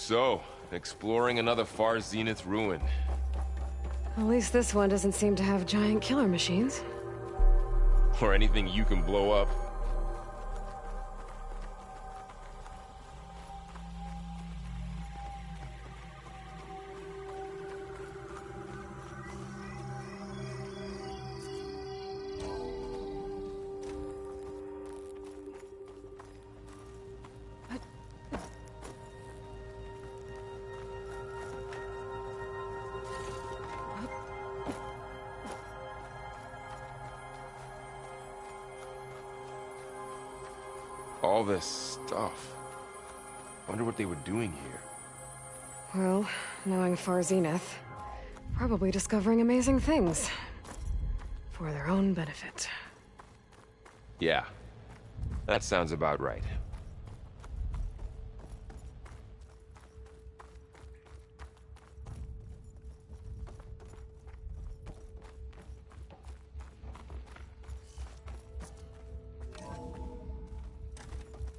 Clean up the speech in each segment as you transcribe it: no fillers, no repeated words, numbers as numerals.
So, exploring another far zenith ruin. At least this one doesn't seem to have giant killer machines. Or anything you can blow up. All this stuff. Wonder what they were doing here. Well, knowing Far Zenith, probably discovering amazing things. For their own benefit. Yeah, that sounds about right.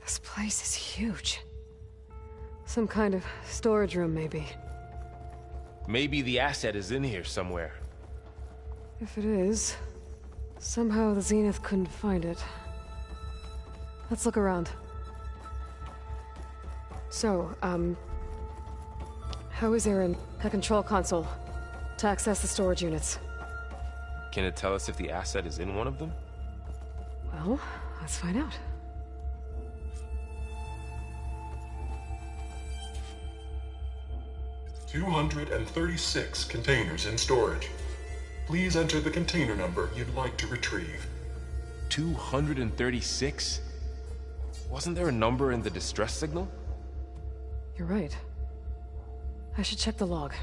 This place is huge. Some kind of storage room, maybe. Maybe the asset is in here somewhere. If it is, somehow the Zenith couldn't find it. Let's look around. So, how is Aaron? A control console to access the storage units. Can it tell us if the asset is in one of them? Well, let's find out. "236 containers in storage. Please enter the container number you'd like to retrieve." 236? Wasn't there a number in the distress signal? You're right. I should check the log.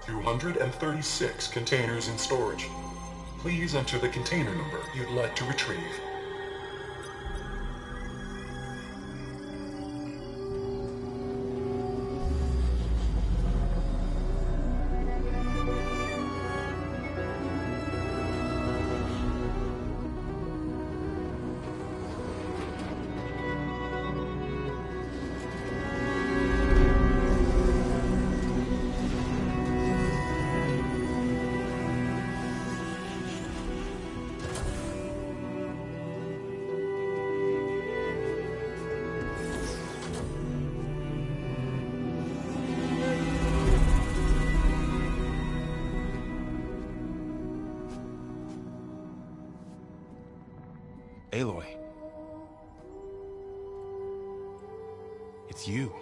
"236 containers in storage. Please enter the container number you'd like to retrieve." Aloy. It's you.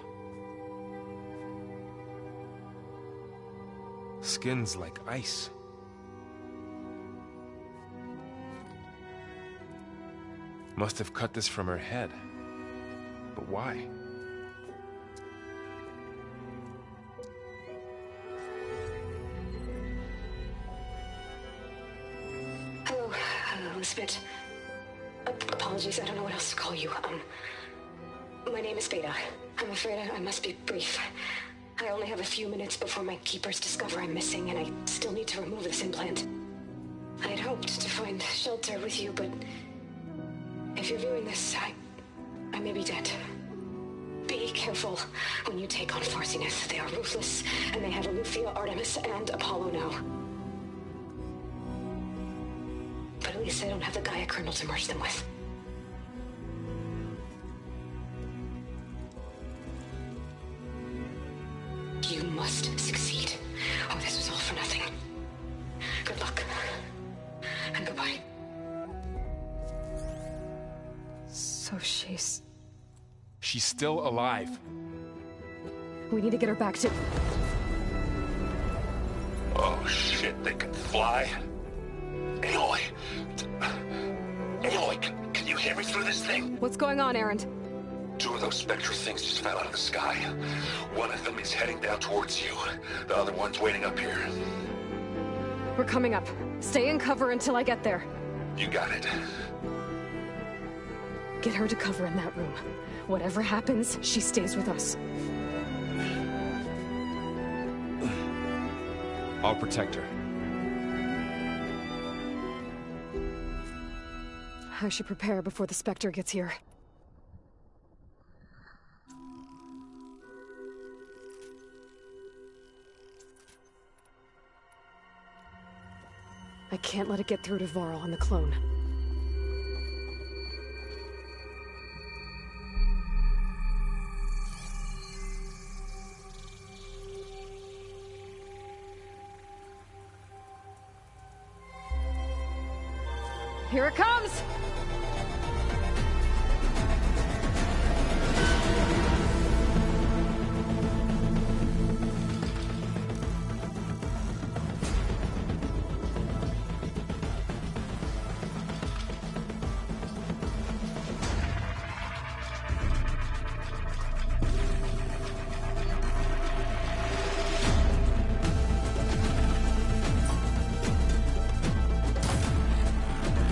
Skin's like ice. Must have cut this from her head. But why? Hello, Elizabeth. Apologies, I don't know what else to call you. My name is Beta. I'm afraid I must be brief. I only have a few minutes before my keepers discover I'm missing, and I still need to remove this implant. I had hoped to find shelter with you, but if you're viewing this, I may be dead. Be careful when you take on Far Zenith. They are ruthless, and they have Aletheia, Artemis, and Apollo now. But at least I don't have the Gaia kernel to merge them with. You must succeed, or this was all for nothing. Good luck. So she's... She's still alive. We need to get her back to... Oh shit, they can fly? Aloy! Aloy, can you hear me through this thing? What's going on, Erend? 2 of those spectral things just fell out of the sky. One of them is heading down towards you. The other one's waiting up here. We're coming up. Stay in cover until I get there. You got it. Get her to cover in that room. Whatever happens, she stays with us. I'll protect her. I should prepare before the Spectre gets here. I can't let it get through to Varl and the clone. Here it comes!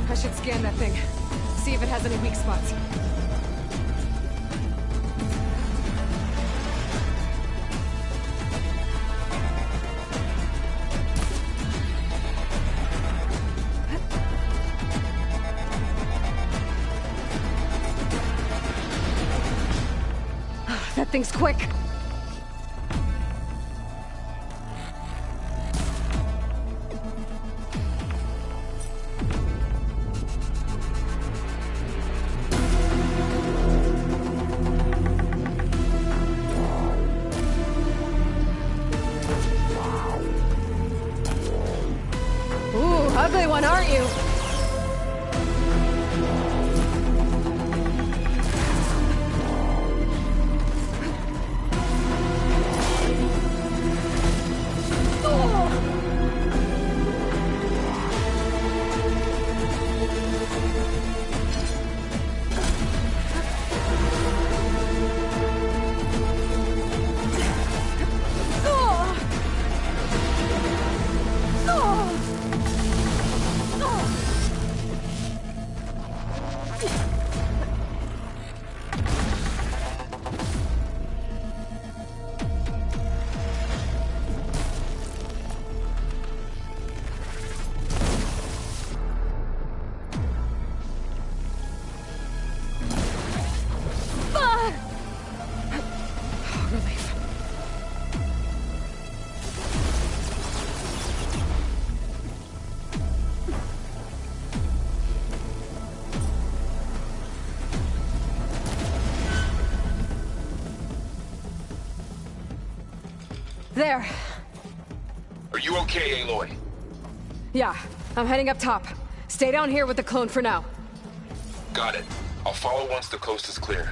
I should scan that thing. See if it has any weak spots. That thing's quick. Ugly one, aren't you? There. Are you okay, Aloy? Yeah, I'm heading up top. Stay down here with the clone for now. Got it. I'll follow once the coast is clear.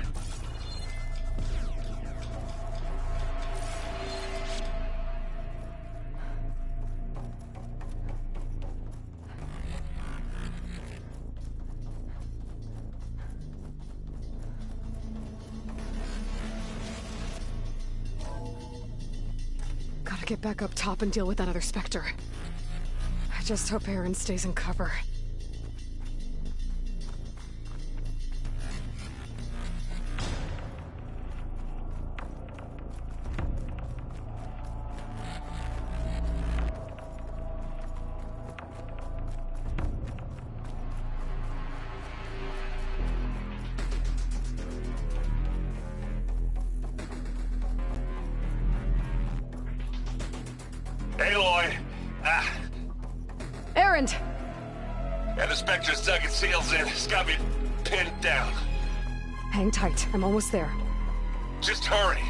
Gotta get back up top and deal with that other Spectre. I just hope Erend stays in cover. Aloy! Erend! And the Spectre's dug its heels in. It's got me pinned down. Hang tight, I'm almost there. Just hurry.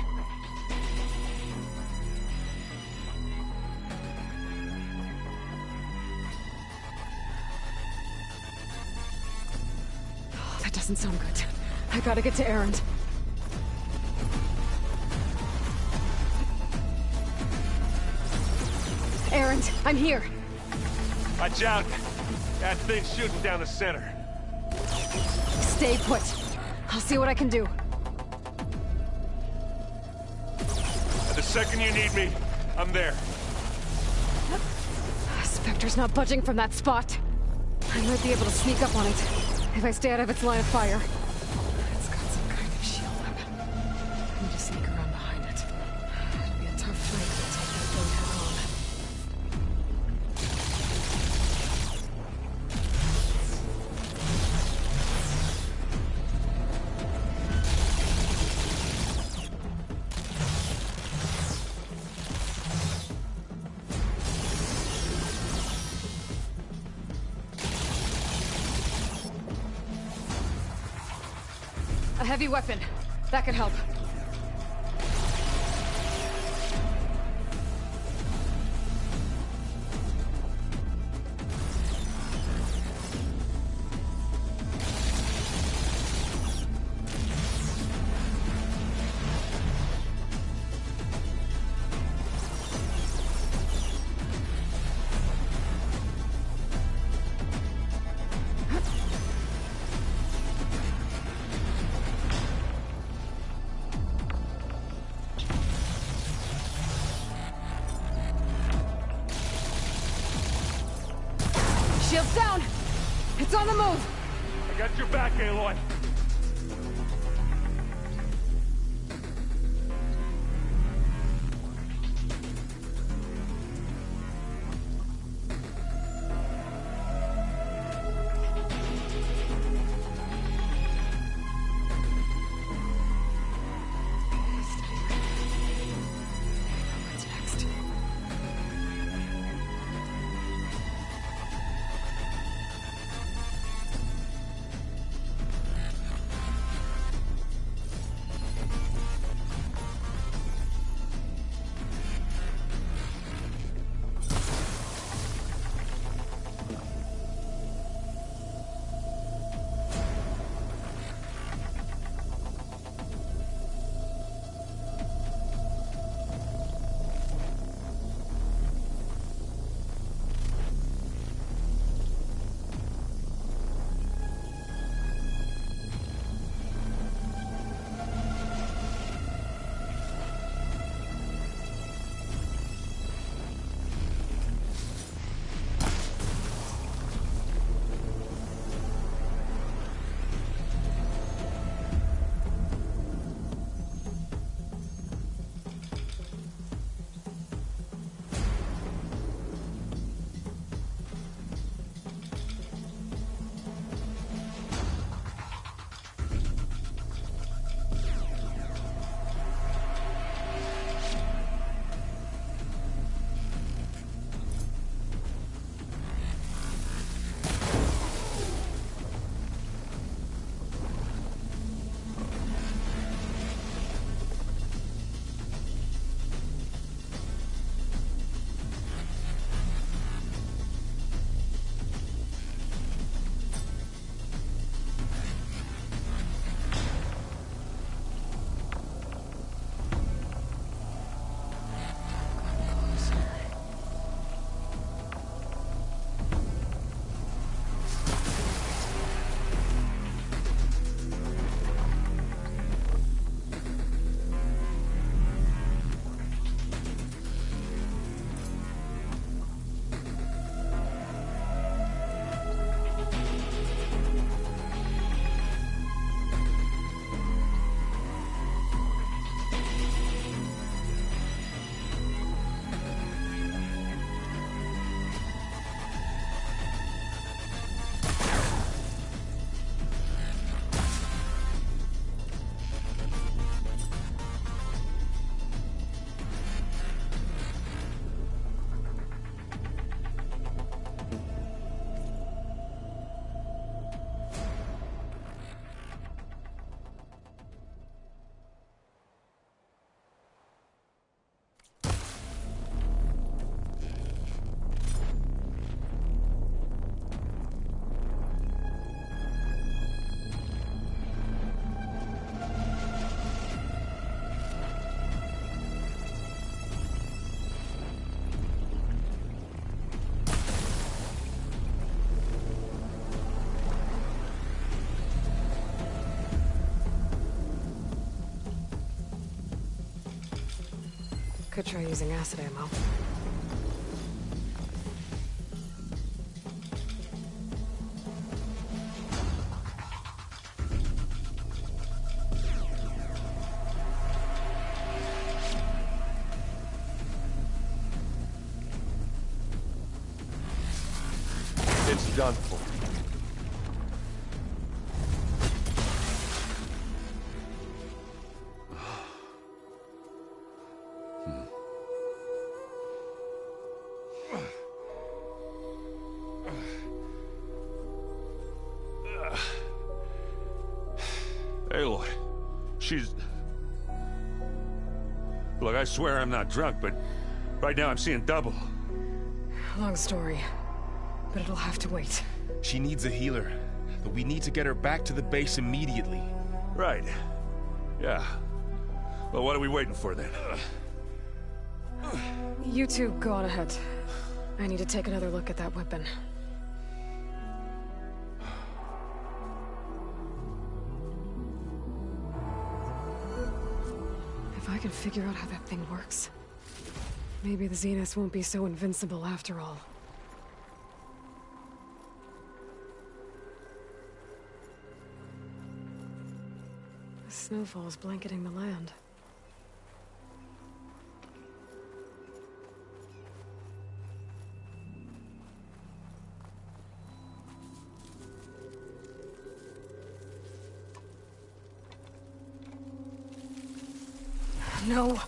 Oh, that doesn't sound good. I gotta get to Errand. Errand, I'm here. Watch out! That thing's shooting down the center. Stay put. I'll see what I can do. The second you need me, I'm there. Spectre's not budging from that spot. I might be able to sneak up on it, if I stay out of its line of fire. It's got some kind of shield weapon. I need to sneak around behind it. It'll be a tough fight to take that thing head on. A heavy weapon. That could help. Shield's down! It's on the move! I got your back, Aloy. What's next? could try using acid ammo. It's done for. Aloy, she's... Look, I swear I'm not drunk, but right now I'm seeing double. Long story, but it'll have to wait. She needs a healer, but we need to get her back to the base immediately. Right. Yeah. Well, what are we waiting for then? You two go on ahead. I need to take another look at that weapon. If I can figure out how that thing works, maybe the Zeniths won't be so invincible after all. The snowfall's blanketing the land. No.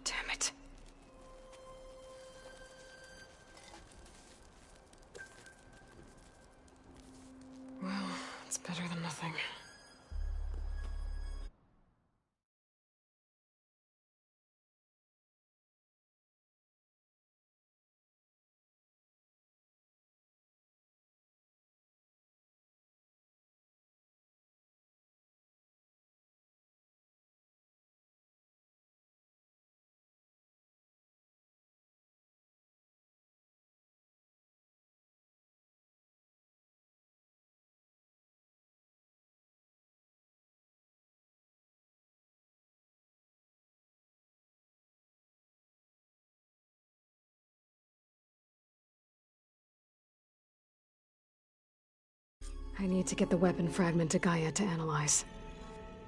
Damn it. Well, it's better than nothing. I need to get the weapon fragment to Gaia to analyze.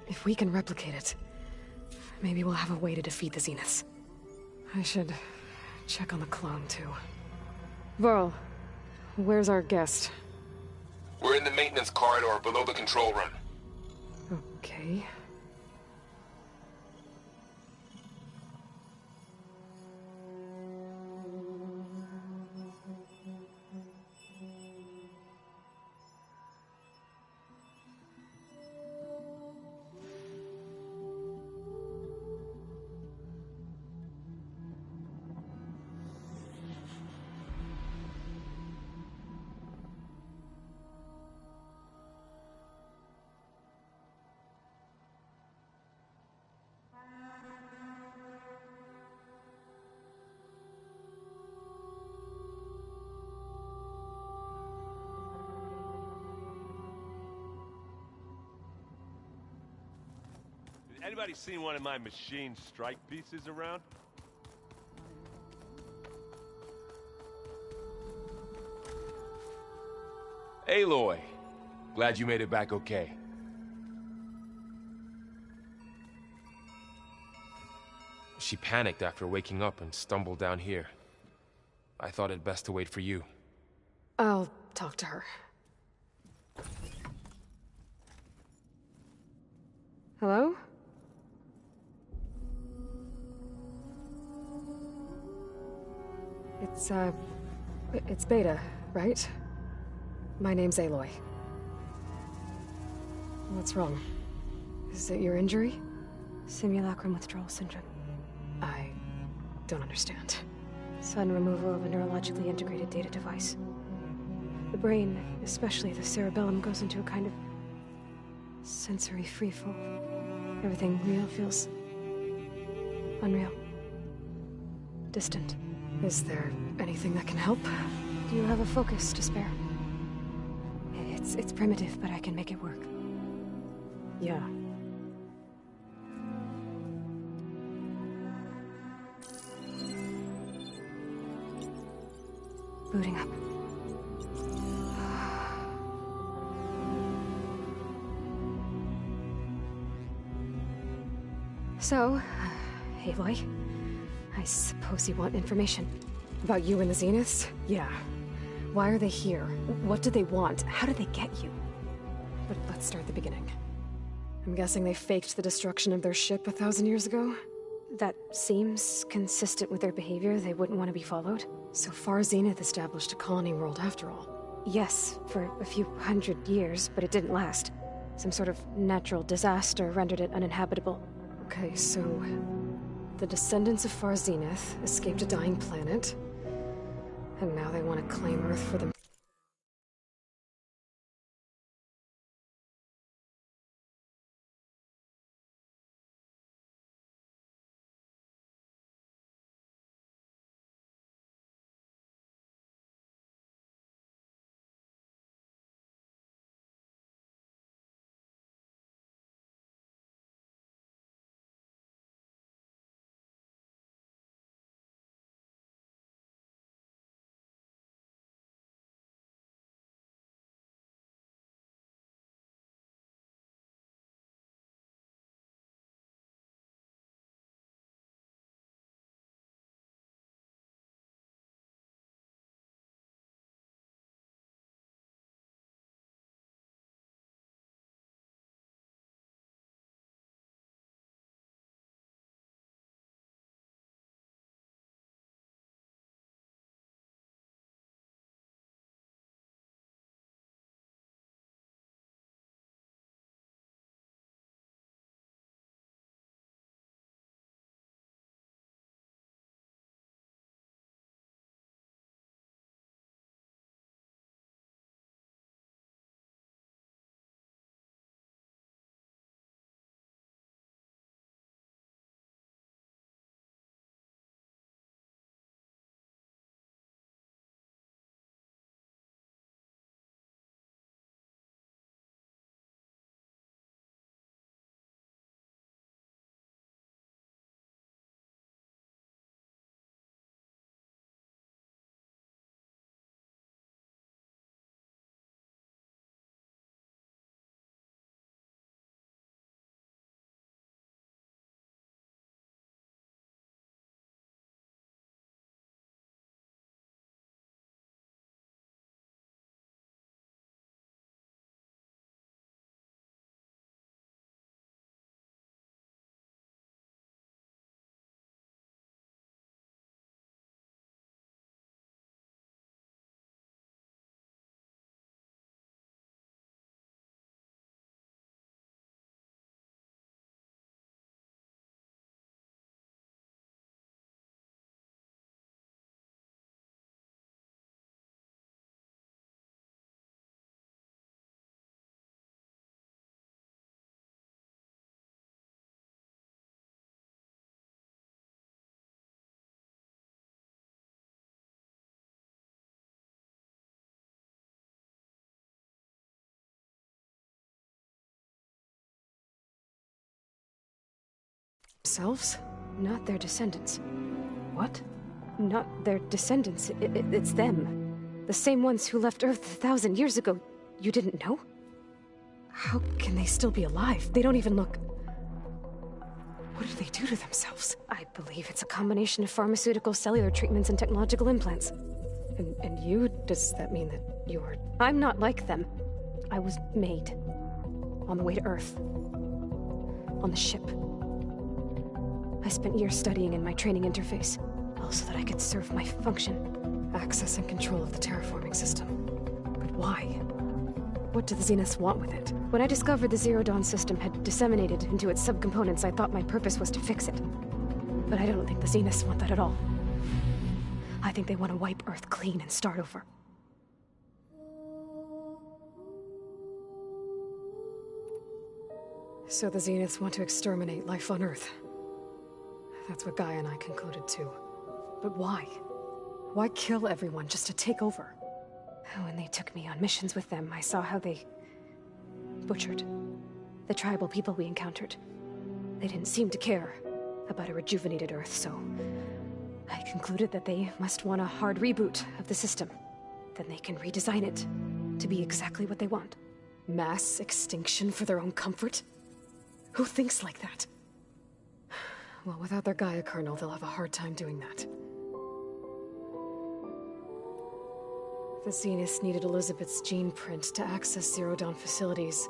If we can replicate it, maybe we'll have a way to defeat the Zeniths. I should check on the clone, too. Varl, where's our guest? We're in the maintenance corridor below the control room. Okay. Anybody seen one of my machine strike pieces around? Aloy, glad you made it back okay. She panicked after waking up and stumbled down here. I thought it best to wait for you. I'll talk to her. Hello? It's Beta, right? My name's Aloy. What's wrong? Is it your injury? Simulacrum withdrawal syndrome. I don't understand. Sudden removal of a neurologically integrated data device. The brain, especially the cerebellum, goes into a kind of sensory freefall. Everything real feels unreal. Distant. Is there anything that can help? Do you have a focus to spare? It's primitive, but I can make it work. Yeah. Booting up. So, Aloy, I suppose you want information. About you and the Zeniths? Yeah. Why are they here? What do they want? How did they get you? But let's start at the beginning. I'm guessing they faked the destruction of their ship 1,000 years ago? That seems consistent with their behavior. They wouldn't want to be followed. So far, Zenith established a colony world after all. Yes, for a few hundred years, but it didn't last. Some sort of natural disaster rendered it uninhabitable. Okay, so the descendants of Far Zenith escaped a dying planet, and now they want to claim Earth for them. Themselves? Not their descendants. What? Not their descendants. It's them. The same ones who left Earth 1,000 years ago. You didn't know? How can they still be alive? They don't even look... What do they do to themselves? I believe it's a combination of pharmaceutical, cellular treatments, and technological implants. And you? Does that mean that you're... I'm not like them. I was made. On the way to Earth. On the ship. I spent years studying in my training interface, all so that I could serve my function. Access and control of the terraforming system. But why? What do the Zeniths want with it? When I discovered the Zero Dawn system had disseminated into its subcomponents, I thought my purpose was to fix it. But I don't think the Zeniths want that at all. I think they want to wipe Earth clean and start over. So the Zeniths want to exterminate life on Earth. That's what Gaia and I concluded too. But why? Why kill everyone just to take over? When they took me on missions with them, I saw how they... butchered the tribal people we encountered. They didn't seem to care about a rejuvenated Earth, so... I concluded that they must want a hard reboot of the system. then they can redesign it to be exactly what they want. Mass extinction for their own comfort? Who thinks like that? Well, without their Gaia kernel, they'll have a hard time doing that. The Zeniths needed Elizabeth's gene print to access Zero Dawn facilities.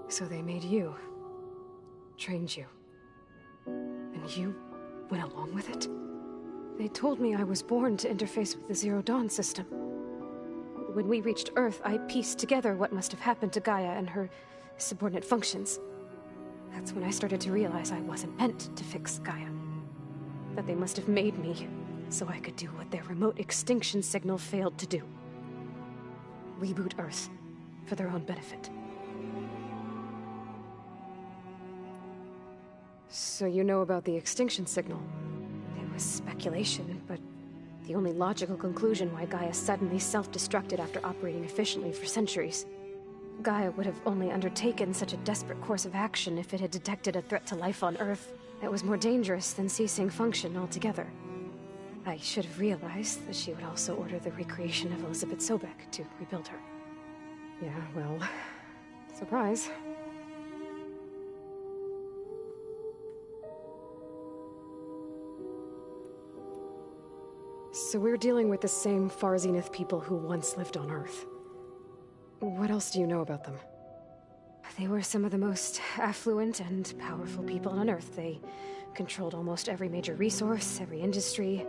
So they made you. Trained you. And you went along with it? They told me I was born to interface with the Zero Dawn system. When we reached Earth, I pieced together what must have happened to Gaia and her subordinate functions. That's when I started to realize I wasn't meant to fix Gaia. That they must have made me so I could do what their remote extinction signal failed to do. Reboot Earth for their own benefit. So you know about the extinction signal? It was speculation, but the only logical conclusion why Gaia suddenly self-destructed after operating efficiently for centuries. Gaia would have only undertaken such a desperate course of action if it had detected a threat to life on Earth that was more dangerous than ceasing function altogether. I should have realized that she would also order the recreation of Elizabeth Sobek to rebuild her. Yeah, well, surprise. So we're dealing with the same Far Zenith people who once lived on Earth. What else do you know about them? They were some of the most affluent and powerful people on Earth. They controlled almost every major resource, every industry.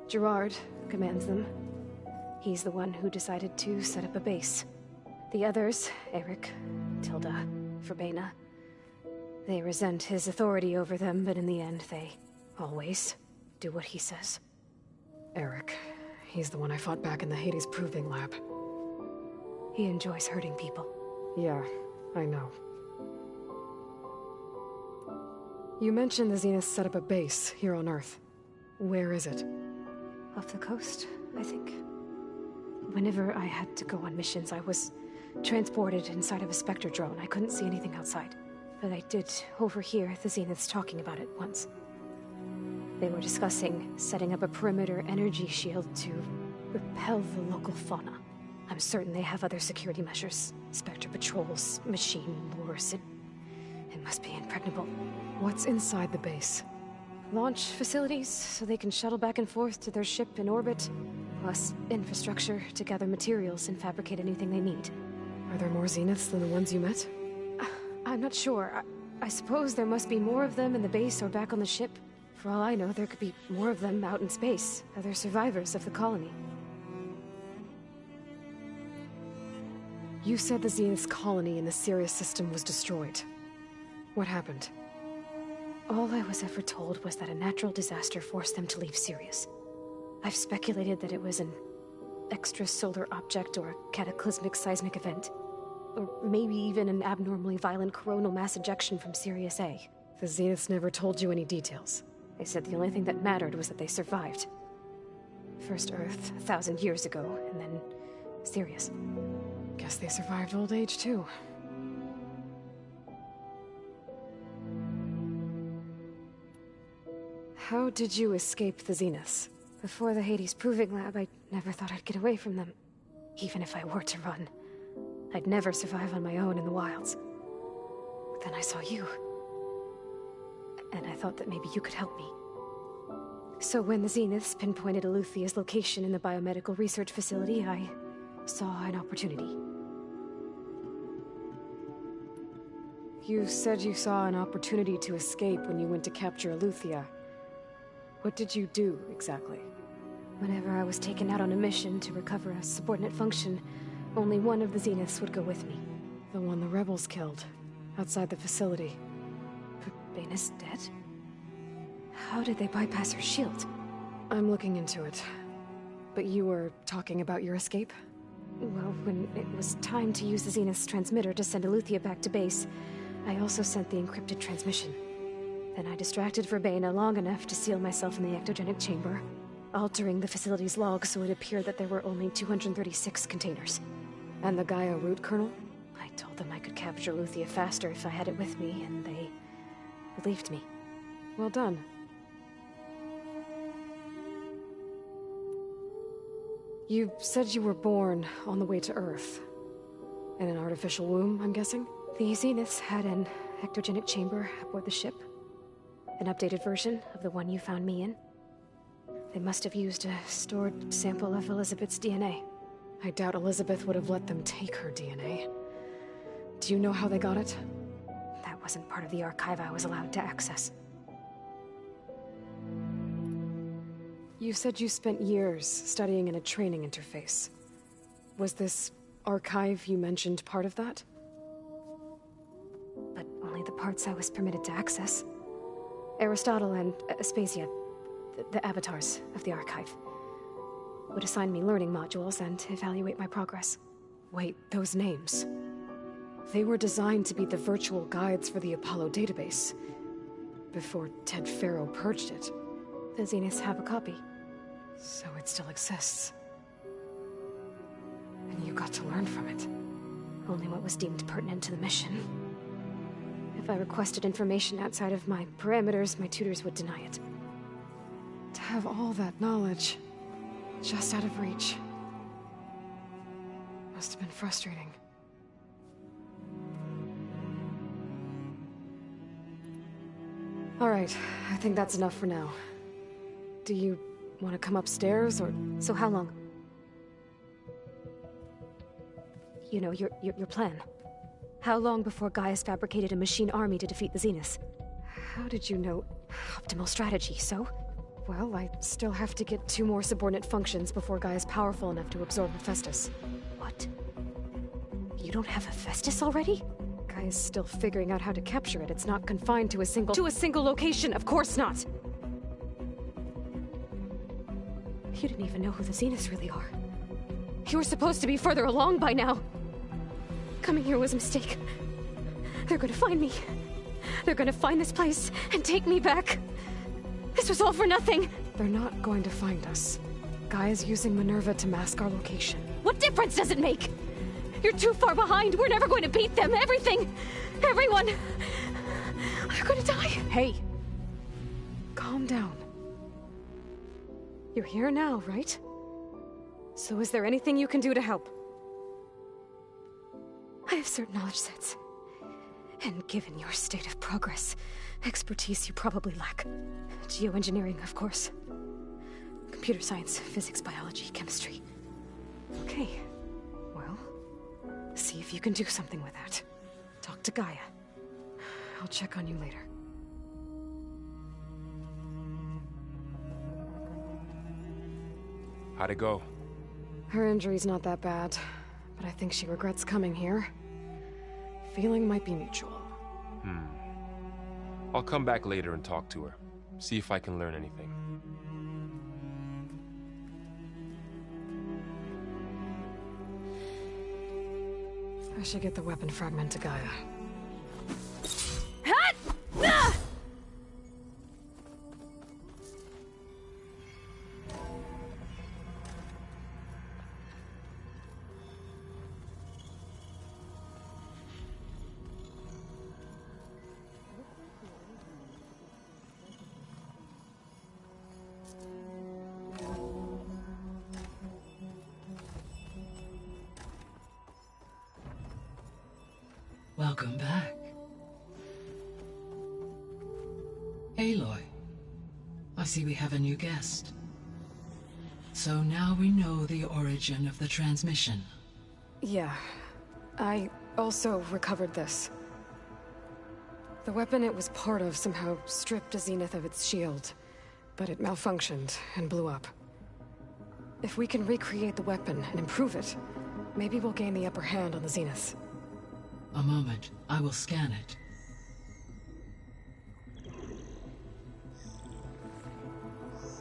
Gerard commands them. He's the one who decided to set up a base. The others, Eric, Tilda, Verbena, they resent his authority over them, but in the end, they always do what he says. Eric. He's the one I fought back in the Hades Proving Lab. He enjoys hurting people. Yeah, I know. You mentioned the Zeniths set up a base here on Earth. Where is it? Off the coast, I think. Whenever I had to go on missions, I was transported inside of a Spectre drone. I couldn't see anything outside. But I did overhear the Zeniths talking about it once. They were discussing setting up a perimeter energy shield to repel the local fauna. I'm certain they have other security measures. Spectre patrols, machine wars. It must be impregnable. What's inside the base? Launch facilities, so they can shuttle back and forth to their ship in orbit. Plus infrastructure to gather materials and fabricate anything they need. Are there more Zeniths than the ones you met? I'm not sure. I suppose there must be more of them in the base or back on the ship. For all I know, there could be more of them out in space. Other survivors of the colony. You said the Zenith's colony in the Sirius system was destroyed. What happened? All I was ever told was that a natural disaster forced them to leave Sirius. I've speculated that it was an extrasolar object or a cataclysmic seismic event. Or maybe even an abnormally violent coronal mass ejection from Sirius A. The Zeniths never told you any details. They said the only thing that mattered was that they survived. First Earth, 1,000 years ago, and then Sirius. Guess they survived old age, too. How did you escape the Zeniths? Before the Hades Proving Lab, I never thought I'd get away from them. Even if I were to run. I'd never survive on my own in the wilds. But then I saw you. And I thought that maybe you could help me. So when the Zeniths pinpointed Eluthia's location in the biomedical research facility, I saw an opportunity. You said you saw an opportunity to escape when you went to capture Eluthia. What did you do, exactly? Whenever I was taken out on a mission to recover a subordinate function, only one of the Zeniths would go with me. The one the rebels killed, outside the facility. Baina's dead? How did they bypass her shield? I'm looking into it. But you were talking about your escape? Well, when it was time to use the Zenith's transmitter to send Eluthia back to base, I also sent the encrypted transmission. Then I distracted Verbena long enough to seal myself in the ectogenic chamber, altering the facility's log so it appeared that there were only 236 containers. And the Gaia root kernel? I told them I could capture Eluthia faster if I had it with me, and they believed me. Well done. You said you were born on the way to Earth. In an artificial womb, I'm guessing? The Zeniths had an ectogenic chamber aboard the ship. An updated version of the one you found me in. They must have used a stored sample of Elizabeth's DNA. I doubt Elizabeth would have let them take her DNA. Do you know how they got it? That wasn't part of the archive I was allowed to access. You said you spent years studying in a training interface. Was this archive you mentioned part of that? But only the parts I was permitted to access. Aristotle and Aspasia, the avatars of the archive, would assign me learning modules and evaluate my progress. Wait, those names. They were designed to be the virtual guides for the Apollo database, before Ted Faro purged it. The Zeniths have a copy, so it still exists. And you got to learn from it. Only what was deemed pertinent to the mission. If I requested information outside of my parameters, my tutors would deny it. To have all that knowledge, just out of reach, must have been frustrating. All right, I think that's enough for now. Do you want to come upstairs, or... So how long? You know, your plan. How long before Gaius fabricated a machine army to defeat the Zeniths? How did you know? Optimal strategy, so? Well, I still have to get 2 more subordinate functions before Gaia's powerful enough to absorb Hephaestus. What? You don't have Hephaestus already? Gaia's still figuring out how to capture it. It's not confined to a single... To a single location! Of course not! You didn't even know who the Zeniths really are. You were supposed to be further along by now! Coming here was a mistake. They're gonna find me. They're gonna find this place and take me back. This was all for nothing! They're not going to find us. Gaia's using Minerva to mask our location. What difference does it make? You're too far behind. We're never going to beat them. Everything, everyone, they're gonna die. Hey, calm down. You're here now, right? So is there anything you can do to help? I have certain knowledge sets. And given your state of progress, expertise you probably lack. Geoengineering, of course. Computer science, physics, biology, chemistry. Okay. Well, see if you can do something with that. Talk to Gaia. I'll check on you later. How'd it go? Her injury's not that bad, but I think she regrets coming here. Feeling might be mutual. I'll come back later and talk to her. See if I can learn anything. I should get the weapon fragment to Gaia. Welcome back. Aloy, I see we have a new guest. So now we know the origin of the transmission. Yeah. I also recovered this. The weapon it was part of somehow stripped a Zenith of its shield, but it malfunctioned and blew up. If we can recreate the weapon and improve it, maybe we'll gain the upper hand on the Zeniths. A moment, I will scan it.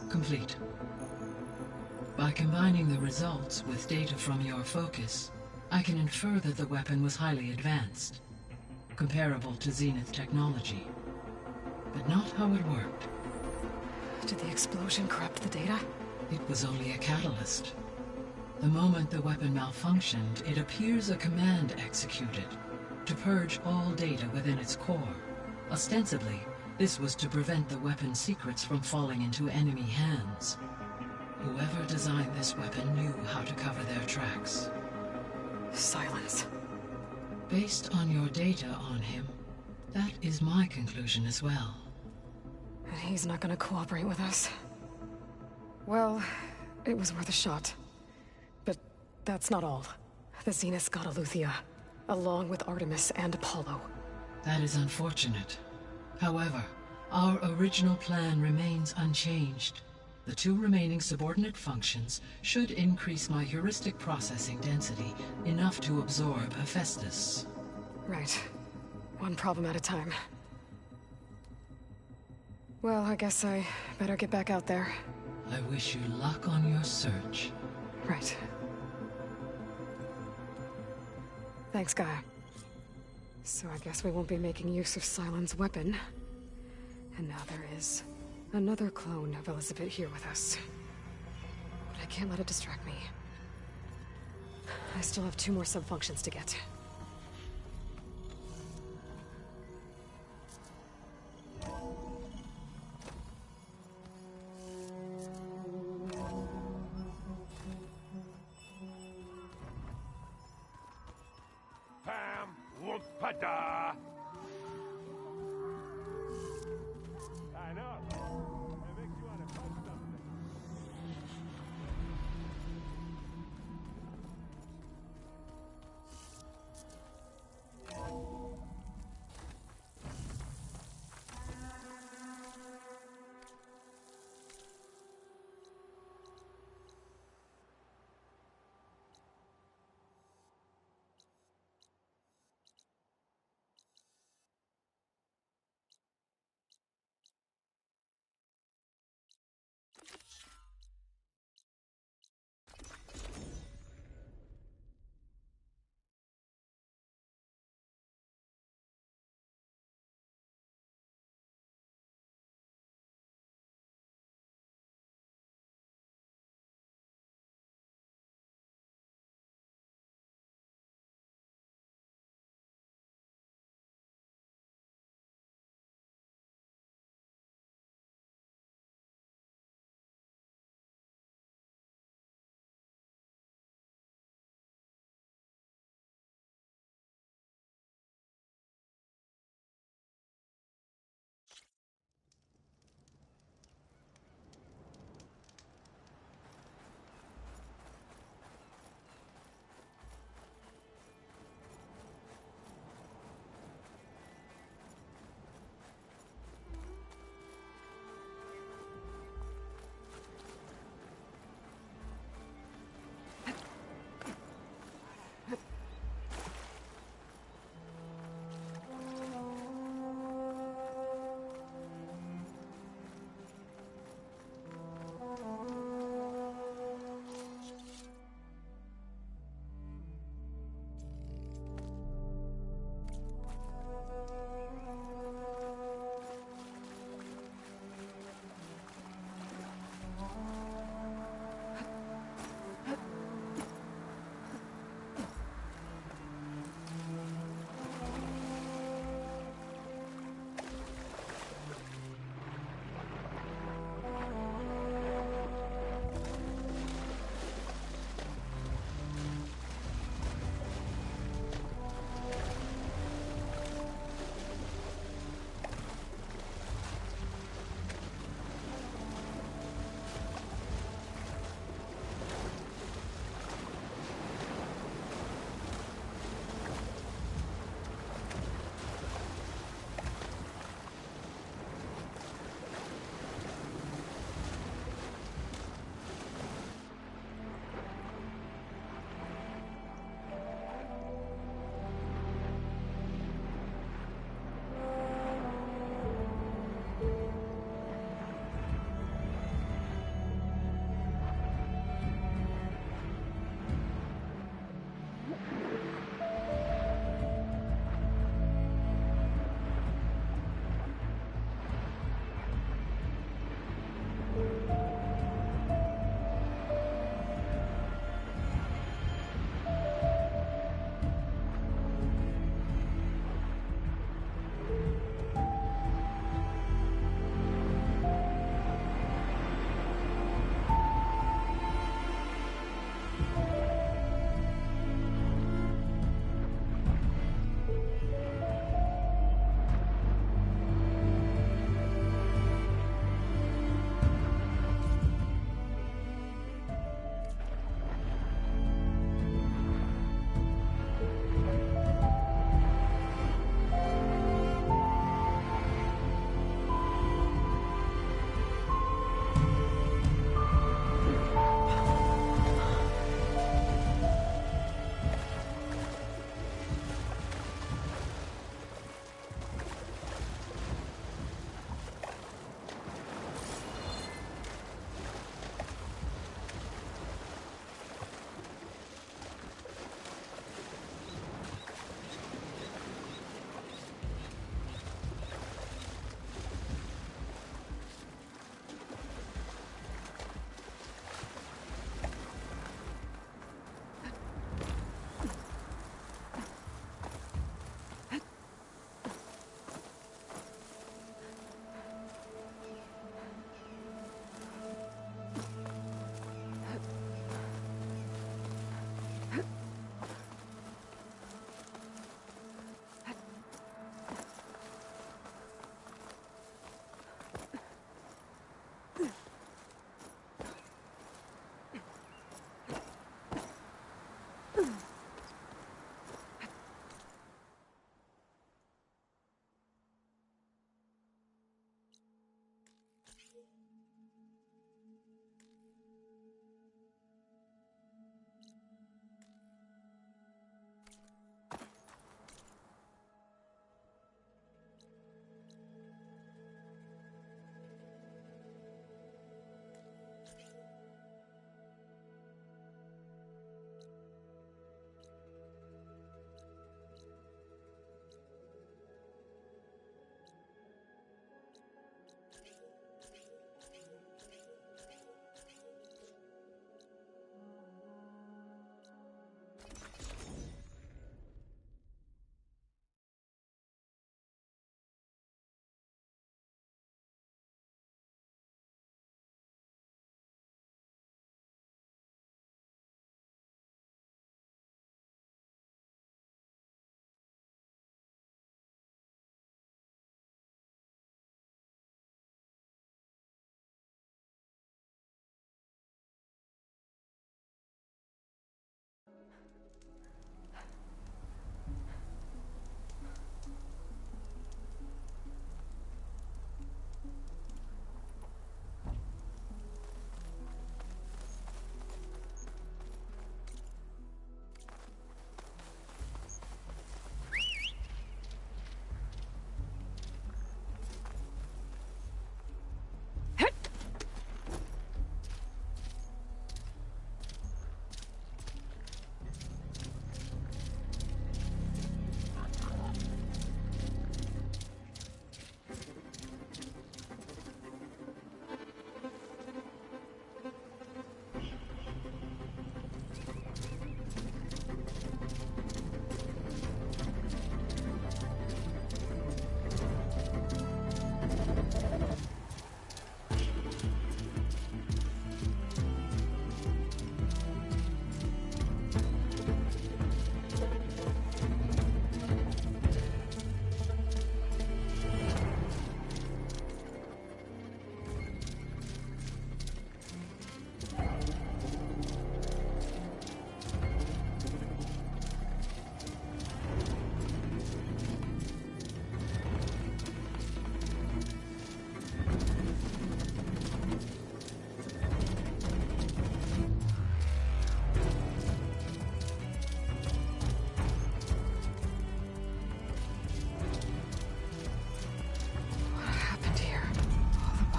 Complete. By combining the results with data from your focus, I can infer that the weapon was highly advanced, comparable to Zenith technology, but not how it worked. Did the explosion corrupt the data? It was only a catalyst. The moment the weapon malfunctioned, it appears a command executed to purge all data within its core. Ostensibly, this was to prevent the weapon's secrets from falling into enemy hands. Whoever designed this weapon knew how to cover their tracks. Silence. Based on your data on him, that is my conclusion as well. And he's not gonna cooperate with us. Well, it was worth a shot. But that's not all. The Zeniths got Eleuthia, along with Artemis and Apollo. That is unfortunate. However, our original plan remains unchanged. The 2 remaining subordinate functions should increase my heuristic processing density enough to absorb Hephaestus. Right. One problem at a time. Well, I guess I better get back out there. I wish you luck on your search. Right. Thanks, Gaia. So I guess we won't be making use of Cylon's weapon. And now there is another clone of Elizabeth here with us. But I can't let it distract me. I still have 2 more sub-functions to get. Pam Wukpada! I know. It makes you want to punch something.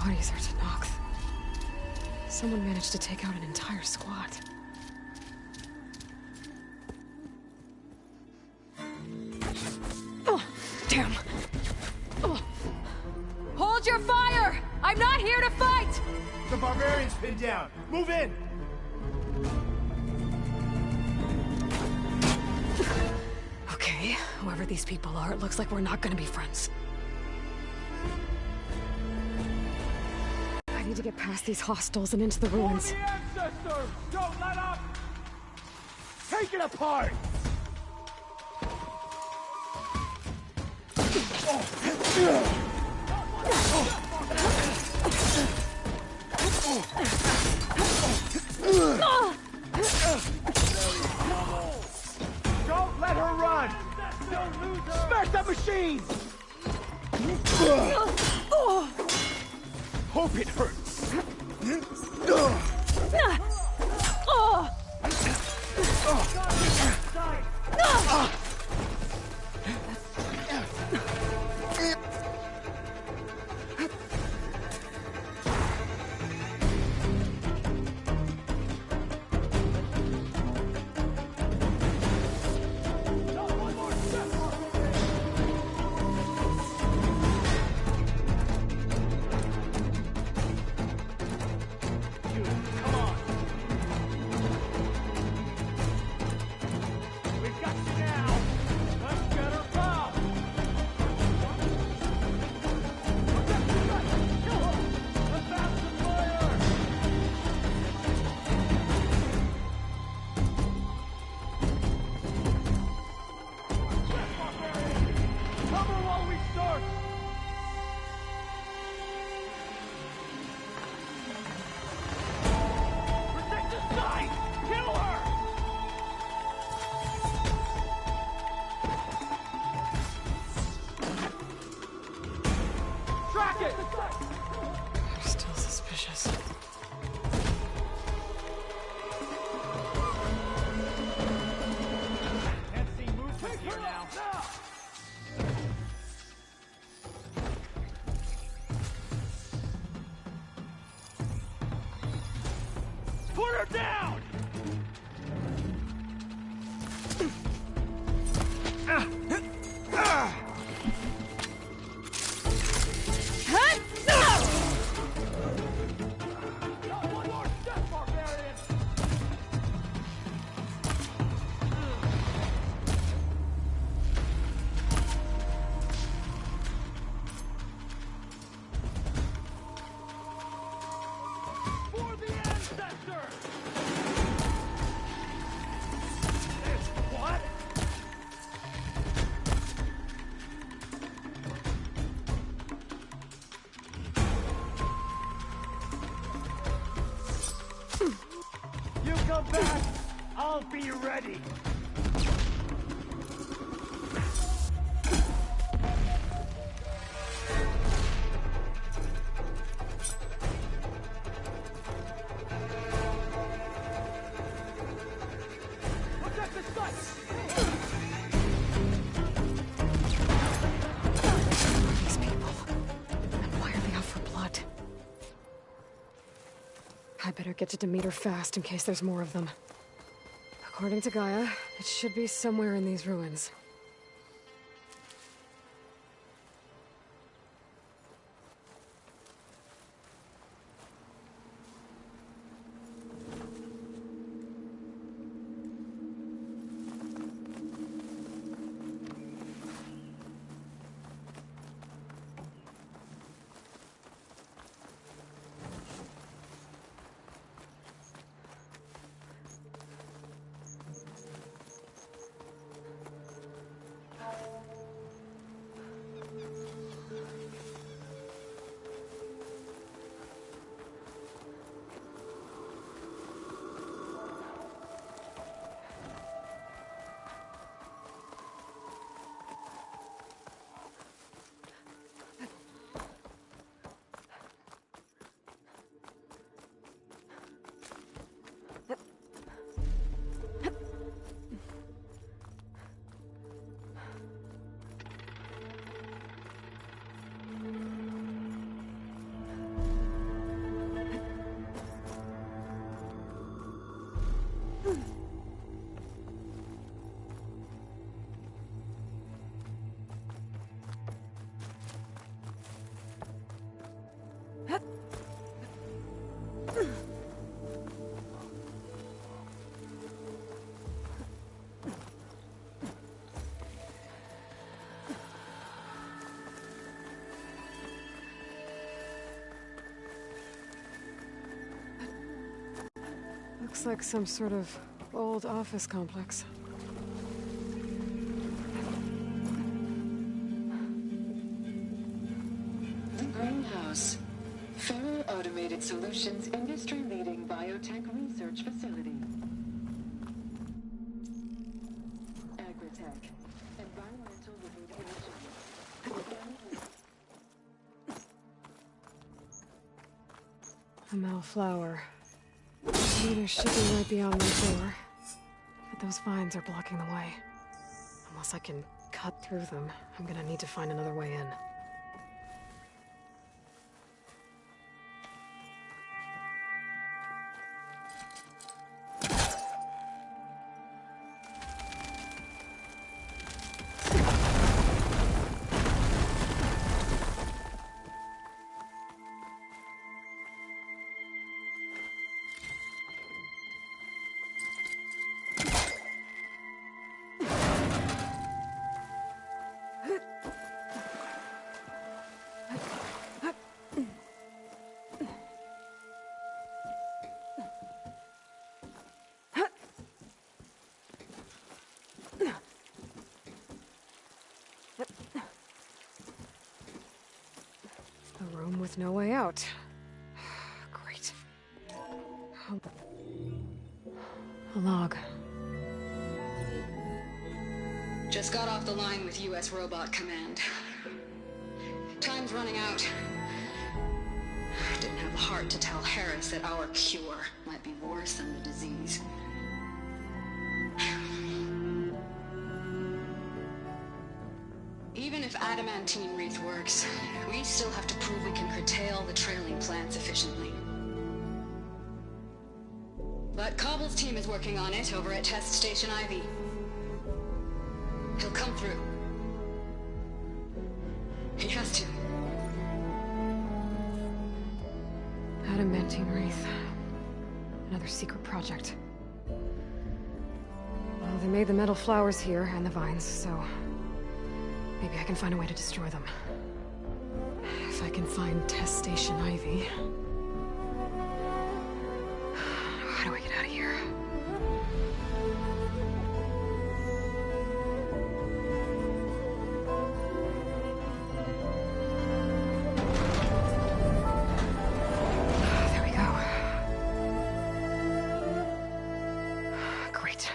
Bodies are to knock. Someone managed to take out an entire squad. Oh, damn. Oh. Hold your fire! I'm not here to fight! The barbarian's pinned down. Move in! Okay, whoever these people are, it looks like we're not gonna be friends. I need to get past these hostels and into the ruins. For the ancestors! Don't let up! Take it apart! Don't let her run! Don't lose her! Smash that machine! Hope it hurts. They're still suspicious. Can't see movement here now. Put her down! You come back, I'll be ready. These people. And why are they out for blood? I better get to Demeter fast in case there's more of them. According to Gaia, it should be somewhere in these ruins. Looks like some sort of old office complex. The Greenhouse. Full Automated Solutions industry-leading biotech research facility. Agritech. Environmental remediation. A Malflower. Demeter should be right beyond my door. But those vines are blocking the way. Unless I can cut through them, I'm gonna need to find another way in. A room with no way out. Great. A log. Just got off the line with U.S. Robot Command. Time's running out. Didn't have the heart to tell Harris that our cure might be worse than the disease. Even if adamantine wreath works, we still have to prove we can curtail the trailing plants efficiently. But Cobble's team is working on it over at Test Station Ivy. He'll come through. He has to. Adamantine wreath. Another secret project. Well, they made the metal flowers here and the vines, so maybe I can find a way to destroy them. If I can find Test Station Ivy. How do I get out of here? There we go. Great.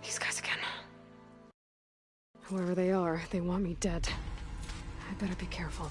These guys again. Whoever they are, they want me dead. I better be careful.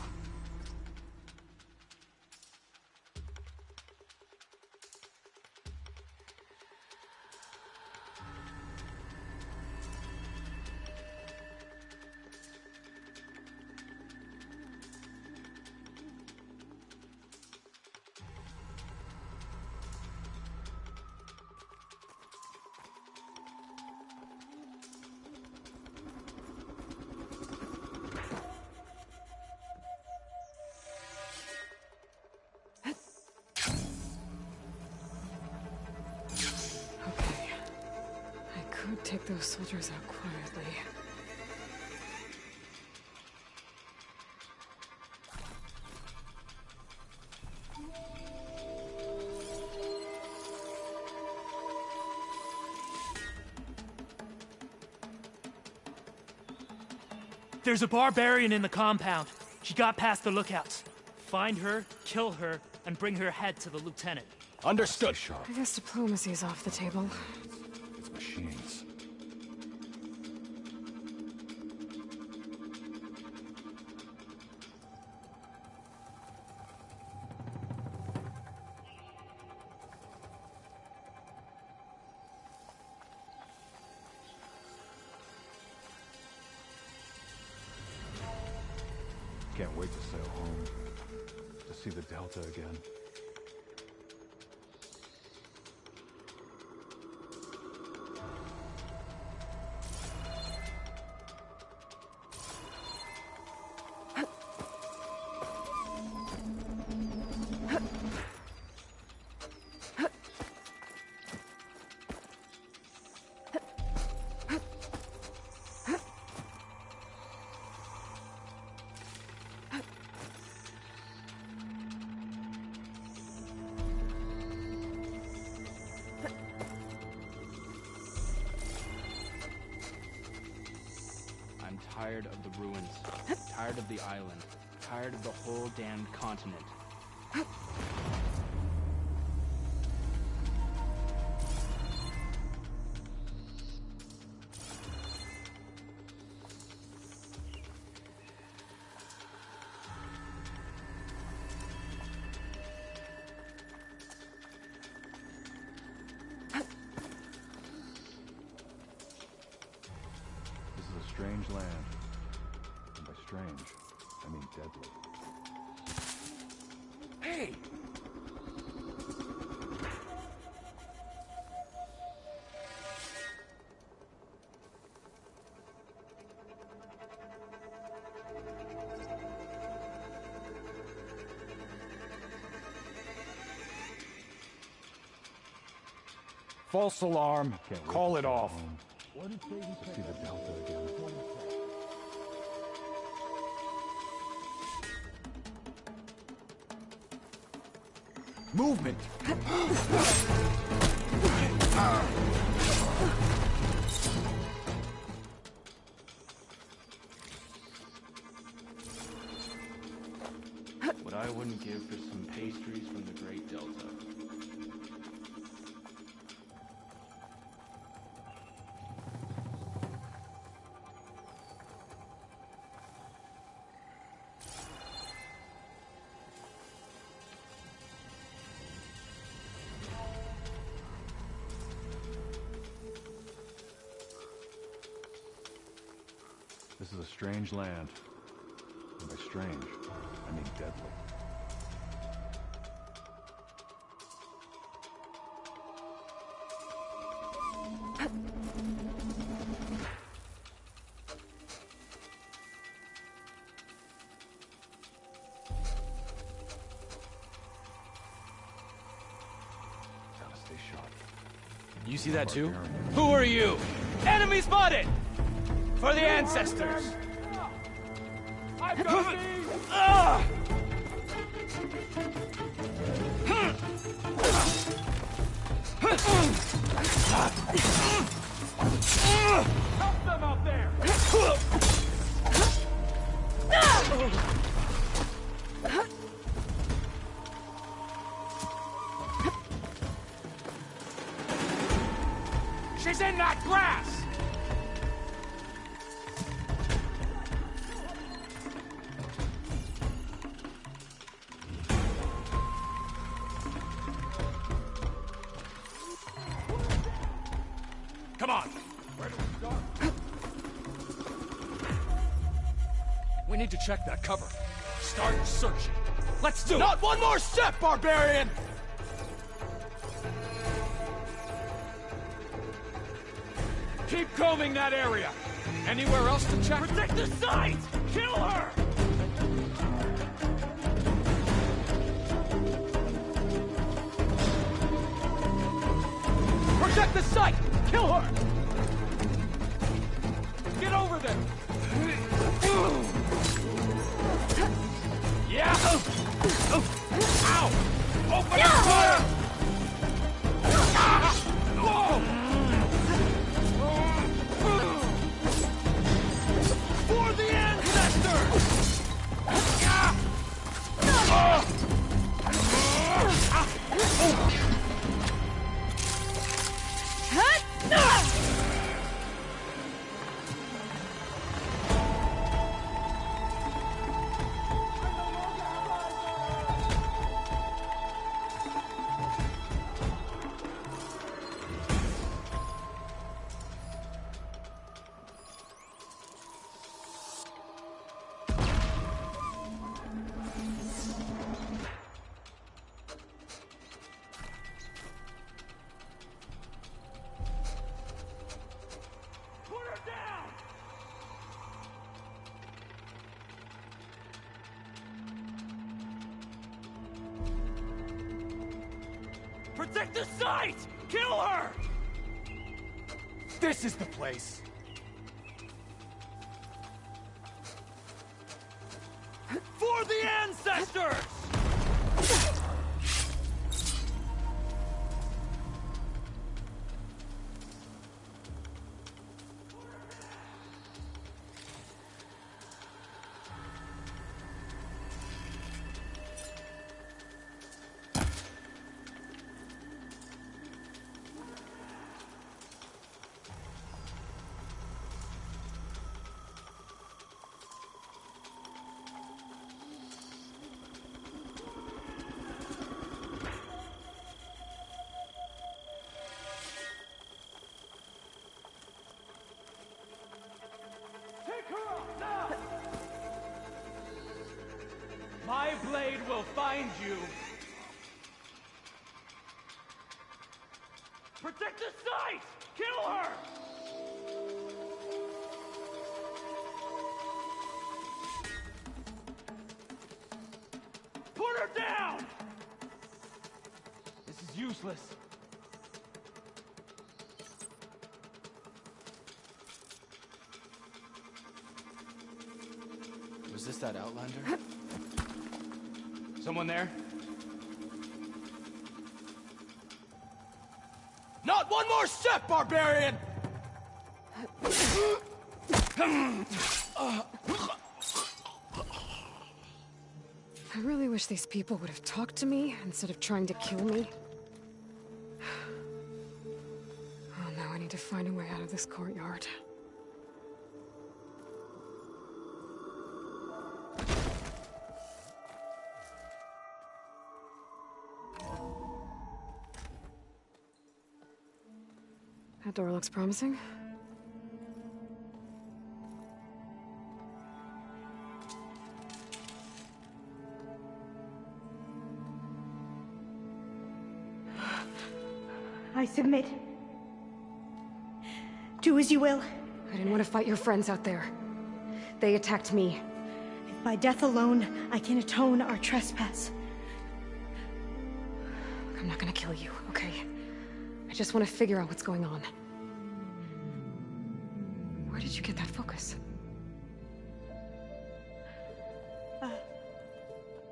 I would take those soldiers out quietly. There's a barbarian in the compound. She got past the lookouts. Find her, kill her, and bring her head to the lieutenant. Understood. I guess diplomacy's off the table. It's machines. Can't wait to sail home. To see the Delta again. I'm tired of the ruins, tired of the island, tired of the whole damned continent. Strange land. And by strange, I mean deadly. Hey! False alarm. Call it off. What did they see the Delta again? Movement! What I wouldn't give for some pastries from the Great Delta. This is a strange land. And by strange, I mean deadly. Gotta stay sharp. You see that too? Who are you? Enemy spotted! For the ancestors! I've got these! Help them out there! She's in that grass! Come on! Where do we start? We need to check that cover. Start searching. Let's do it! Not one more step, barbarian! Keep combing that area. Anywhere else to check? Protect the site! Kill her! Protect the site! Kill her! something! Yeah! Ow! Open up fire! For the ancestors! Protect the site! Kill her! This is the place. For the ancestors! My blade will find you! Protect the site! Kill her! Put her down! This is useless. Was this that Outlander? Someone there? Not one more step, barbarian! I really wish these people would have talked to me instead of trying to kill me. Oh, now I need to find a way out of this courtyard. That door looks promising. I submit. Do as you will. I didn't want to fight your friends out there. They attacked me. If by death alone I can atone our trespass. I'm not gonna kill you, okay? I just want to figure out what's going on. Where did you get that focus?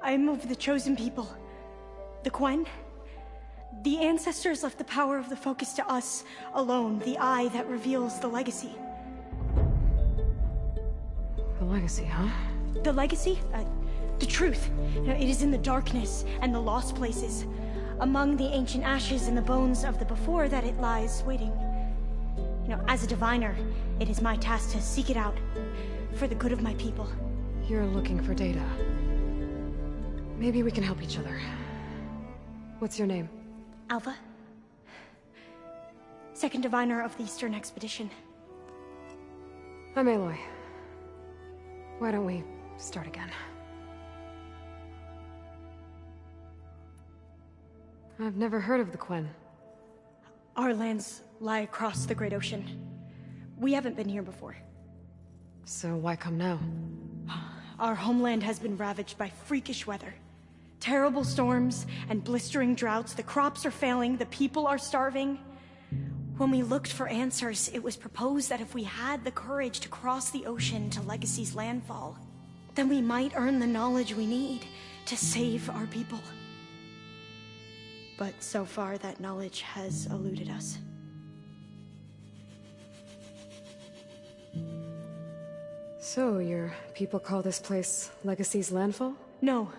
I moved the chosen people. The Quen. The ancestors left the power of the focus to us alone, the eye that reveals the legacy. The legacy, huh? The legacy? The truth. It is in the darkness and the lost places. Among the ancient ashes and the bones of the before that it lies waiting. As a diviner, it is my task to seek it out for the good of my people. You're looking for data. Maybe we can help each other. What's your name? Alpha. Second diviner of the Eastern Expedition. I'm Aloy. Why don't we start again? I've never heard of the Quen. Our lands lie across the Great Ocean. We haven't been here before. So why come now? Our homeland has been ravaged by freakish weather. Terrible storms and blistering droughts. The crops are failing, the people are starving. When we looked for answers, it was proposed that if we had the courage to cross the ocean to Legacy's landfall, then we might earn the knowledge we need to save our people. But so far, that knowledge has eluded us. So, your people call this place Legacy's landfall? No.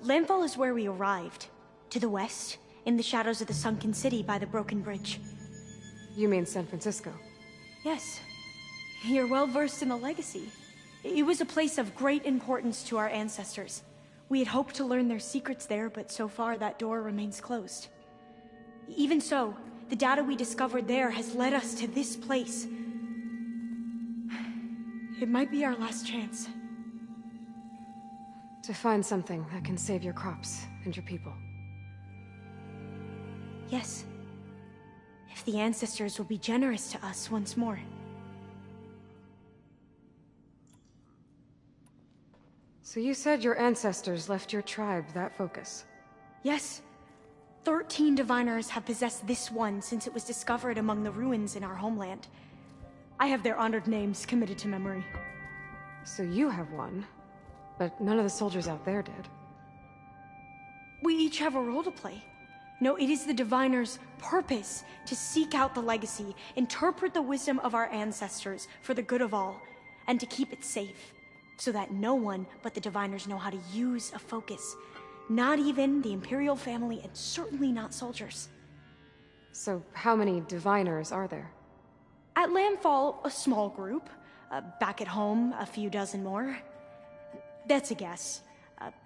Landfall is where we arrived. To the west, in the shadows of the sunken city by the broken bridge. You mean San Francisco? Yes. You're well versed in the Legacy. It was a place of great importance to our ancestors. We had hoped to learn their secrets there, but so far that door remains closed. Even so, the data we discovered there has led us to this place. It might be our last chance. To find something that can save your crops and your people. Yes. If the ancestors will be generous to us once more. So you said your ancestors left your tribe that focus? Yes. 13 diviners have possessed this one since it was discovered among the ruins in our homeland. I have their honored names committed to memory. So you have one, but none of the soldiers out there did. We each have a role to play. No, it is the diviner's purpose to seek out the Legacy, interpret the wisdom of our ancestors for the good of all, and to keep it safe, so that no one but the diviners know how to use a focus. Not even the Imperial family, and certainly not soldiers. So how many diviners are there? At Landfall, a small group. Back at home, a few dozen more. That's a guess.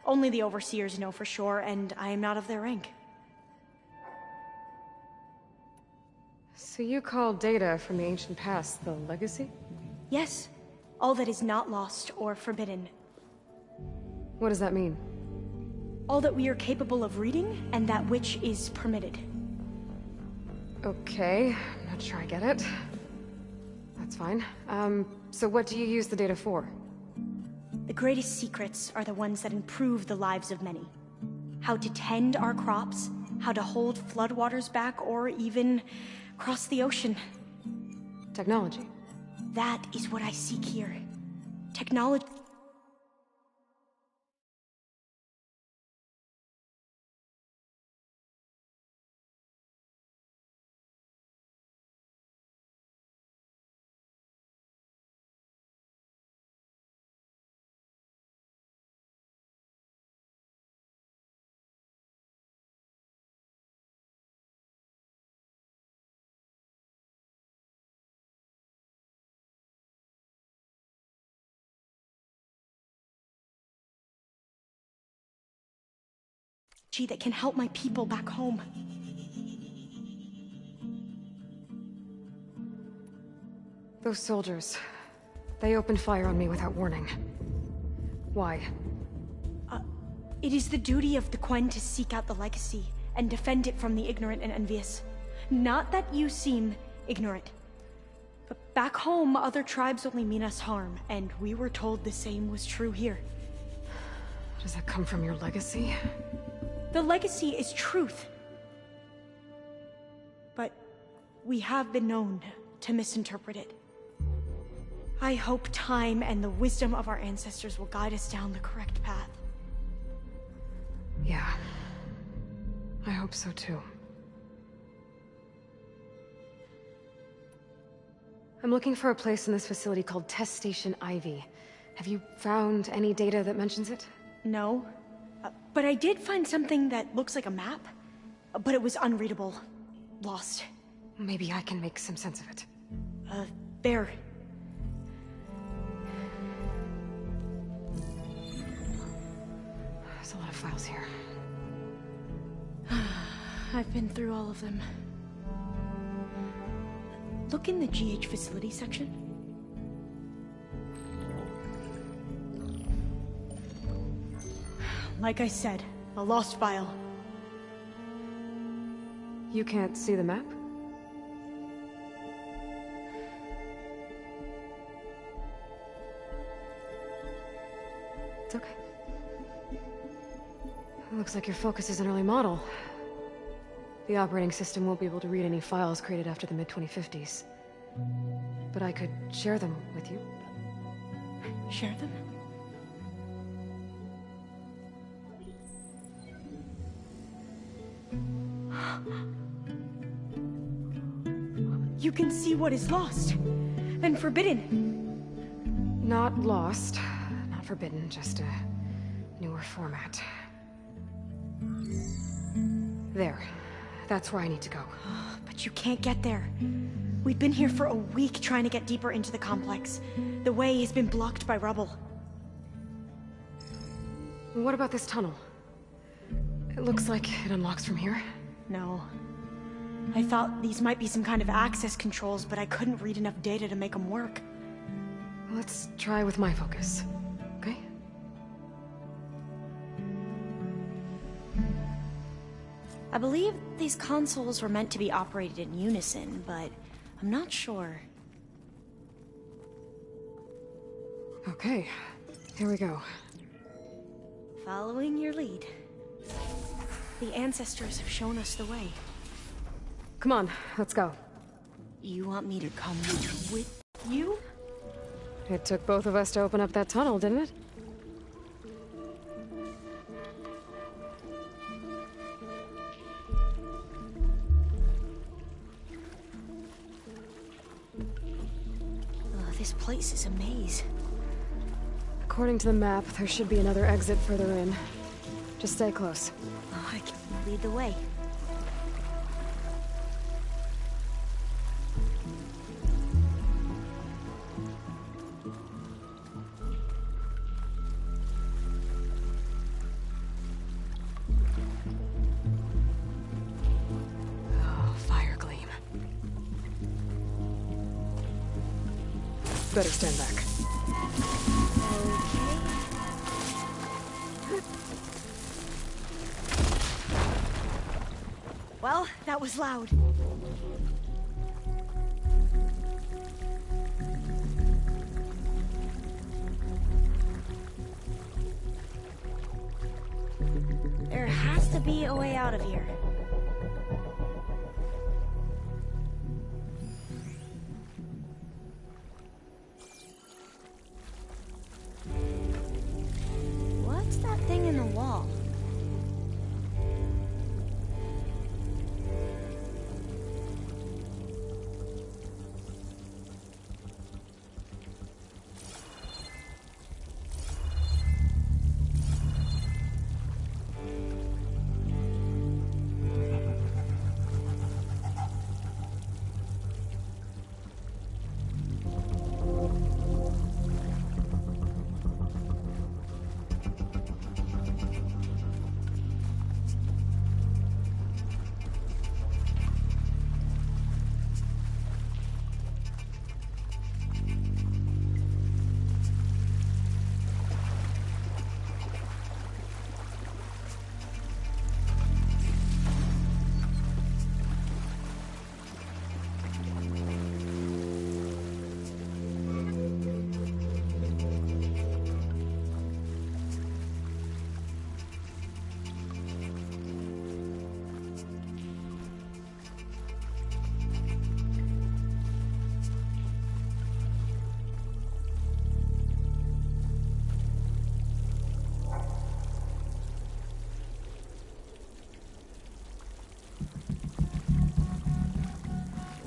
Only the overseers know for sure, and I am not of their rank. So you call data from the ancient past the Legacy? Yes. All that is not lost or forbidden. What does that mean? All that we are capable of reading, and that which is permitted. Okay, I'm not sure I get it. That's fine. So what do you use the data for? The greatest secrets are the ones that improve the lives of many. How to tend our crops, how to hold floodwaters back, or even cross the ocean. Technology. That is what I seek here. Technology. That can help my people back home. Those soldiers, they opened fire on me without warning. Why? It is the duty of the Quen to seek out the Legacy and defend it from the ignorant and envious. Not that you seem ignorant. But back home, other tribes only mean us harm, and we were told the same was true here. Does that come from your legacy? The Legacy is truth. But we have been known to misinterpret it. I hope time and the wisdom of our ancestors will guide us down the correct path. Yeah. I hope so too. I'm looking for a place in this facility called Test Station Ivy. Have you found any data that mentions it? No. But I did find something that looks like a map, but it was unreadable. Lost. Maybe I can make some sense of it. There. There's a lot of files here. I've been through all of them. Look in the GH facility section. Like I said, a lost file. You can't see the map? It's okay. It looks like your focus is an early model. The operating system won't be able to read any files created after the mid-2050s. But I could share them with you. Share them? You can see what is lost and forbidden. Not lost, not forbidden, just a newer format. There. That's where I need to go. But you can't get there. We've been here for a week trying to get deeper into the complex. The way has been blocked by rubble. What about this tunnel? It looks like it unlocks from here. No. I thought these might be some kind of access controls, but I couldn't read enough data to make them work. Let's try with my focus, okay? I believe these consoles were meant to be operated in unison, but I'm not sure. Okay, here we go. Following your lead. The ancestors have shown us the way. Come on, let's go. You want me to come with you? It took both of us to open up that tunnel, didn't it? This place is a maze. According to the map, there should be another exit further in. Just stay close. Oh, I can lead the way. Better stand back. Well, that was loud. There has to be a way out of here. What's that thing in the wall?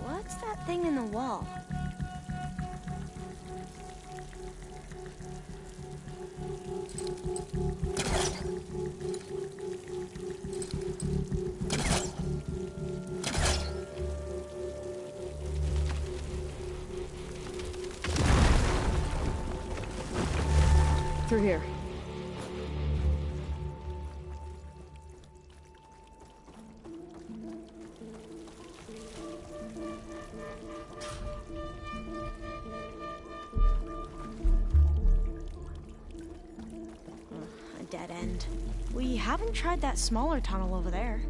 What's that thing in the wall? Through here. A dead end. We haven't tried that smaller tunnel over there.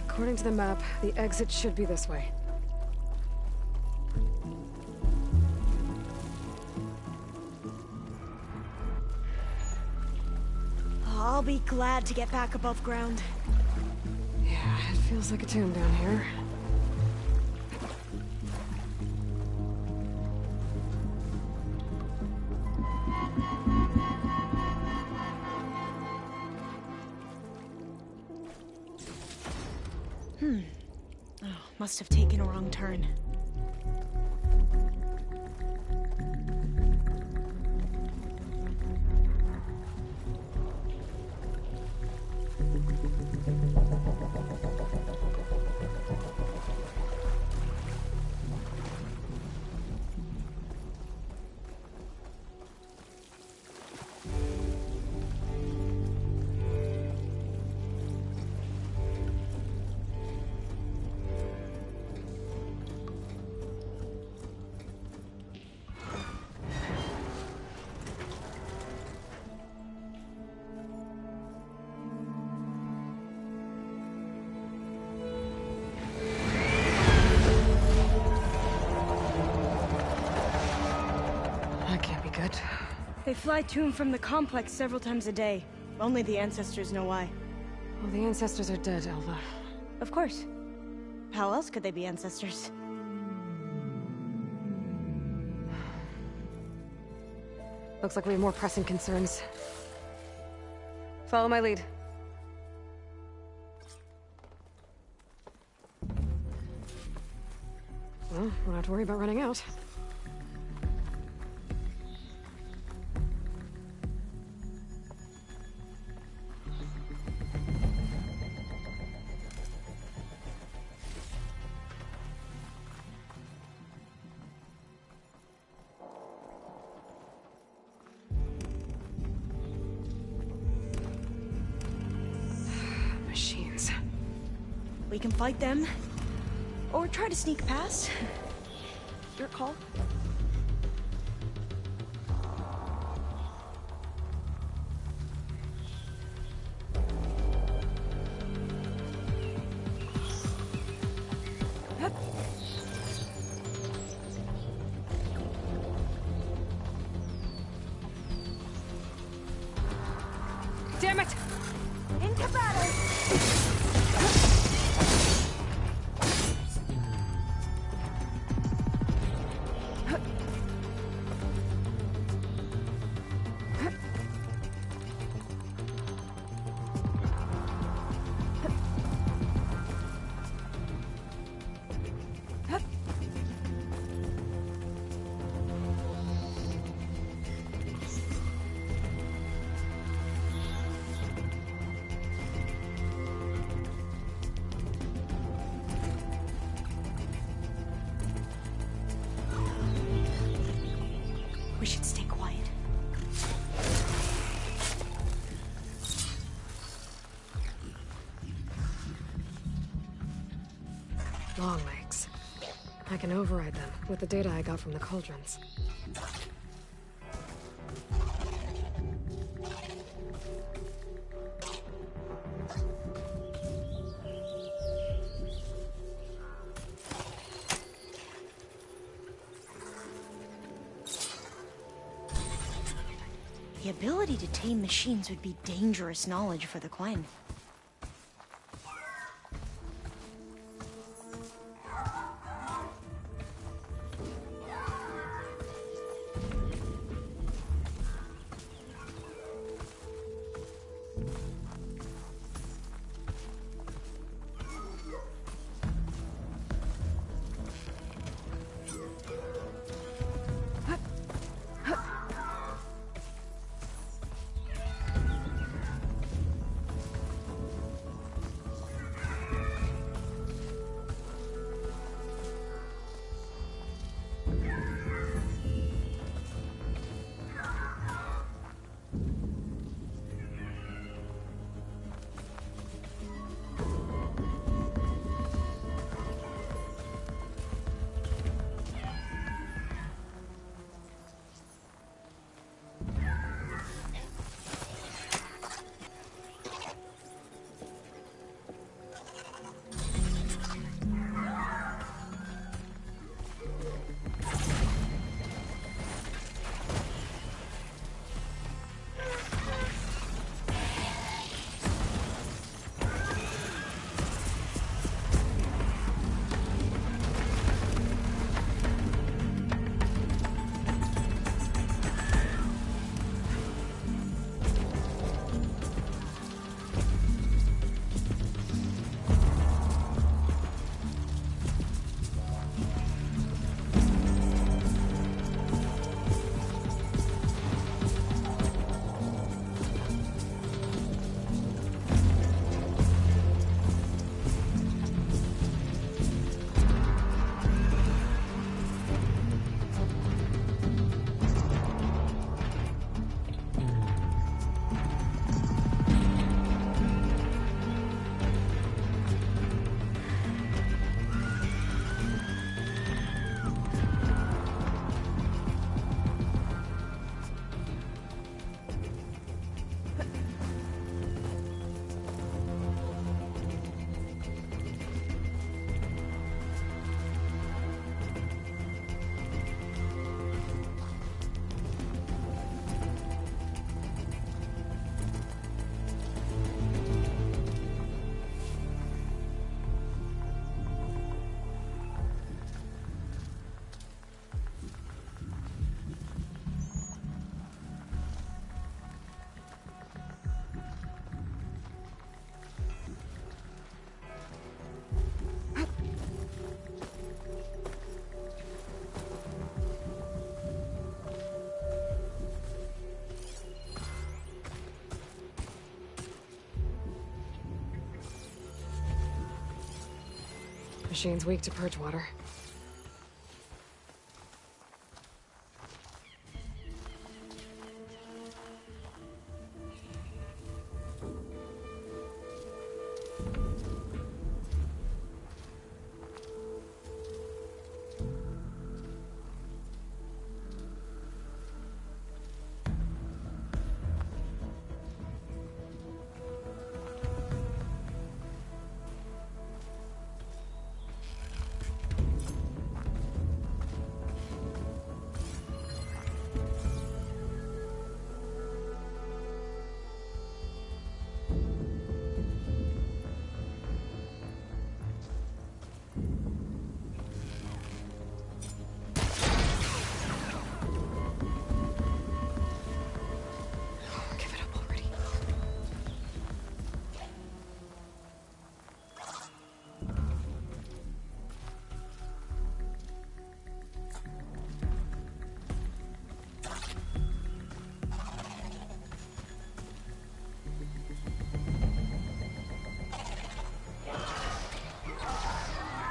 According to the map, the exit should be this way. I'll be glad to get back above ground. Yeah, it feels like a tomb down here. Oh, must have taken a wrong turn. That can't be good. They fly to and from the complex several times a day. Only the ancestors know why. Well, the ancestors are dead, Elva. Of course. How else could they be ancestors? Looks like we have more pressing concerns. Follow my lead. Well, we don't have to worry about running out. Machines. We can fight them, or try to sneak past. Your call. Damn it! Into battle! We should stay quiet. Long legs. I can override them with the data I got from the cauldrons. The ability to tame machines would be dangerous knowledge for the Quen. machine's weak to purge water.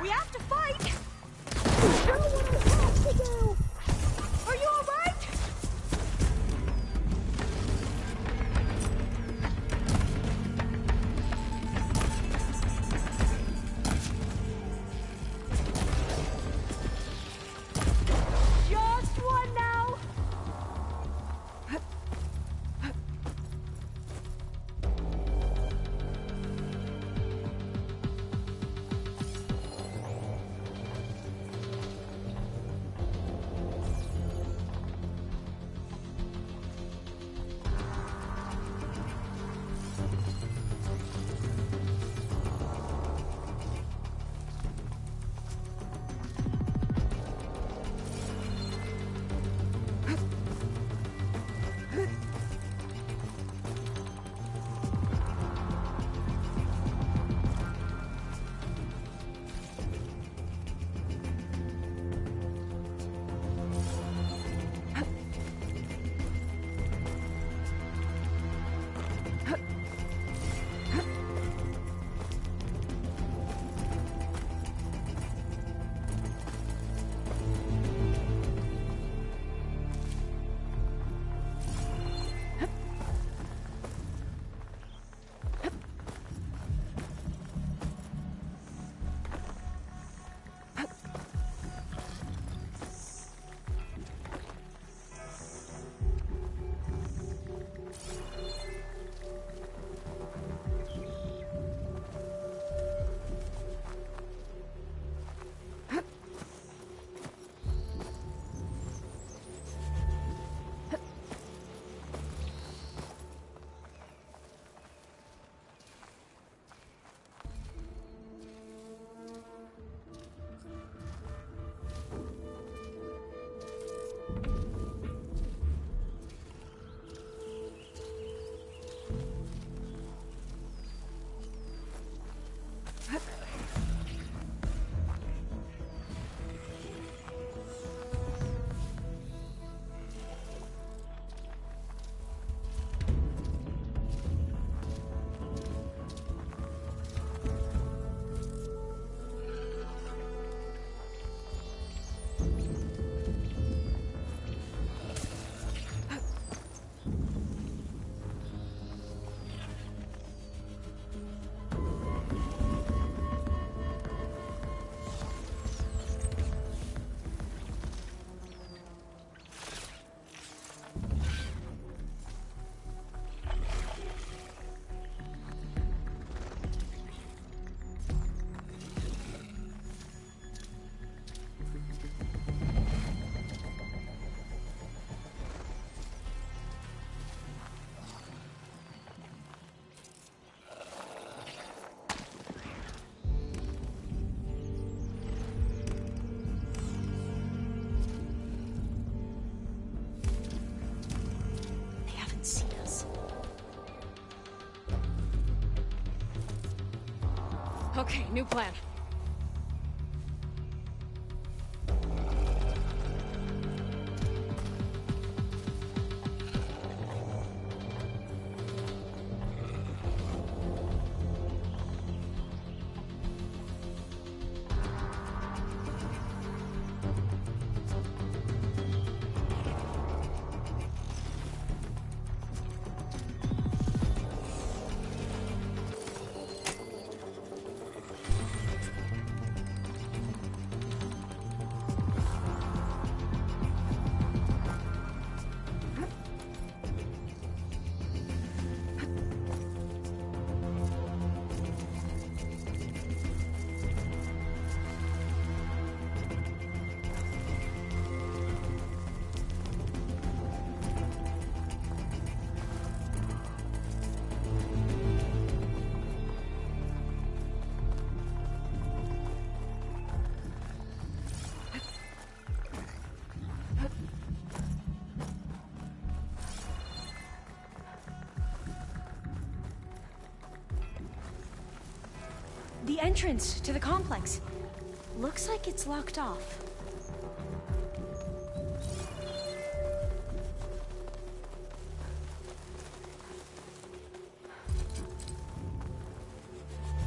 We have to fight! I know what I have to do! Are you alright? Just one now! Okay, new plan. the entrance to the complex. Looks like it's locked off.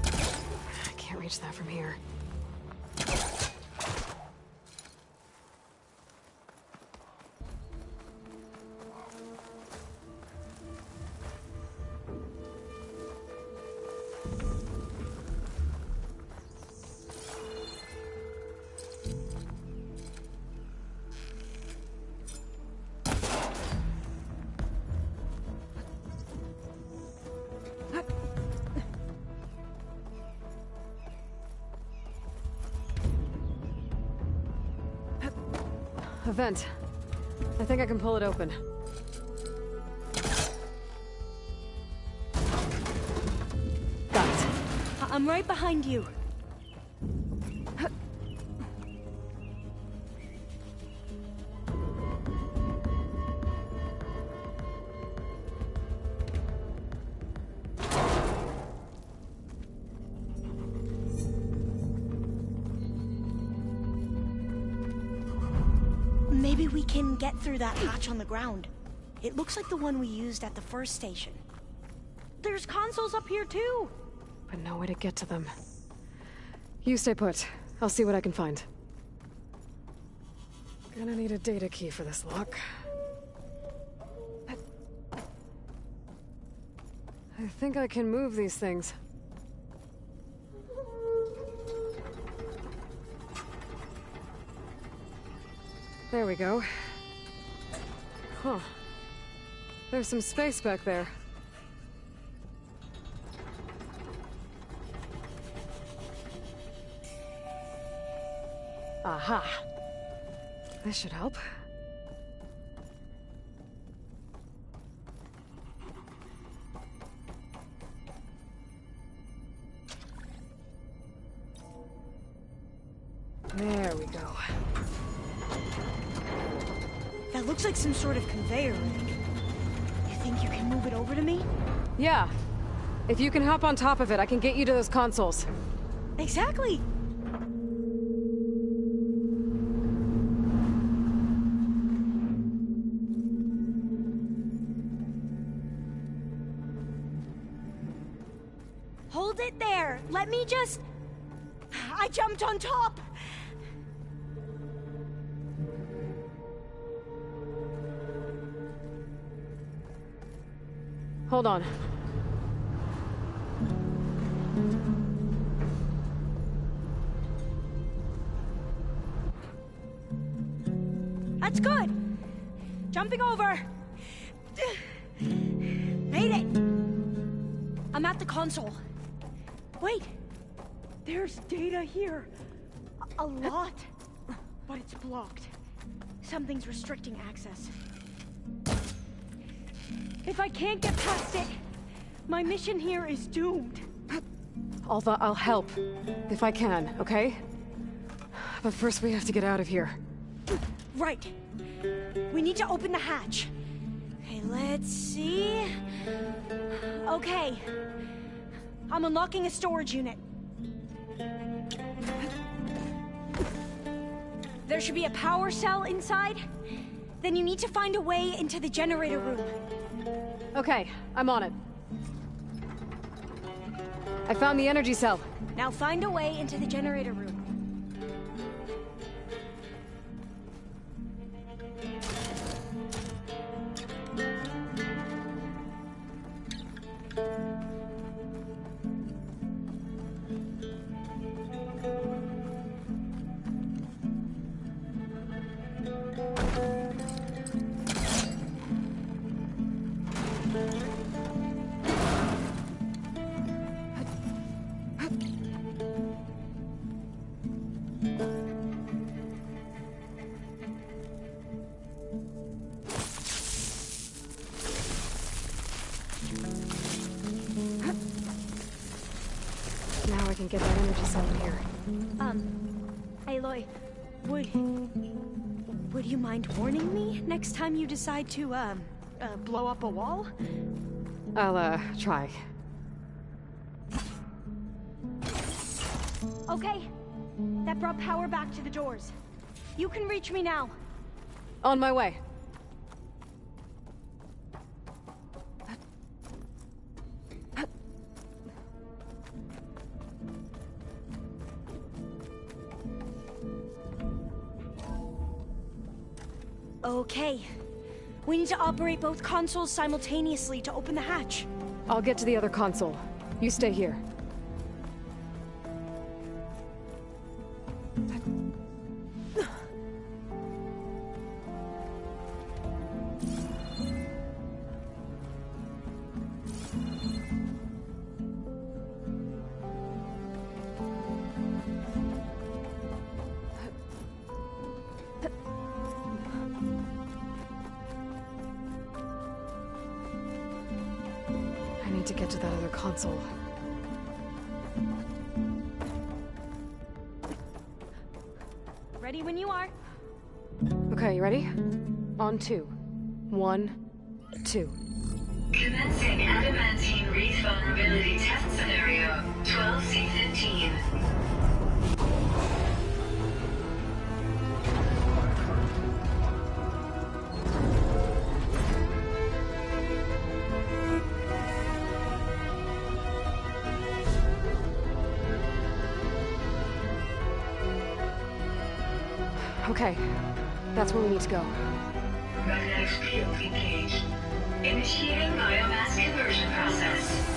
I can't reach that from here. A vent. I think I can pull it open. Got it. I'm right behind you. Maybe we can get through that hatch on the ground. It looks like the one we used at the first station. There's consoles up here too! But no way to get to them. You stay put. I'll see what I can find. Gonna need a data key for this lock. I think I can move these things. There we go. Huh. There's some space back there. Aha. This should help. There we go. That looks like some sort of conveyor rig. You think you can move it over to me? Yeah. If you can hop on top of it, I can get you to those consoles. Exactly! Hold it there! Let me just... I jumped on top! Hold on. That's good! Jumping over! Made it! I'm at the console. Wait! There's data here. A lot. But it's blocked. Something's restricting access. If I can't get past it, my mission here is doomed. Alva, I'll help. If I can, okay? But first we have to get out of here. Right. We need to open the hatch. Okay, let's see... Okay. I'm unlocking a storage unit. There should be a power cell inside. Then you need to find a way into the generator room. Okay, I'm on it. I found the energy cell. Now find a way into the generator room. Now I can get that energy cell in here. Aloy, would you mind warning me next time you decide to, blow up a wall? I'll, try. Okay. That brought power back to the doors. You can reach me now. On my way. Okay. We need to operate both consoles simultaneously to open the hatch. I'll get to the other console. You stay here. I need to get to that other console. Ready when you are. Okay, you ready? On 2. 1, 2. Commencing adamantine wreath vulnerability test scenario 12C15. Okay, that's where we need to go. Magnetic field engaged. Initiating biomass conversion process.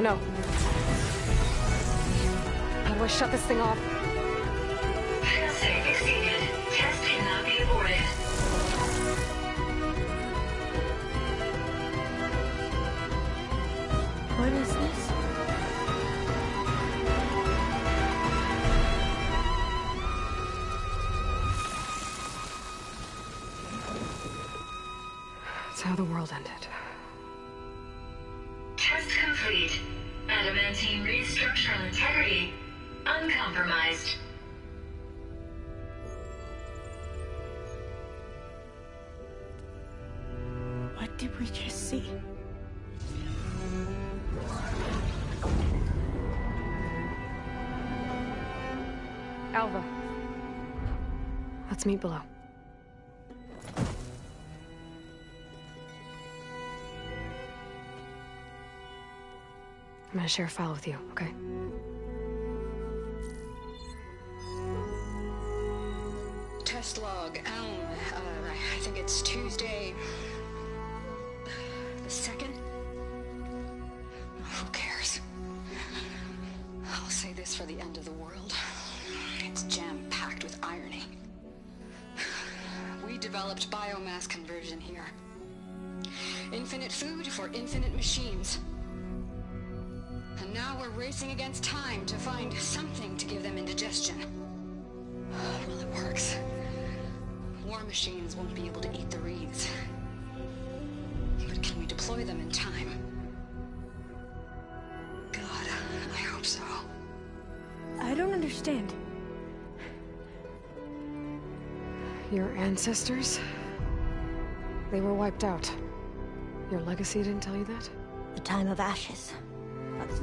No. How do I shut this thing off? Failsafe exceeded. Test cannot be aborted. What is this? It's how the world ended. Test complete. Adamantine wreath structural integrity uncompromised. What did we just see? Alva. Let's meet below. I'm gonna share a file with you, okay? Test log, Elm. I think it's Tuesday... the 2nd? Who cares? I'll say this for the end of the world. It's jam-packed with irony. We developed biomass conversion here. Infinite food for infinite machines. And now we're racing against time to find something to give them indigestion. Well, it works. War machines won't be able to eat the wreaths. But can we deploy them in time? God, I hope so. I don't understand. Your ancestors? They were wiped out. Your legacy didn't tell you that? The time of ashes.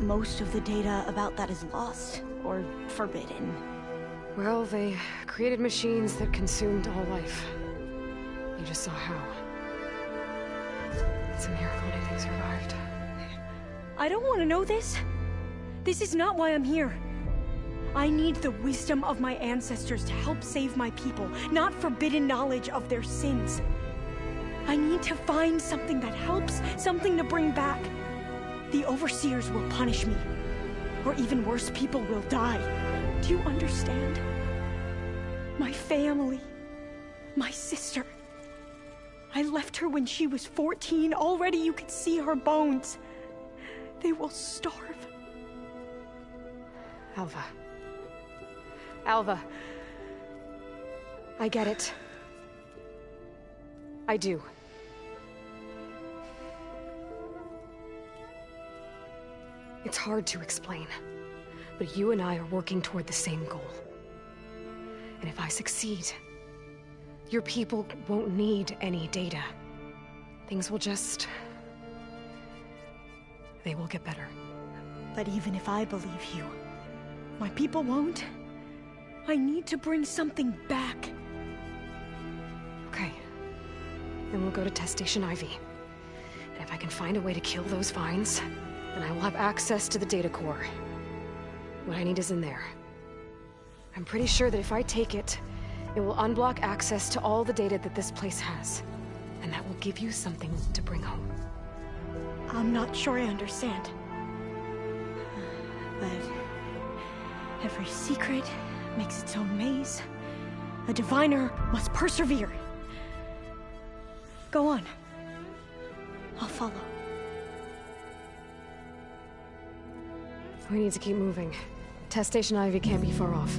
Most of the data about that is lost or forbidden. Well, they created machines that consumed all life. You just saw how. It's a miracle anything survived. I don't want to know this. This is not why I'm here. I need the wisdom of my ancestors to help save my people, not forbidden knowledge of their sins. I need to find something that helps, something to bring back. The overseers will punish me. Or even worse, people will die. Do you understand? My family. My sister. I left her when she was 14. Already you could see her bones. They will starve. Alva. Alva. I get it. I do. It's hard to explain, but you and I are working toward the same goal. And if I succeed, your people won't need any data. things will just... they will get better. But even if I believe you, my people won't. I need to bring something back. Okay. Then we'll go to Test Station Ivy. And if I can find a way to kill those vines, then I will have access to the data core. What I need is in there. I'm pretty sure that if I take it, it will unblock access to all the data that this place has. And that will give you something to bring home. I'm not sure I understand. But every secret makes its own maze. A diviner must persevere. Go on. I'll follow. We need to keep moving. Test Station Ivy can't be far off.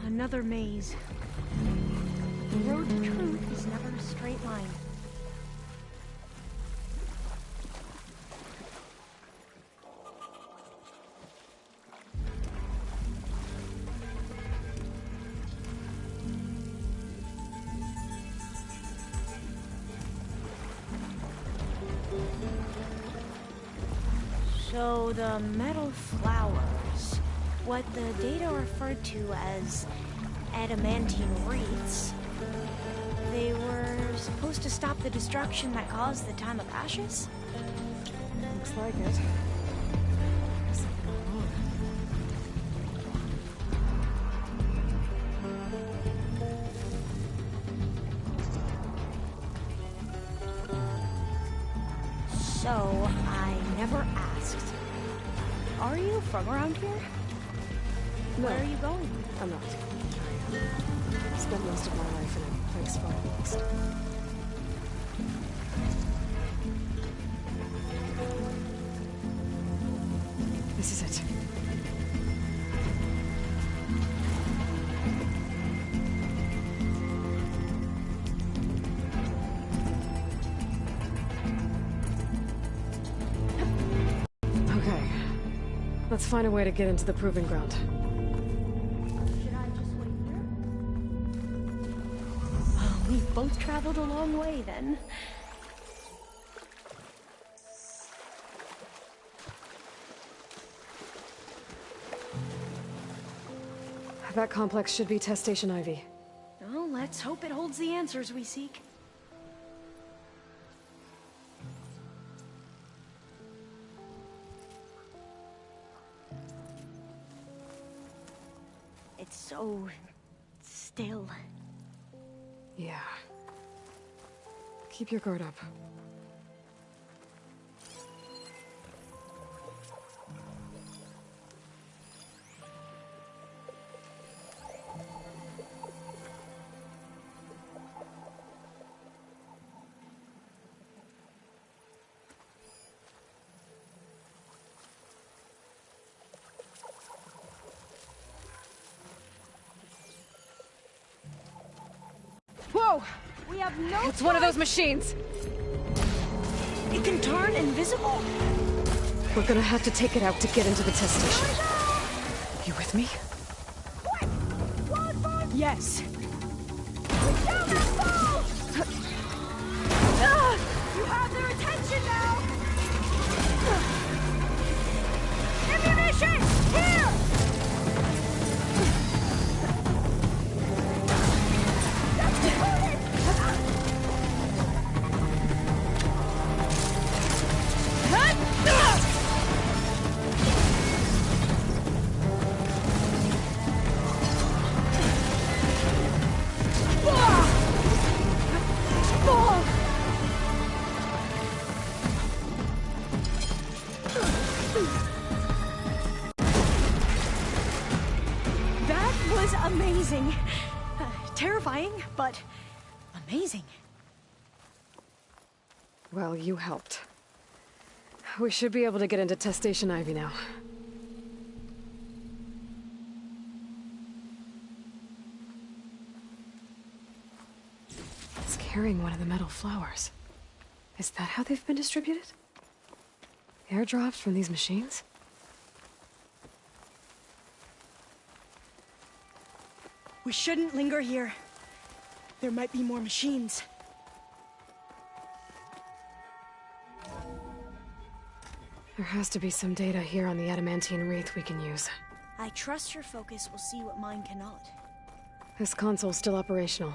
Another maze. The road to truth is never a straight line. So the metal flowers, what the data referred to as adamantine wreaths, they were supposed to stop the destruction that caused the Time of Ashes? Looks like it. So, I never asked. Are you from around here? No. Where are you going? I'm not. I spent most of my life in a place far east. This is it. Okay. Let's find a way to get into the proving ground. Should I just wait here? Well, we've both traveled a long way then. That complex should be Test Station Ivy. Well, let's hope it holds the answers we seek. It's so still. Yeah. Keep your guard up. Whoa! We have no It's one of those machines! It can turn invisible? We're gonna have to take it out to get into the test station. You with me? Yes. Down that fall! You have their attention now! Ammunition! Here! That was amazing. Terrifying, but amazing. Well, you helped. We should be able to get into Test Station Ivy now. It's carrying one of the metal flowers. Is that how they've been distributed? Airdrops from these machines? We shouldn't linger here. There might be more machines. There has to be some data here on the adamantine wraith we can use. I trust your focus will see what mine cannot. This console's still operational.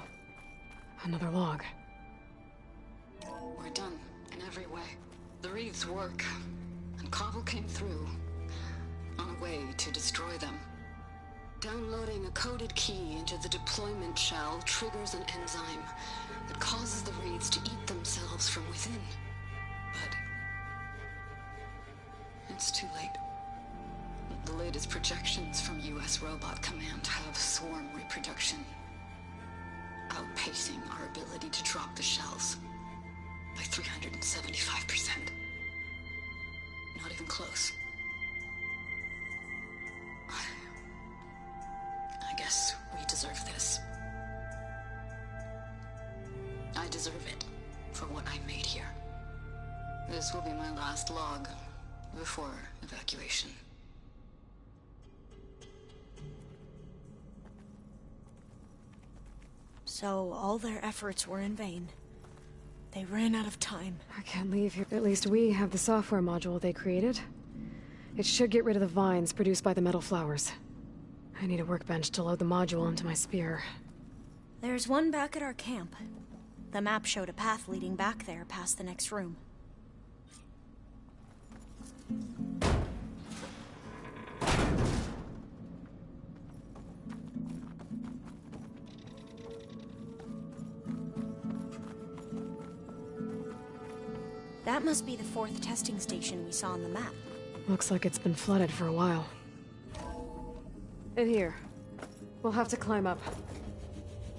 Another log. We're done, in every way. The wreaths work, and Cobble came through, on a way to destroy them. Downloading a coded key into the deployment shell triggers an enzyme that causes the wreaths to eat themselves from within. But it's too late. The latest projections from US Robot Command have swarm reproduction, outpacing our ability to drop the shells by 375%. Not even close. I guess we deserve this. I deserve it for what I made here. This will be my last log before evacuation. So all their efforts were in vain. They ran out of time. I can't leave here. At least we have the software module they created. It should get rid of the vines produced by the metal flowers. I need a workbench to load the module into my spear. There's one back at our camp. The map showed a path leading back there past the next room. That must be the 4th testing station we saw on the map. Looks like it's been flooded for a while. In here. We'll have to climb up.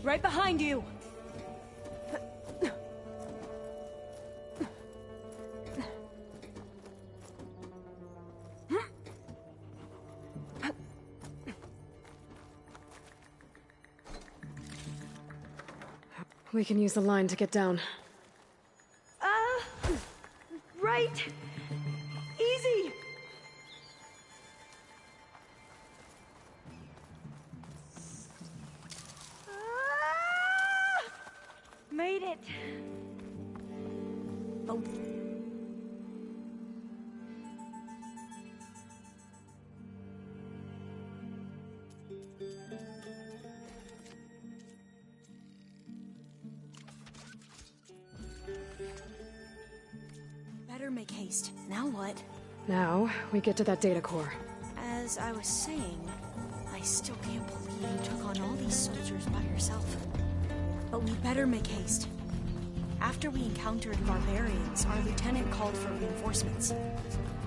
Right behind you! We can use the line to get down. Right! Easy! Made it! Oh. Better make haste. Now what? Now, we get to that data core. As I was saying, I still can't believe you took on all these soldiers by yourself. But we better make haste. After we encountered barbarians, our lieutenant called for reinforcements.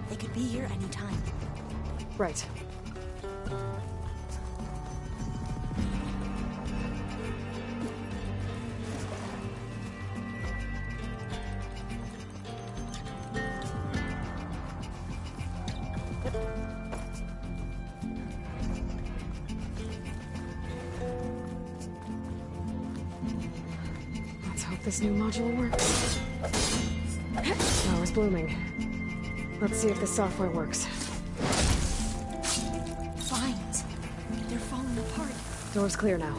They could be here any time. Right. This new module works. Flower's blooming. Let's see if the software works. Vines. They're falling apart. Door's clear now.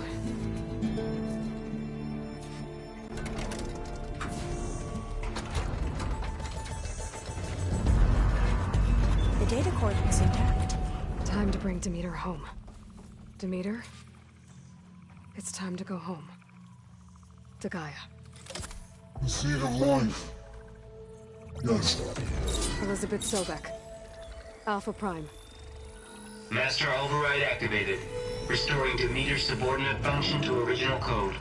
The data core looks intact. Time to bring Demeter home. Demeter? It's time to go home. To Gaia. The seed of life. Yes. Elizabeth Sobek. Alpha Prime. Master override activated. Restoring Demeter's subordinate function to original code.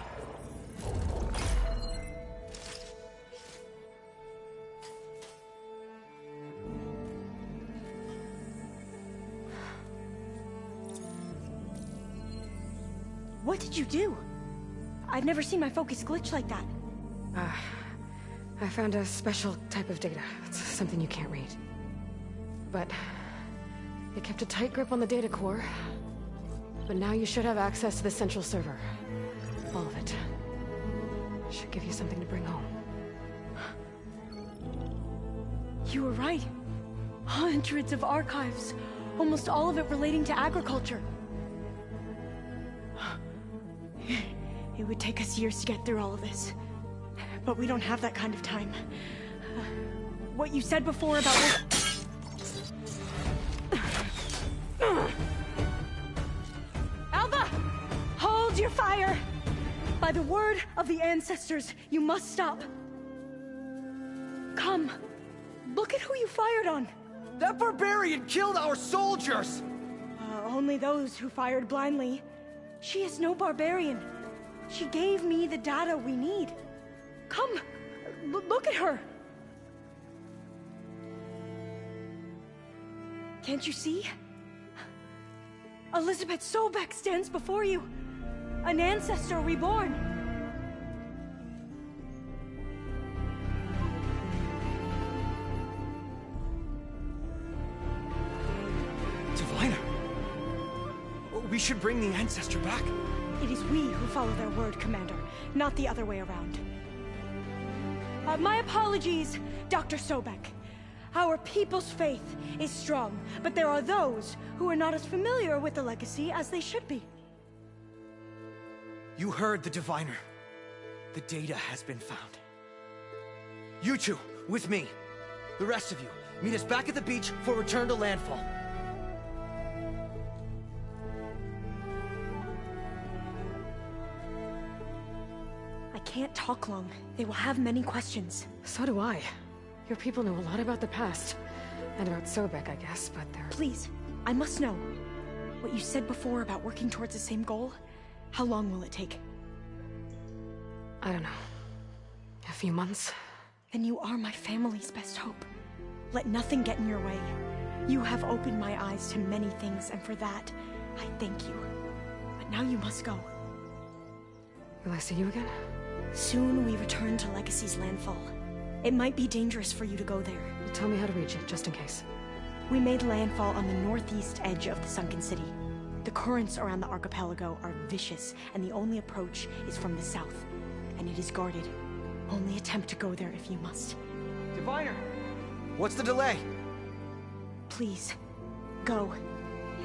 What did you do? I've never seen my focus glitch like that. I found a special type of data. It's something you can't read. But it kept a tight grip on the data core. But now you should have access to the central server. All of it. Should give you something to bring home. You were right. Hundreds of archives. Almost all of it relating to agriculture. It would take us years to get through all of this. But we don't have that kind of time. What you said before about... Alva! Hold your fire! By the word of the ancestors, you must stop. Come. Look at who you fired on. That barbarian killed our soldiers! Only those who fired blindly. She is no barbarian. She gave me the data we need. Come, look at her. Can't you see? Elizabeth Sobek stands before you. An ancestor reborn. Diviner! We should bring the ancestor back. It is we who follow their word, Commander, not the other way around. My apologies, Dr. Sobek. Our people's faith is strong, but there are those who are not as familiar with the legacy as they should be. You heard the diviner. The data has been found. You two, with me. The rest of you, meet us back at the beach for return to landfall. I can't talk long. They will have many questions. So do I. Your people know a lot about the past. And about Sobek, I guess, but they're... Please, I must know. What you said before about working towards the same goal, how long will it take? I don't know. A few months? Then you are my family's best hope. Let nothing get in your way. You have opened my eyes to many things, and for that, I thank you. But now you must go. Will I see you again? Soon we return to Legacy's landfall. It might be dangerous for you to go there. Well, tell me how to reach it, just in case. We made landfall on the northeast edge of the sunken city. The currents around the archipelago are vicious, and the only approach is from the south. And it is guarded. Only attempt to go there if you must. Diviner! What's the delay? Please, go.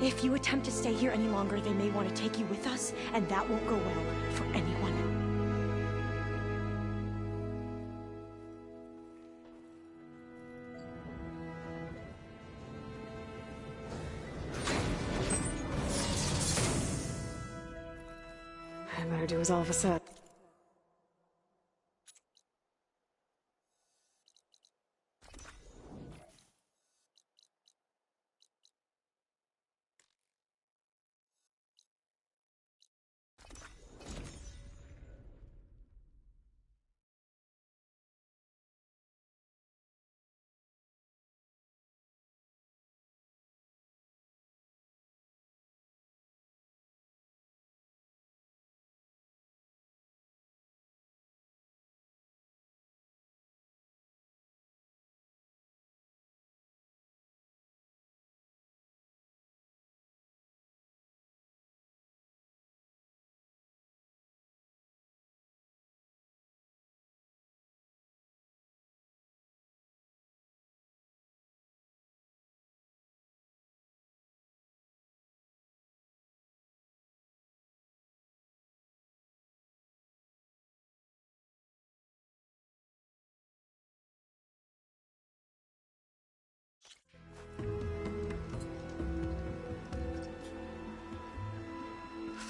If you attempt to stay here any longer, they may want to take you with us, and that won't go well for anyone. I better do as Alva said.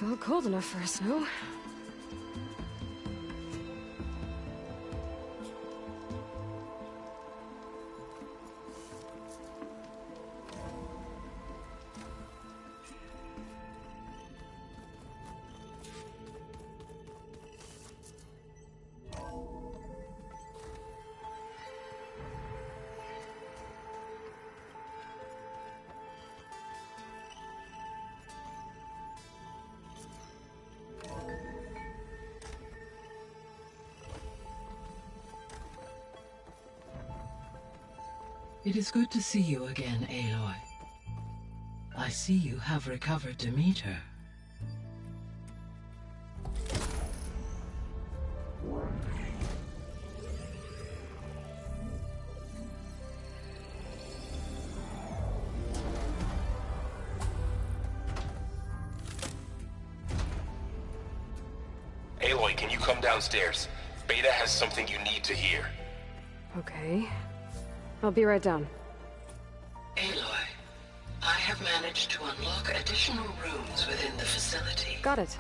Felt cold enough for a snow. It is good to see you again, Aloy. I see you have recovered Demeter. Aloy, can you come downstairs? Beta has something you need to hear. Okay. I'll be right down. Aloy, I have managed to unlock additional rooms within the facility. Got it.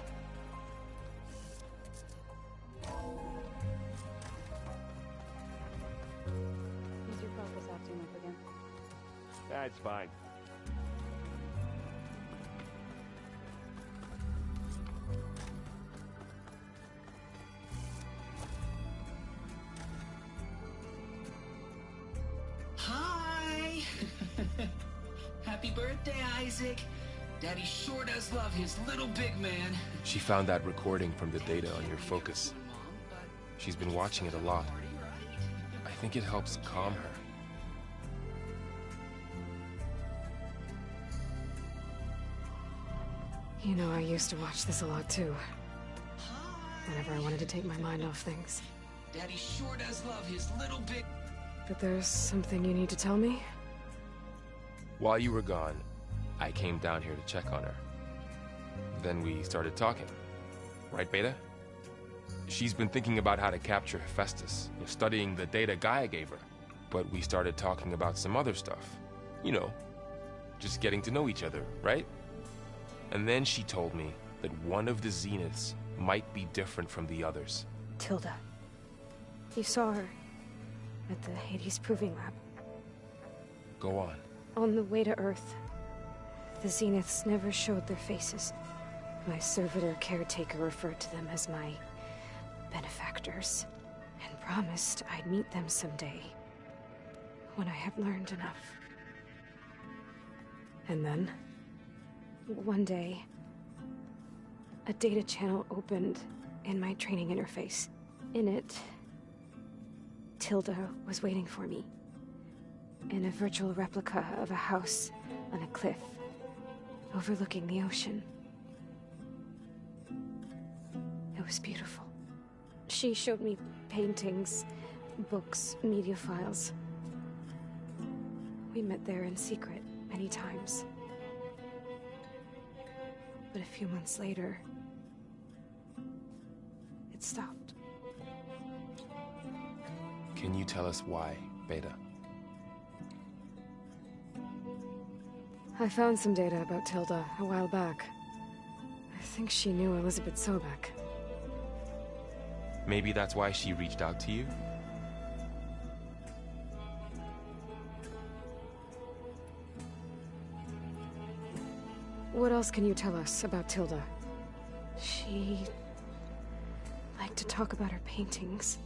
Is your focus acting up again? That's fine. Hi! Happy birthday, Isaac. Daddy sure does love his little big man. She found that recording from the data on your focus. She's been watching it a lot. I think it helps calm her. You know, I used to watch this a lot too. Whenever I wanted to take my mind off things. Daddy sure does love his little big... But there's something you need to tell me? While you were gone, I came down here to check on her. Then we started talking. Right, Beta? She's been thinking about how to capture Hephaestus, studying the data Gaia gave her. But we started talking about some other stuff. You know, just getting to know each other, right? And then she told me that one of the Zeniths might be different from the others. Tilda. You saw her at the Hades Proving Lab. Go on. On the way to Earth, the Zeniths never showed their faces. My servitor caretaker referred to them as my benefactors, and promised I'd meet them someday, when I have learned enough. And then, one day, a data channel opened in my training interface. In it, Tilda was waiting for me, in a virtual replica of a house on a cliff, overlooking the ocean. It was beautiful. She showed me paintings, books, media files. We met there in secret many times. But a few months later, it stopped. Can you tell us why, Beta? I found some data about Tilda a while back. I think she knew Elizabeth Sobek. Maybe that's why she reached out to you? What else can you tell us about Tilda? She liked to talk about her paintings.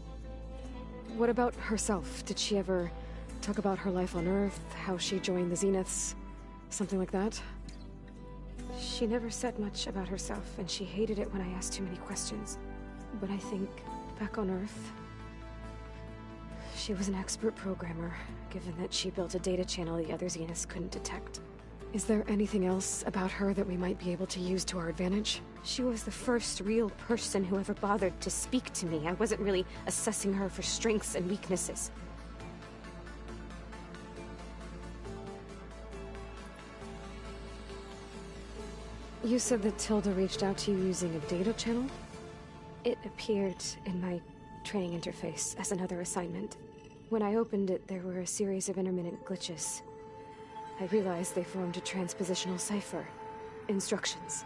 What about herself? Did she ever talk about her life on Earth, how she joined the Zeniths, something like that? She never said much about herself, and she hated it when I asked too many questions. But I think, back on Earth, she was an expert programmer, given that she built a data channel the other Zeniths couldn't detect. Is there anything else about her that we might be able to use to our advantage? She was the first real person who ever bothered to speak to me. I wasn't really assessing her for strengths and weaknesses. You said that Tilda reached out to you using a data channel? It appeared in my training interface as another assignment. When I opened it, there were a series of intermittent glitches. I realized they formed a transpositional cipher. Instructions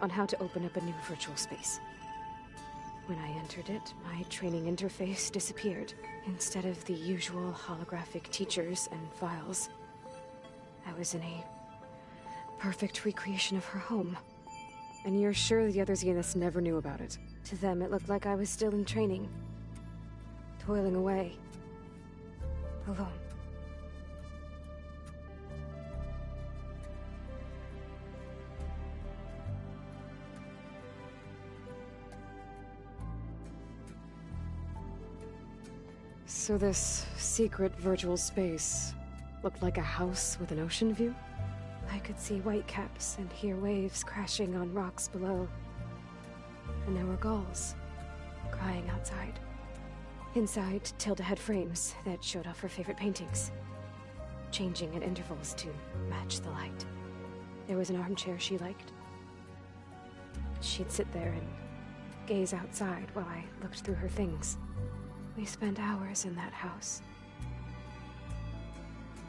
on how to open up a new virtual space. When I entered it, my training interface disappeared. Instead of the usual holographic teachers and files, I was in a perfect recreation of her home. And you're sure the other Zeniths never knew about it? To them, it looked like I was still in training. Toiling away. Alone. So this secret virtual space looked like a house with an ocean view? I could see whitecaps and hear waves crashing on rocks below. And there were gulls crying outside. Inside, Tilda had frames that showed off her favorite paintings, changing at intervals to match the light. There was an armchair she liked. She'd sit there and gaze outside while I looked through her things. We spent hours in that house.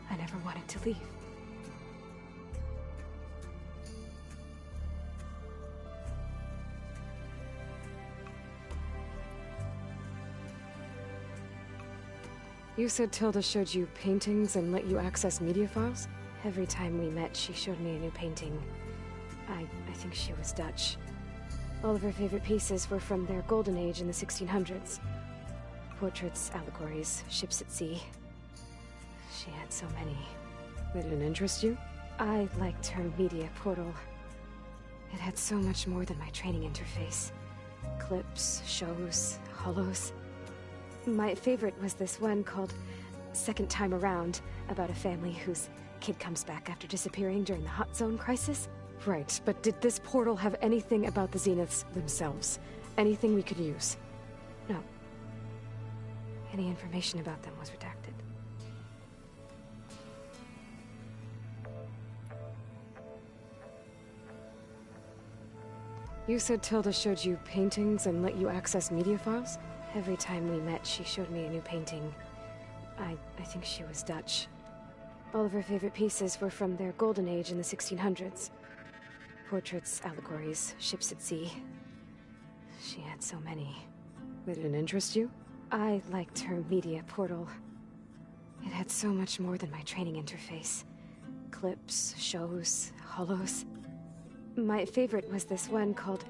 I never wanted to leave. You said Tilda showed you paintings and let you access media files? Every time we met, she showed me a new painting. I think she was Dutch. All of her favorite pieces were from their golden age in the 1600s. Portraits, allegories, ships at sea. She had so many. They didn't interest you? I liked her media portal. It had so much more than my training interface. Clips, shows, holos. My favorite was this one called Second Time Around, about a family whose kid comes back after disappearing during the Hot Zone crisis. Right, but did this portal have anything about the Zeniths themselves? Anything we could use? No. Any information about them was redacted. You said Tilda showed you paintings and let you access media files? Every time we met, she showed me a new painting. I think she was Dutch. All of her favorite pieces were from their golden age in the 1600s. Portraits, allegories, ships at sea. She had so many. They didn't interest you? I liked her media portal. It had so much more than my training interface. Clips, shows, holos. My favorite was this one called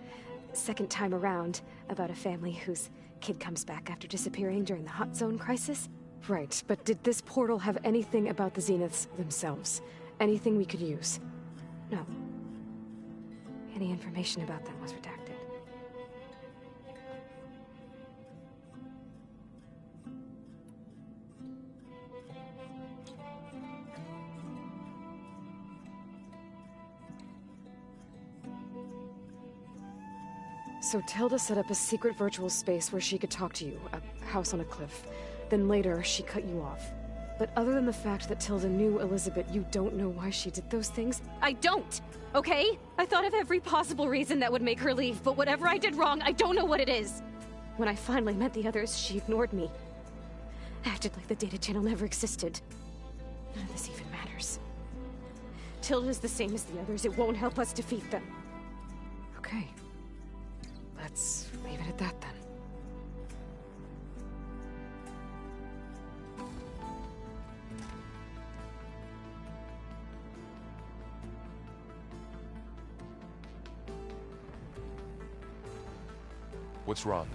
Second Time Around, about a family whose kid comes back after disappearing during the Hot Zone crisis. Right, but did this portal have anything about the Zeniths themselves? Anything we could use? No. Any information about them was redacted. So Tilda set up a secret virtual space where she could talk to you, a house on a cliff. Then later, she cut you off. But other than the fact that Tilda knew Elizabeth, you don't know why she did those things? I don't! Okay? I thought of every possible reason that would make her leave, but whatever I did wrong, I don't know what it is. When I finally met the others, she ignored me. Acted like the data channel never existed. None of this even matters. Tilda's the same as the others. It won't help us defeat them. Okay. Let's leave it at that, then. What's wrong?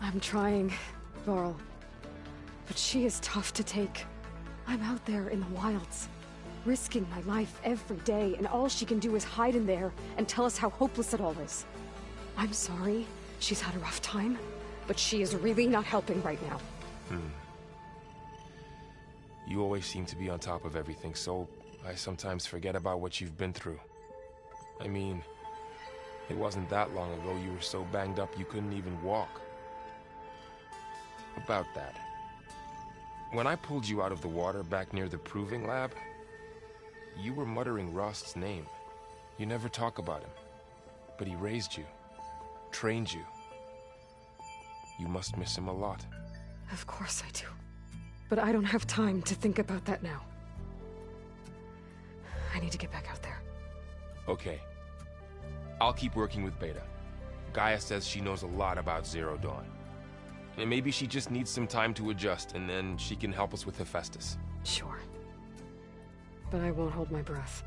I'm trying, Varl. But she is tough to take. I'm out there in the wilds, risking my life every day, and all she can do is hide in there and tell us how hopeless it all is. I'm sorry she's had a rough time, but she is really not helping right now. You always seem to be on top of everything, so I sometimes forget about what you've been through. I mean, it wasn't that long ago you were so banged up you couldn't even walk. About that. When I pulled you out of the water back near the proving lab, you were muttering Rost's name. You never talk about him. But he raised you, trained you. You must miss him a lot. Of course I do. But I don't have time to think about that now. I need to get back out there. Okay. I'll keep working with Beta. Gaia says she knows a lot about Zero Dawn. And maybe she just needs some time to adjust, and then she can help us with Hephaestus. Sure. But I won't hold my breath.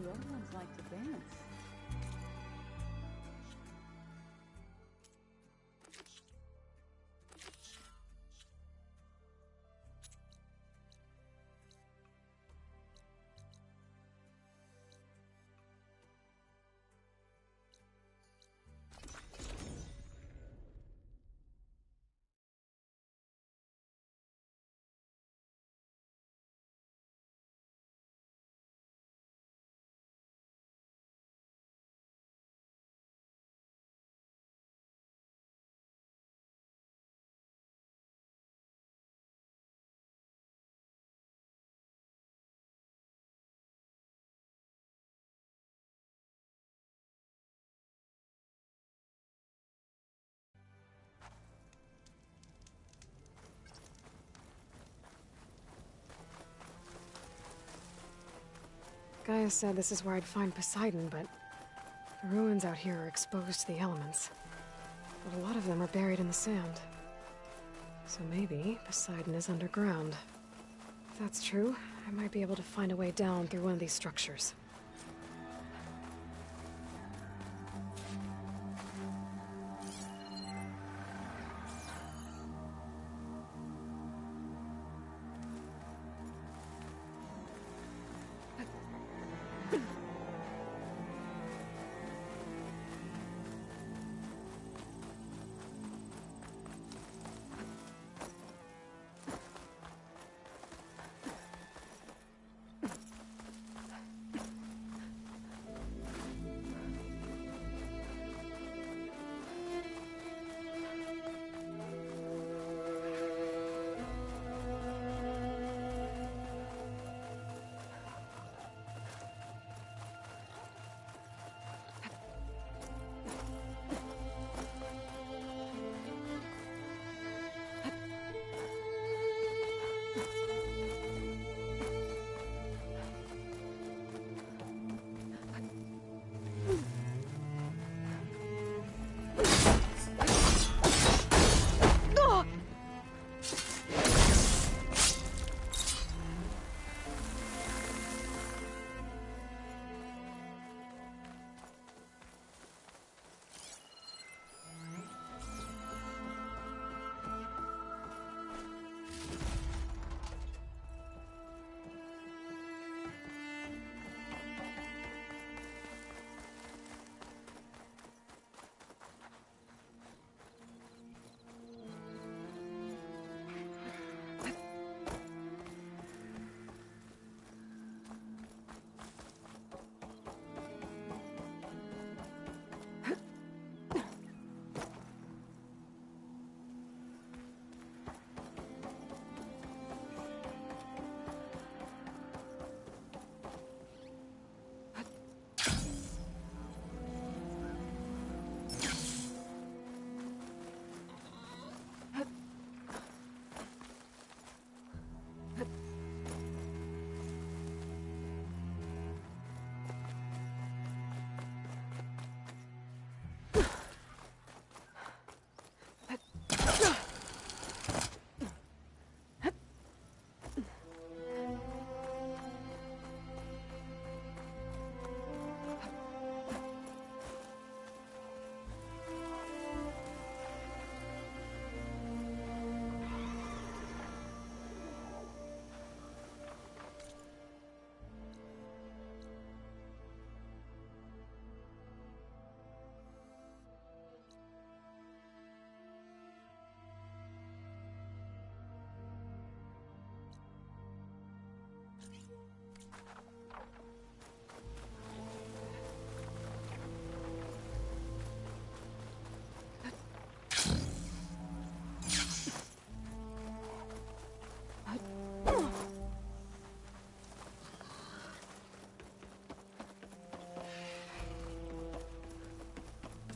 The other ones like to dance. Gaia said this is where I'd find Poseidon, but the ruins out here are exposed to the elements. But a lot of them are buried in the sand. So maybe Poseidon is underground. If that's true, I might be able to find a way down through one of these structures.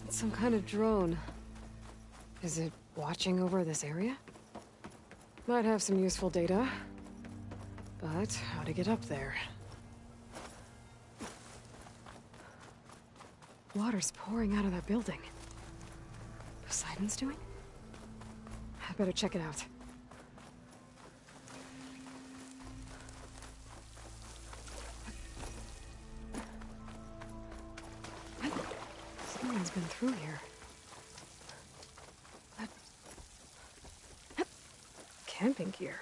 Some kind of drone. Is it watching over this area? Might have some useful data. But how to get up there? Water's pouring out of that building. Poseidon's doing? I better check it out. Someone's been through here. Camping gear.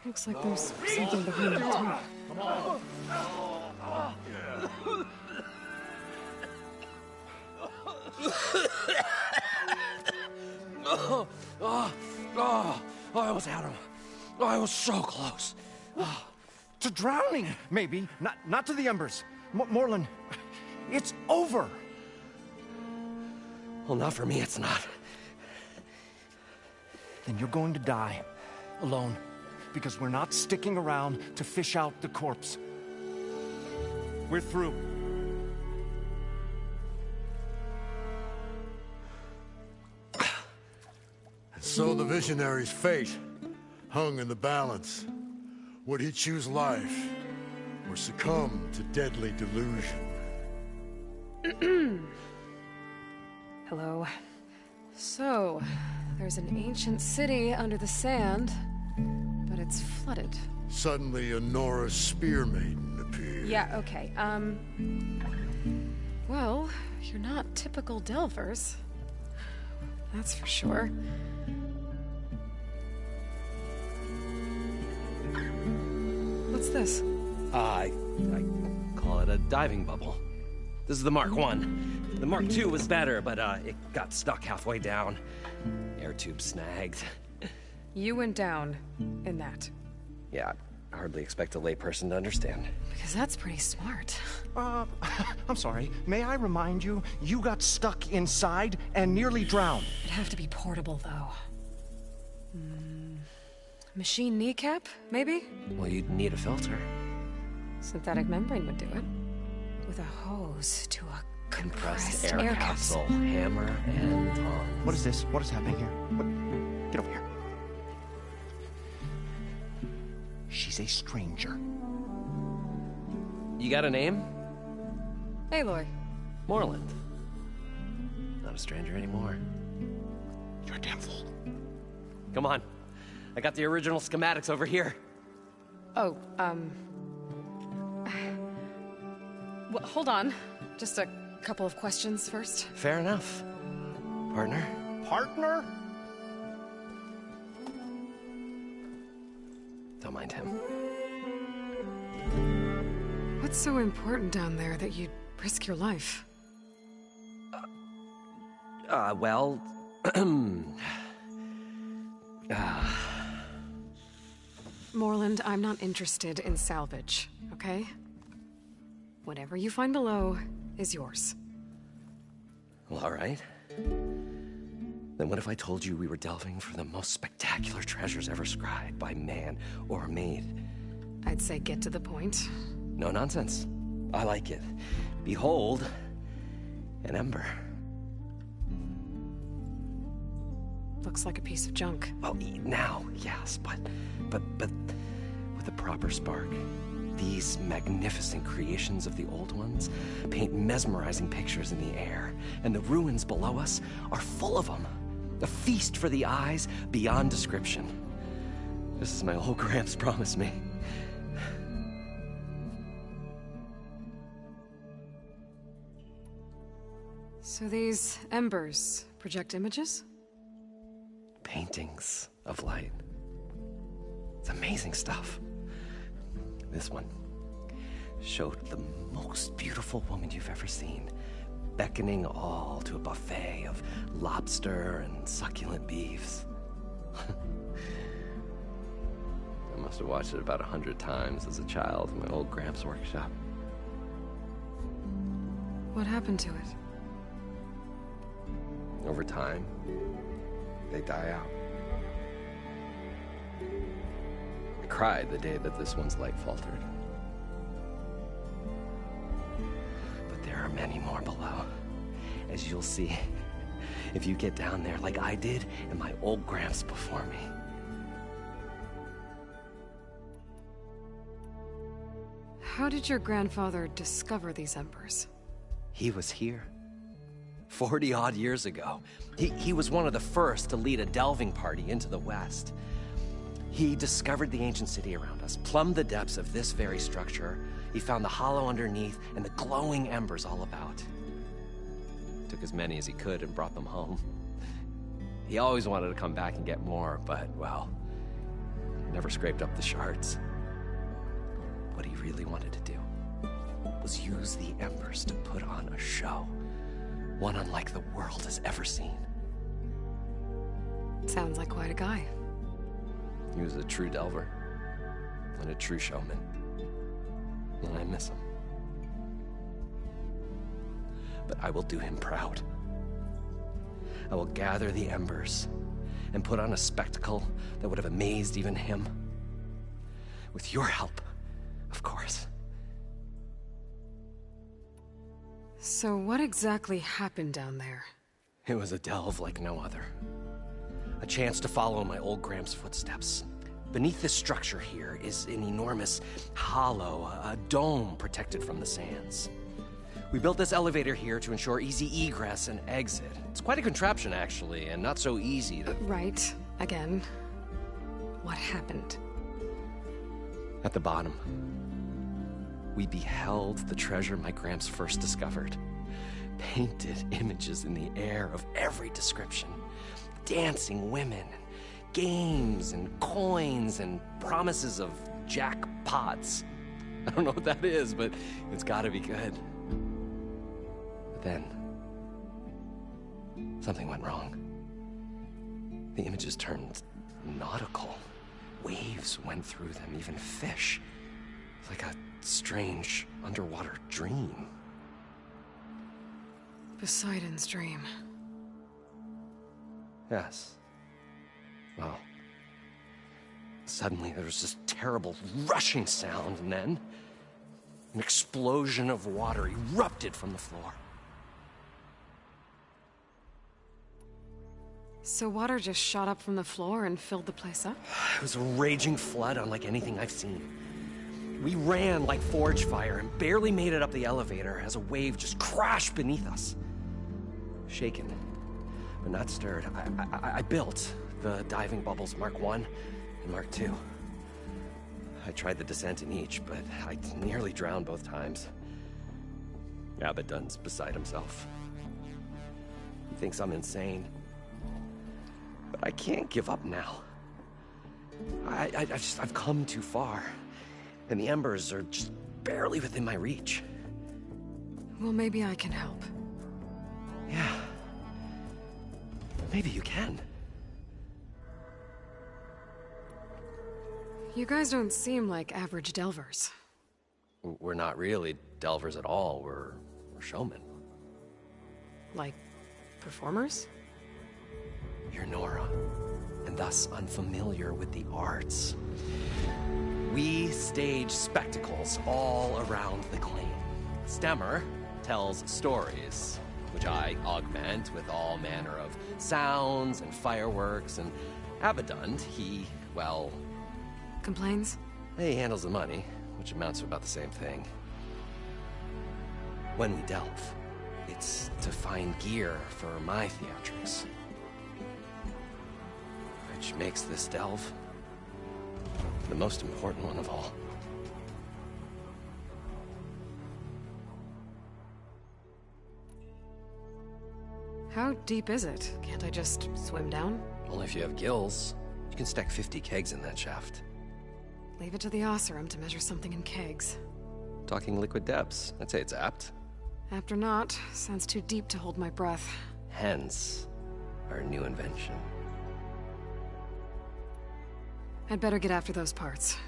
Looks like there's something behind the door. Come on. I almost had him. I was so close. To drowning, maybe. Not to the embers. Moreland, it's over. Well, not for me, it's not. Then you're going to die. Alone. because we're not sticking around to fish out the corpse. We're through. So the visionary's fate hung in the balance. Would he choose life or succumb to deadly delusion? Hello. So, there's an ancient city under the sand, but it's flooded. Suddenly, a Nora spear maiden appeared. Yeah, okay, well, you're not typical Delvers. That's for sure. What's this? I call it a diving bubble. This is the Mark I. The Mark II was better, but it got stuck halfway down. Air tube snagged. You went down in that. Yeah, I hardly expect a layperson to understand. Because that's pretty smart. I'm sorry. May I remind you, you got stuck inside and nearly drowned. It'd have to be portable, though. Machine kneecap, maybe? Well, you'd need a filter. Synthetic membrane would do it. With a hose to a compressed air capsule. Hammer and tongs. What is this? What is happening here? Get over here. She's a stranger. You got a name? Aloy. Moreland. Not a stranger anymore. You're a damn fool. Come on. I got the original schematics over here. Oh, well, hold on. Just a couple of questions first. Fair enough. Partner? Partner? Don't mind him. What's so important down there that you'd risk your life? Well... Moreland, I'm not interested in salvage, okay? Whatever you find below is yours. Well, all right. Then what if I told you we were delving for the most spectacular treasures ever scribed by man or maid? I'd say get to the point. No nonsense. I like it. Behold, an ember. Looks like a piece of junk. Well, now, yes, but with a proper spark. These magnificent creations of the old ones paint mesmerizing pictures in the air, and the ruins below us are full of them. A feast for the eyes beyond description. This is my old Gramps promised me. So these embers project images? Paintings of light. It's amazing stuff. This one showed the most beautiful woman you've ever seen, beckoning all to a buffet of lobster and succulent beefs. I must have watched it about 100 times as a child in my old Gramps workshop. What happened to it? Over time, they die out. I cried the day that this one's light faltered. But there are many more below, as you'll see if you get down there like I did and my old Gramps before me. How did your grandfather discover these embers? He was here. 40-odd years ago. He was one of the first to lead a delving party into the West. He discovered the ancient city around us, plumbed the depths of this very structure. He found the hollow underneath and the glowing embers all about. Took as many as he could and brought them home. He always wanted to come back and get more, but, well, never scraped up the shards. What he really wanted to do was use the embers to put on a show. One unlike the world has ever seen. Sounds like quite a guy. He was a true delver and a true showman. And I miss him. But I will do him proud. I will gather the embers and put on a spectacle that would have amazed even him. With your help, of course. So what exactly happened down there? It was a delve like no other. A chance to follow my old Gramps' footsteps. Beneath this structure here is an enormous hollow, a dome protected from the sands. We built this elevator here to ensure easy egress and exit. It's quite a contraption, actually, and not so easy to... Right. Again. What happened? At the bottom, we beheld the treasure my Gramps first discovered. Painted images in the air of every description. Dancing women, games and coins and promises of jackpots. I don't know what that is, but it's gotta be good. But then, something went wrong. The images turned nautical. Waves went through them, even fish. Like a strange underwater dream. Poseidon's dream. Yes. Well, suddenly there was this terrible rushing sound, and then an explosion of water erupted from the floor. So water just shot up from the floor and filled the place up? It was a raging flood unlike anything I've seen. We ran like forge fire and barely made it up the elevator as a wave just crashed beneath us. Shaken, but not stirred, I built the diving bubbles Mark I and Mark II. I tried the descent in each, but I nearly drowned both times. Abaddon's beside himself. He thinks I'm insane. But I can't give up now. I've come too far. And the embers are just barely within my reach. Well, maybe I can help. Yeah. Maybe you can. You guys don't seem like average delvers. We're not really delvers at all. We're showmen. Like performers? You're Nora, and thus unfamiliar with the arts. We stage spectacles all around the claim. Stemmer tells stories, which I augment with all manner of sounds and fireworks, and Abaddon, he, well... Complains? He handles the money, which amounts to about the same thing. When we delve, it's to find gear for my theatrics. Which makes this delve the most important one of all. How deep is it? Can't I just swim down? Only if you have gills. You can stack 50 kegs in that shaft. Leave it to the Osserum to measure something in kegs. Talking liquid depths. I'd say it's apt. Apt or not, sounds too deep to hold my breath. Hence, our new invention. I'd better get after those parts.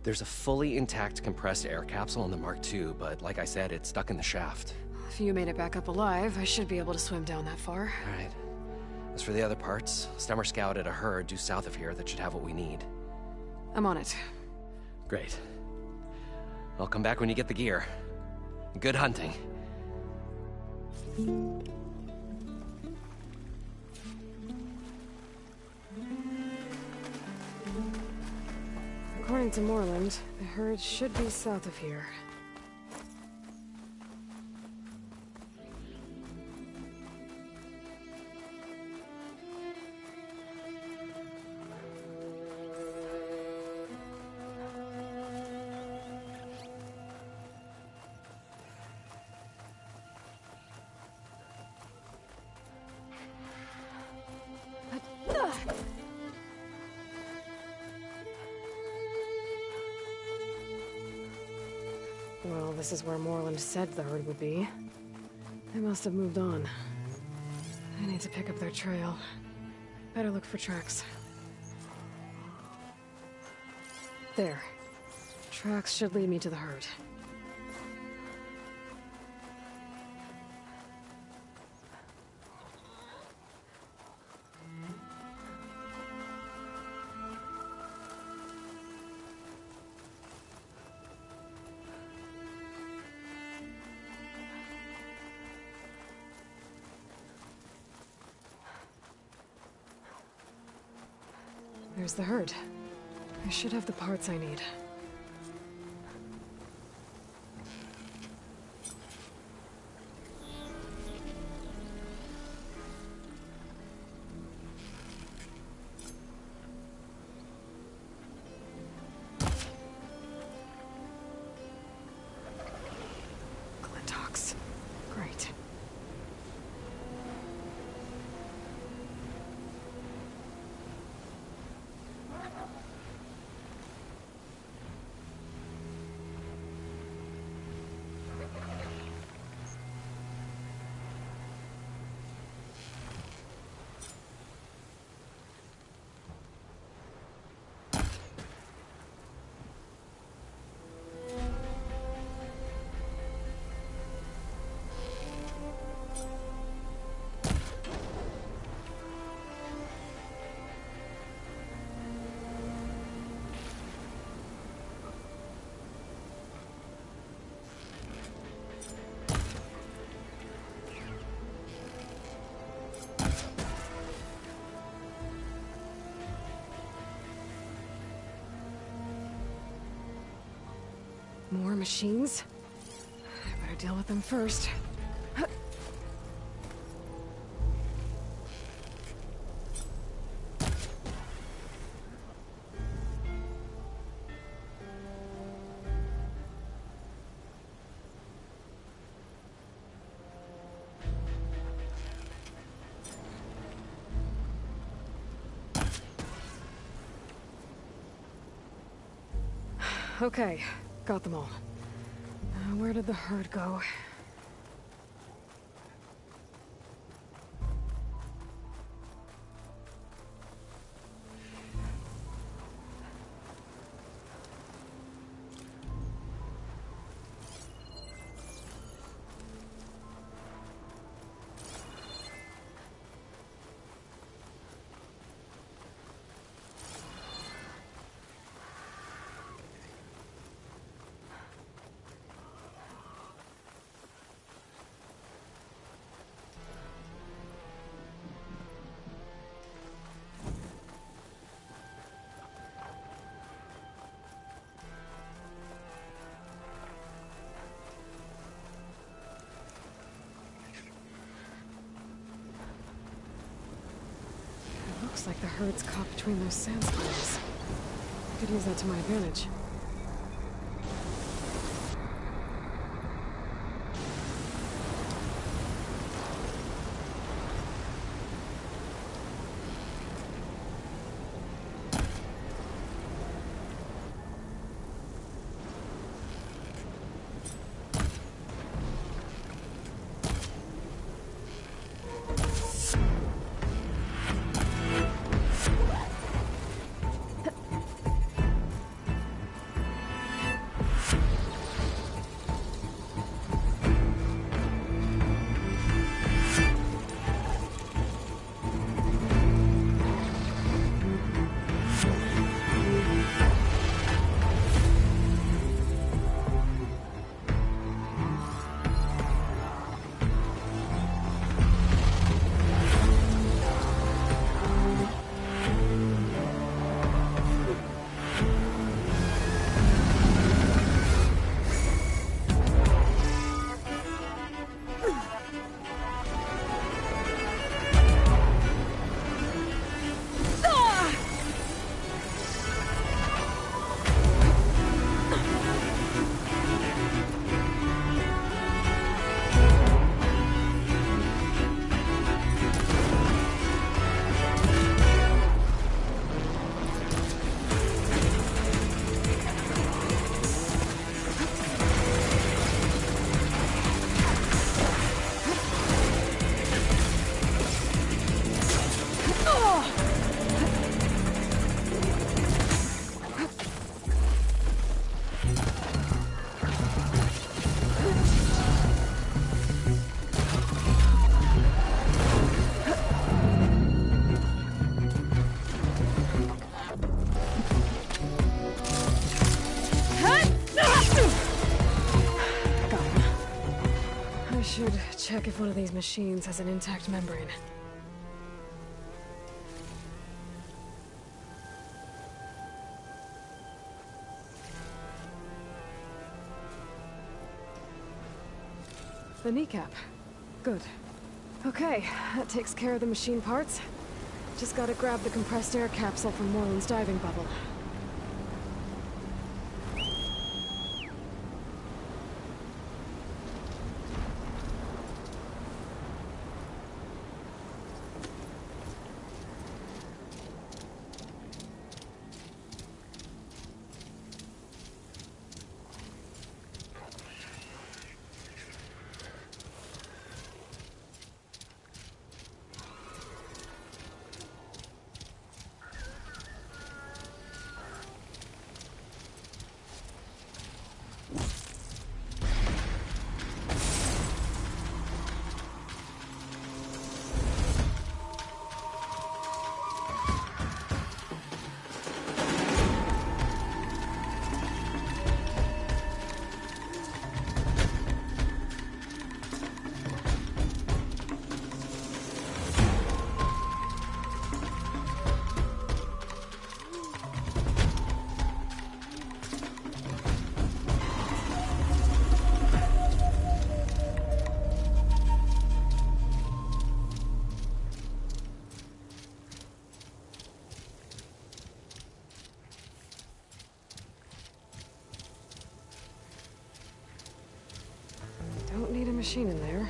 There's a fully intact compressed air capsule on the Mark II, but like I said, it's stuck in the shaft. If you made it back up alive, I should be able to swim down that far. All right. As for the other parts, Stemmer scouted a herd due south of here that should have what we need. I'm on it. Great. I'll come back when you get the gear. Good hunting. According to Moreland, the herd should be south of here. Well, this is where Moreland said the herd would be. They must have moved on. I need to pick up their trail. Better look for tracks. There. Tracks should lead me to the herd. There's the herd. I should have the parts I need. Glintox. Great. More machines? I better deal with them first. Okay, got them all. Where did the herd go? Looks like the herd's caught between those sand spiders. I could use that to my advantage. Check if one of these machines has an intact membrane. the kneecap. Good. Okay, that takes care of the machine parts. Just gotta grab the compressed air capsule from Moreland's diving bubble. Don't need a machine in there.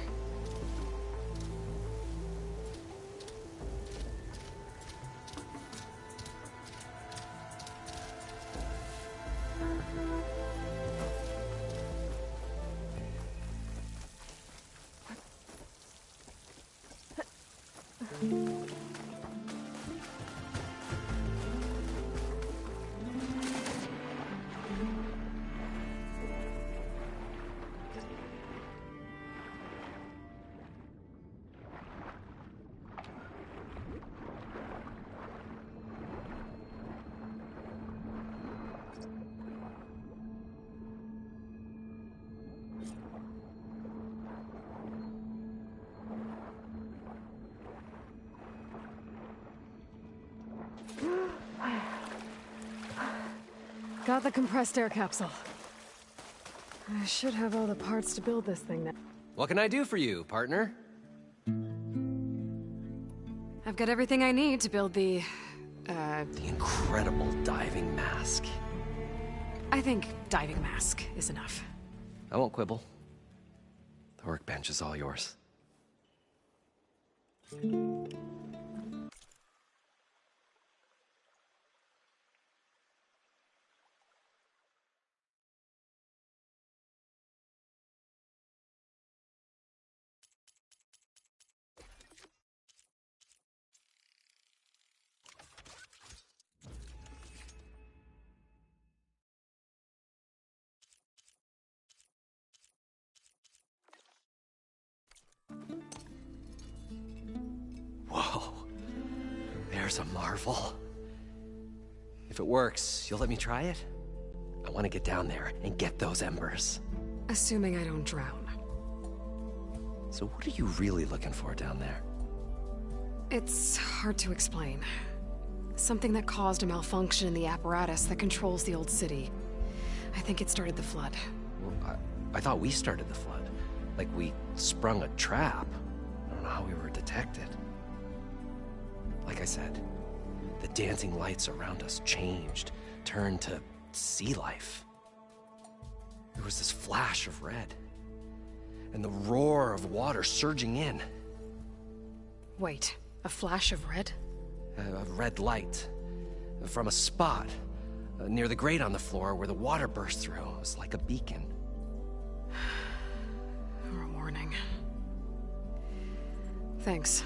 Got the compressed air capsule. I should have all the parts to build this thing now. What can I do for you, partner? I've got everything I need to build the incredible diving mask. I think diving mask is enough. I won't quibble. The workbench is all yours. Whoa. There's a marvel. If it works, you'll let me try it? I want to get down there and get those embers. Assuming I don't drown. So what are you really looking for down there? It's hard to explain. Something that caused a malfunction in the apparatus that controls the old city. I think it started the flood. Well, I thought we started the flood. Like we sprung a trap. I don't know how we were detected. Like I said, the dancing lights around us changed, turned to sea life. There was this flash of red, and the roar of water surging in. Wait, a flash of red? A red light from a spot near the grate on the floor where the water burst through. It was like a beacon. Or a warning. Thanks.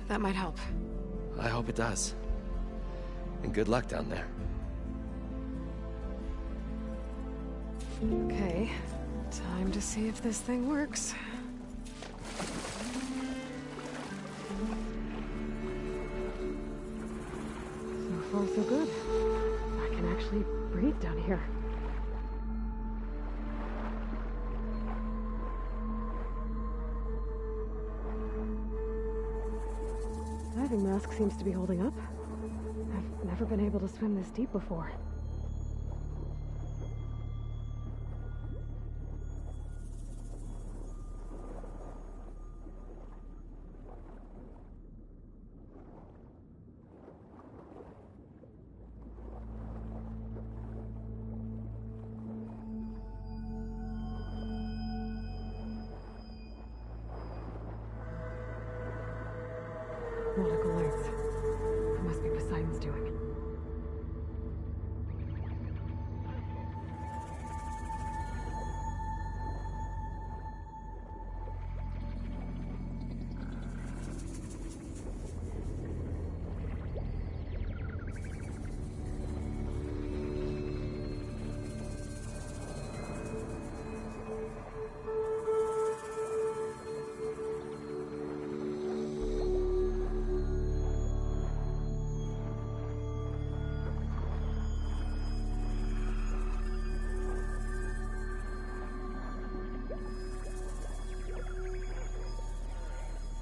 That might help. I hope it does. And good luck down there. Okay. Time to see if this thing works. So far, so good. I can actually breathe down here. Diving mask seems to be holding up. I've never been able to swim this deep before. nautical lengths. It must be Poseidon's doing.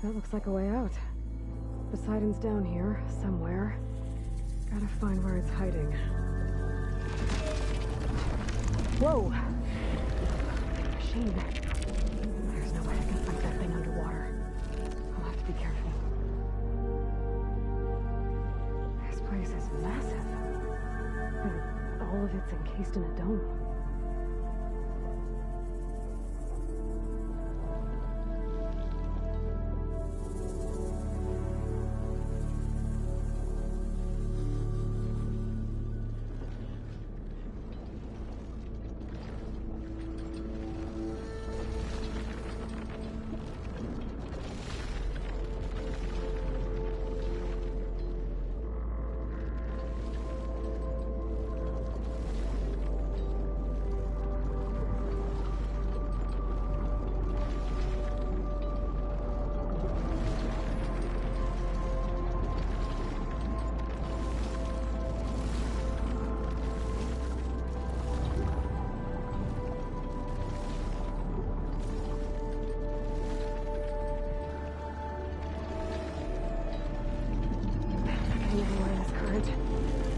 That looks like a way out. Poseidon's down here, somewhere. Gotta find where it's hiding. Whoa! Machine. There's no way I can fight that thing underwater. I'll have to be careful. This place is massive. And all of it's encased in a dome.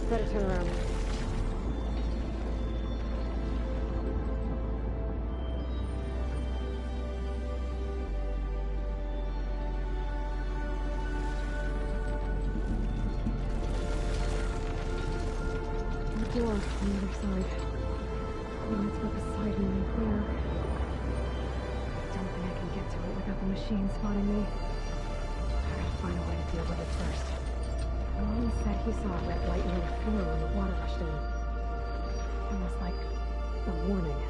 Better turn around. The door on the other side. Oh, it's where Poseidon and Claire. Don't think I can get to it without the machine spotting me. I gotta find a way to deal with it first. He said he saw a red light near the floor when the water rushed in. Almost like a warning.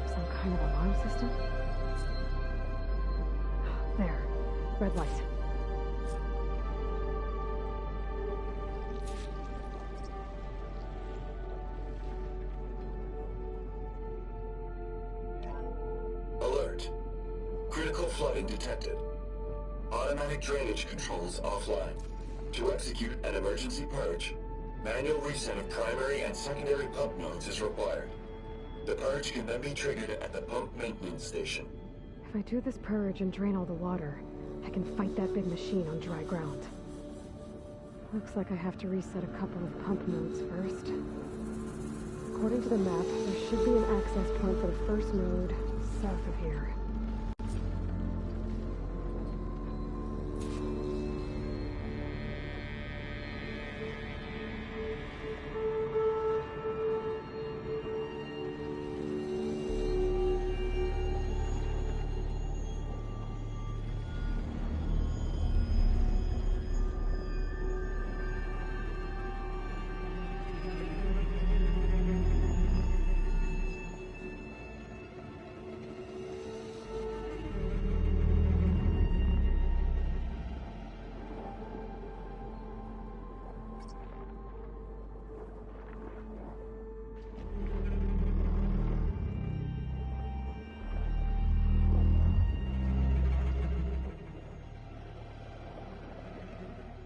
Some kind of alarm system? There. Red light. Alert. Critical flooding detected. Automatic drainage controls offline. To execute an emergency purge, manual reset of primary and secondary pump nodes is required. The purge can then be triggered at the pump maintenance station. If I do this purge and drain all the water, I can fight that big machine on dry ground. Looks like I have to reset a couple of pump nodes first. According to the map, there should be an access point for the first node south of here.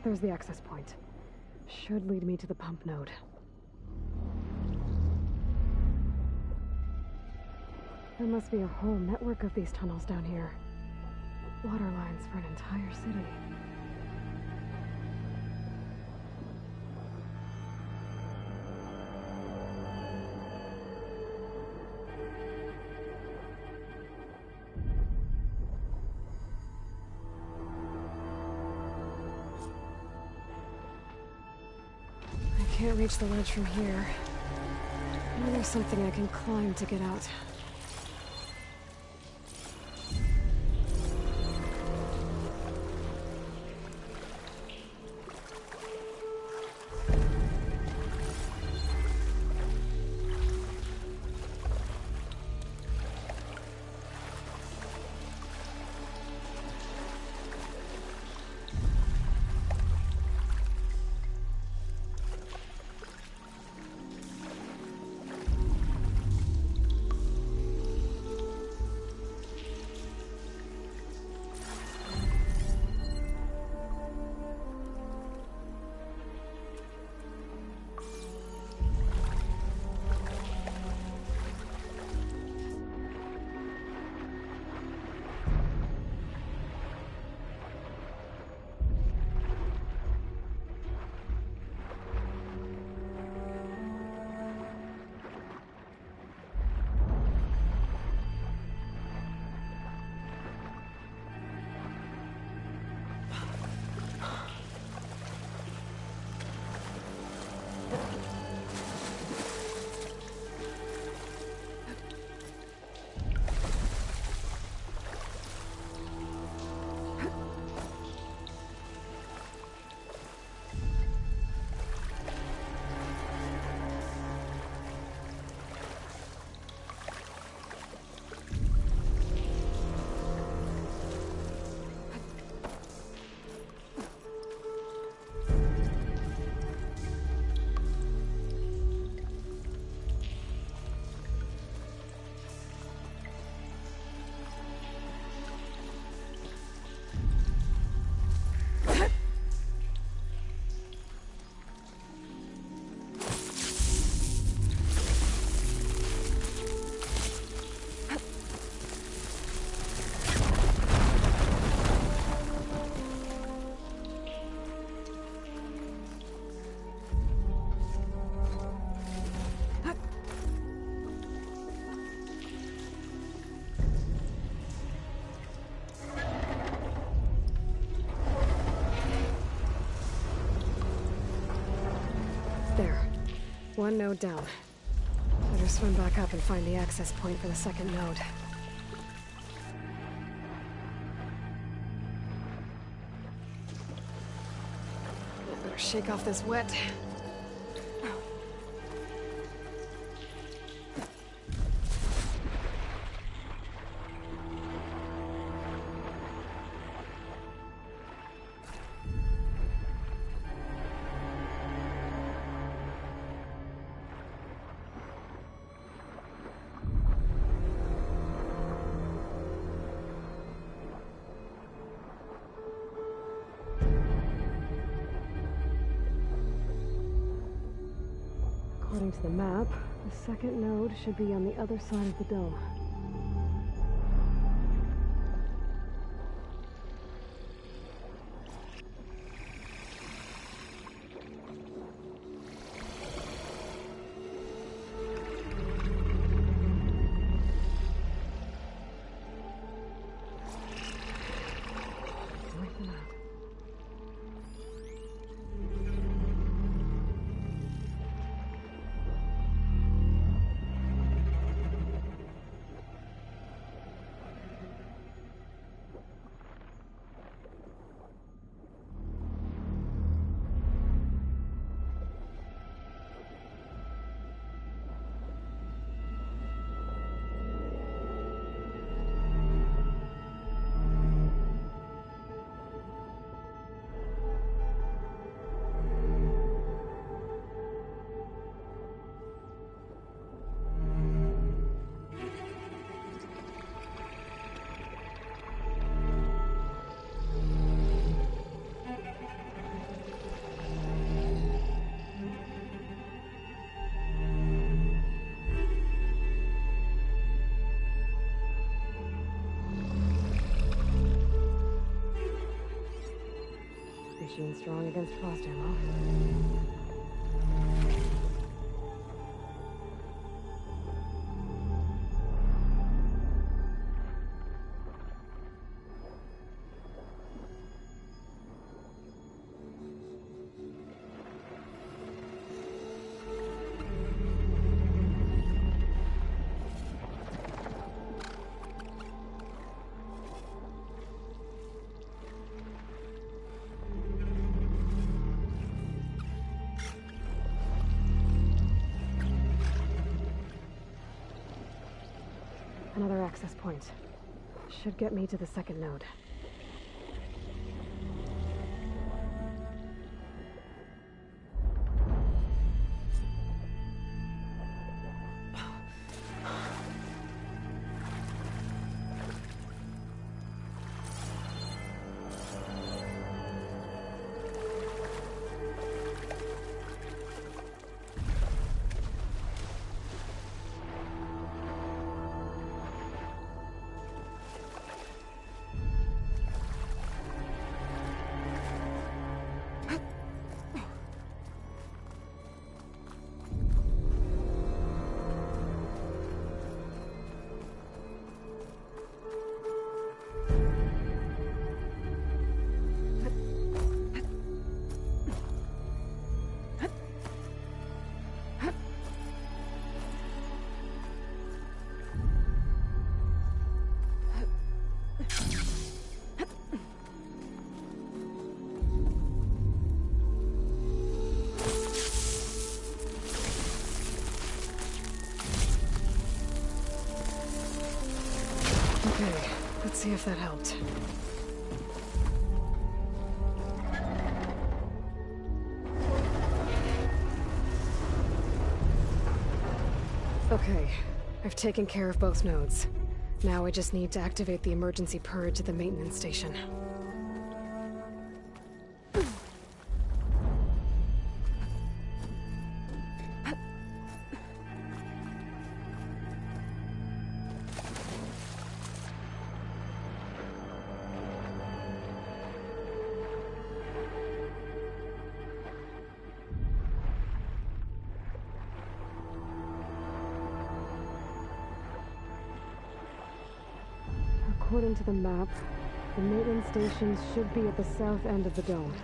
There's the access point. Should lead me to the pump node. There must be a whole network of these tunnels down here. Water lines for an entire city. I can't reach the ledge from here. Maybe there's something I can climb to get out. One node down. Better swim back up and find the access point for the second node. Better shake off this wet. According to the map, the second node should be on the other side of the dome. Machine strong against frost ammo. Another access point. Should get me to the second node. Okay, let's see if that helped. Okay, I've taken care of both nodes. Now I just need to activate the emergency purge at the maintenance station. According to the map, the maintenance stations should be at the south end of the dome.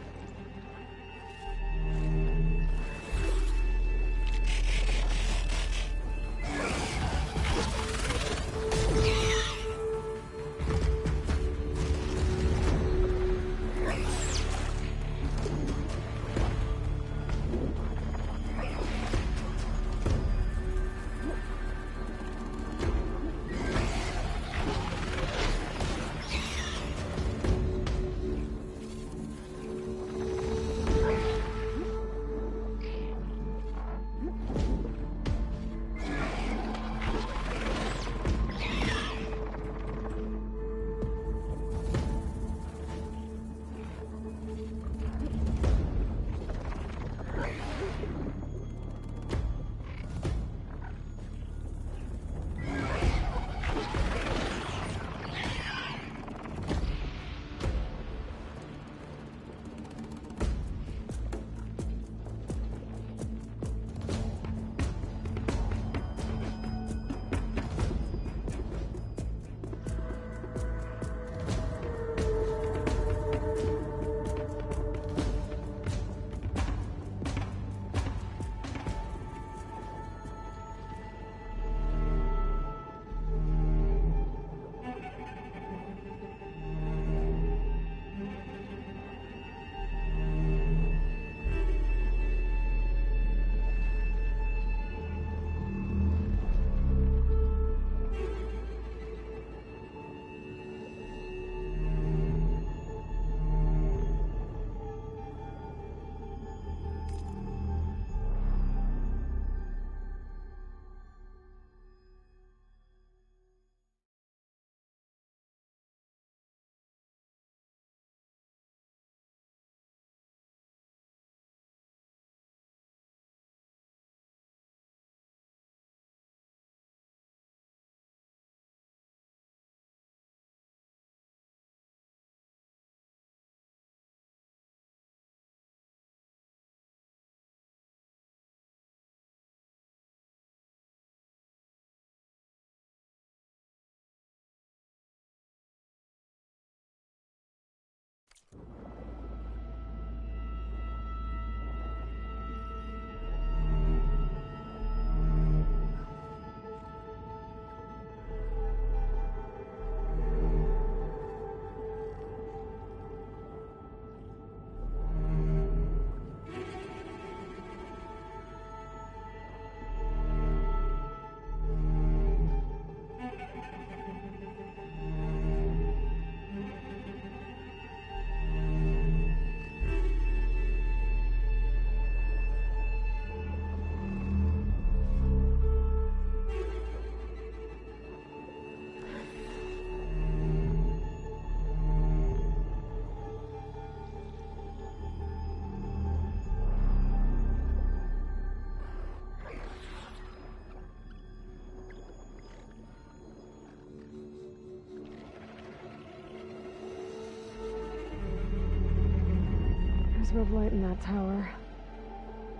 flickers of light in that tower.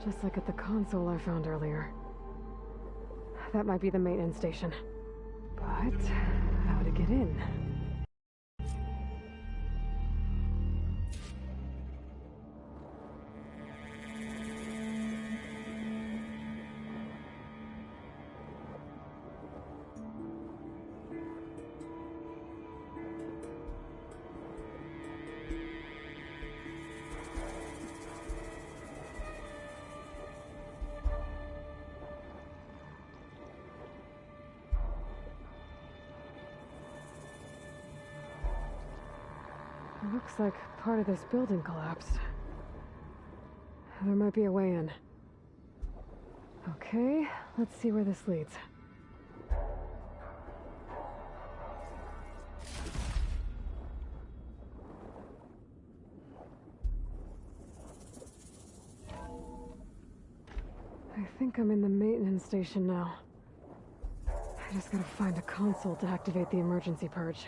Just like at the console I found earlier. That might be the maintenance station. But how to get in? It looks like part of this building collapsed. There might be a way in. Okay, let's see where this leads. I think I'm in the maintenance station now. I just gotta find a console to activate the emergency purge.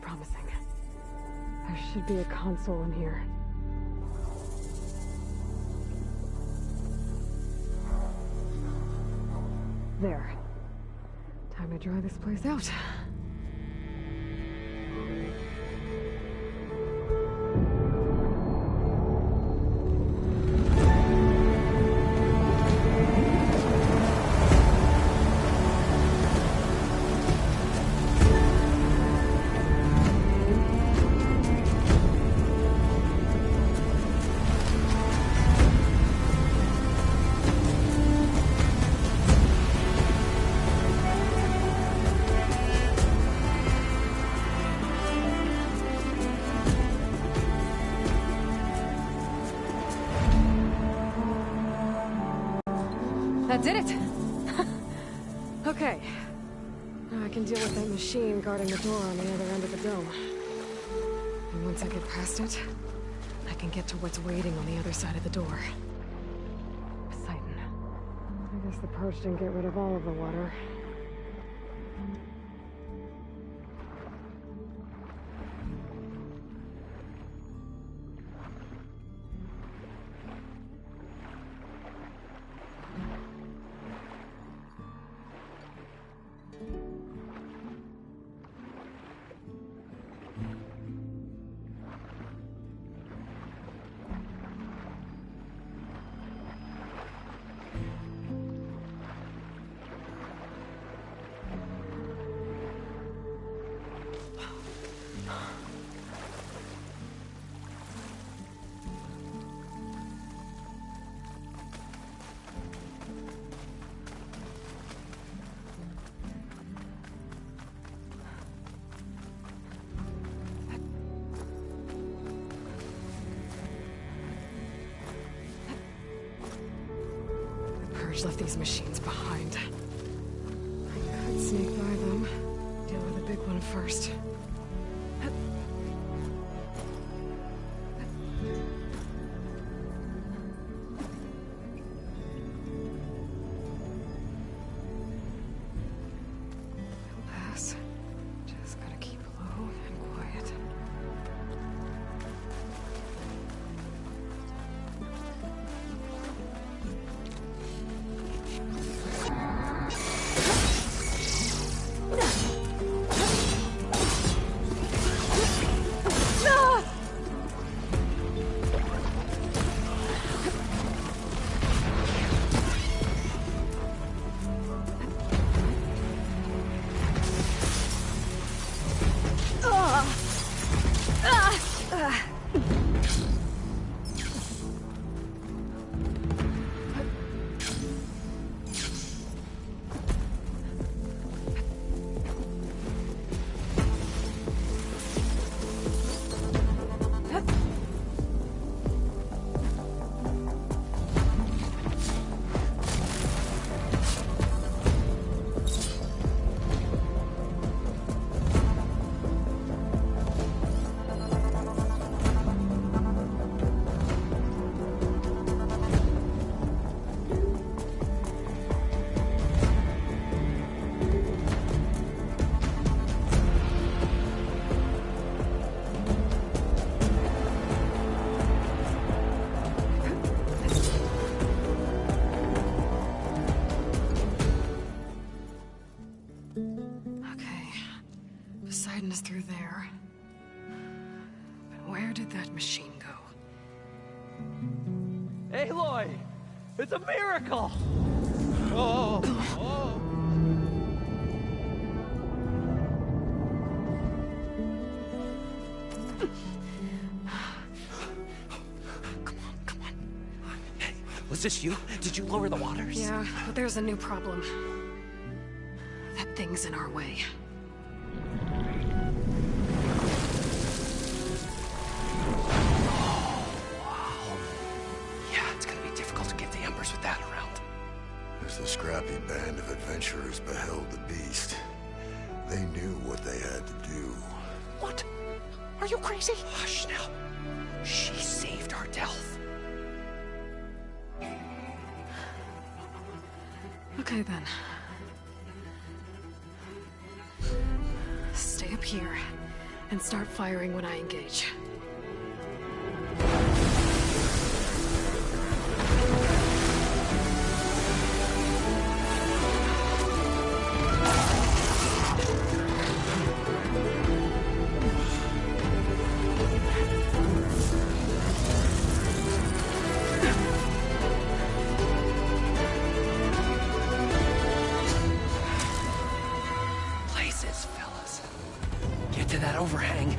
Promising. There should be a console in here. There. Time to dry this place out. That did it! Okay. Now I can deal with that machine guarding the door on the other end of the dome. And once I get past it, I can get to what's waiting on the other side of the door. Poseidon. I guess the purge didn't get rid of all of the water. Left these machines behind. I could sneak by them. Deal with the big one first. They'll pass. Just gotta keep low and quiet. Aloy! It's a miracle! Oh, oh. Come on. Hey, was this you? Did you lower the waters? Yeah, but there's a new problem. That thing's in our way. As the scrappy band of adventurers beheld the beast, they knew what they had to do. What? Are you crazy? Hush now. She saved our Delph. Okay then. Stay up here and start firing when I engage. Places, fellas. Get to that overhang.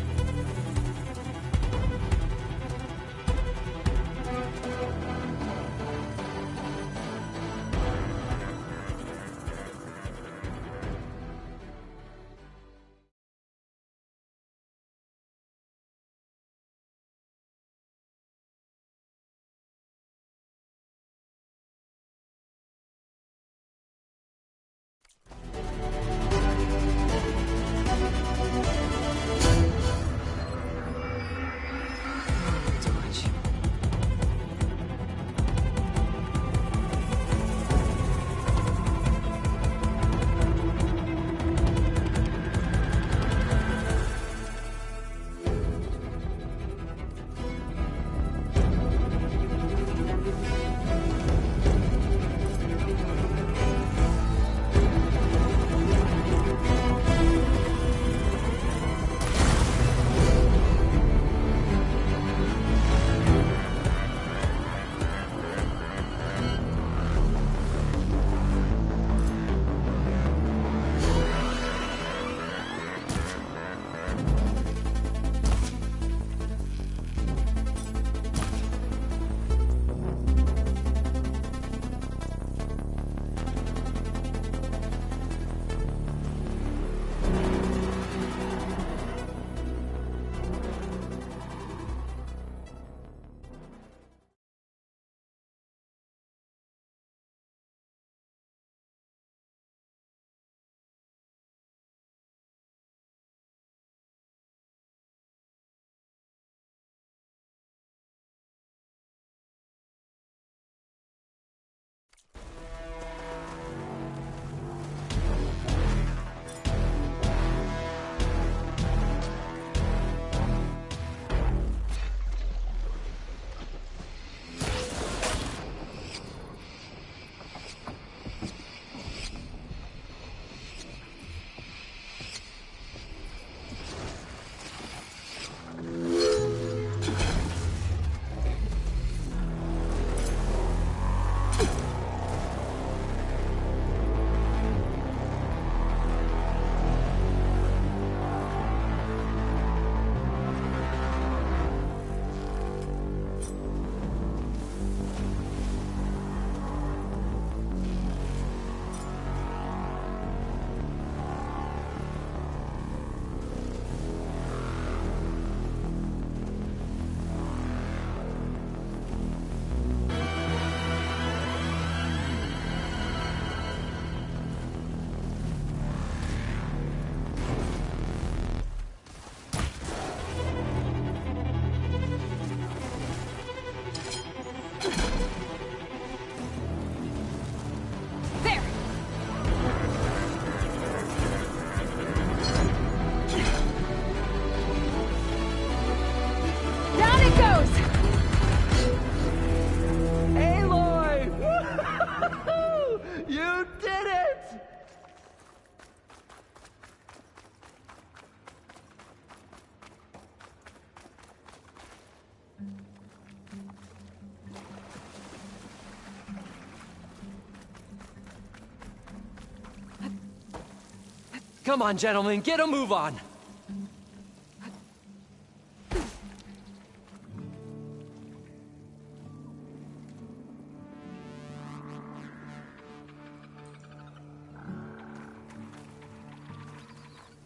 Come on, gentlemen, get a move on.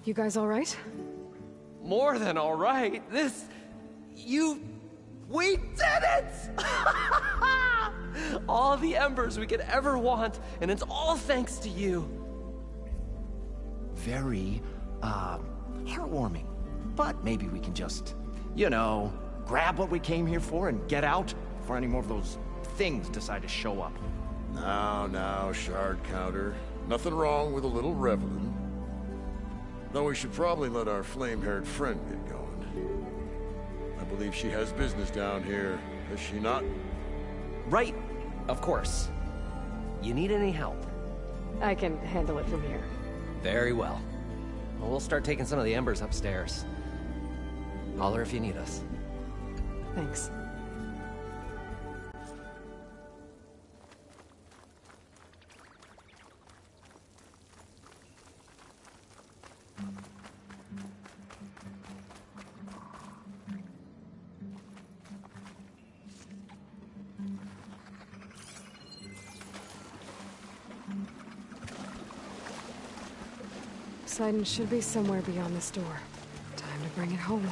You guys all right? More than all right. We did it! All the embers we could ever want, and it's all thanks to you. Very, heartwarming. But maybe we can just, grab what we came here for and get out before any more of those things decide to show up. Now, shard counter. Nothing wrong with a little reveling. Though we should probably let our flame-haired friend get going. I believe she has business down here, does she not? Right, of course. You need any help? I can handle it from here. Very well. We'll start taking some of the embers upstairs. Holler if you need us. Thanks. Poseidon should be somewhere beyond this door. Time to bring it home.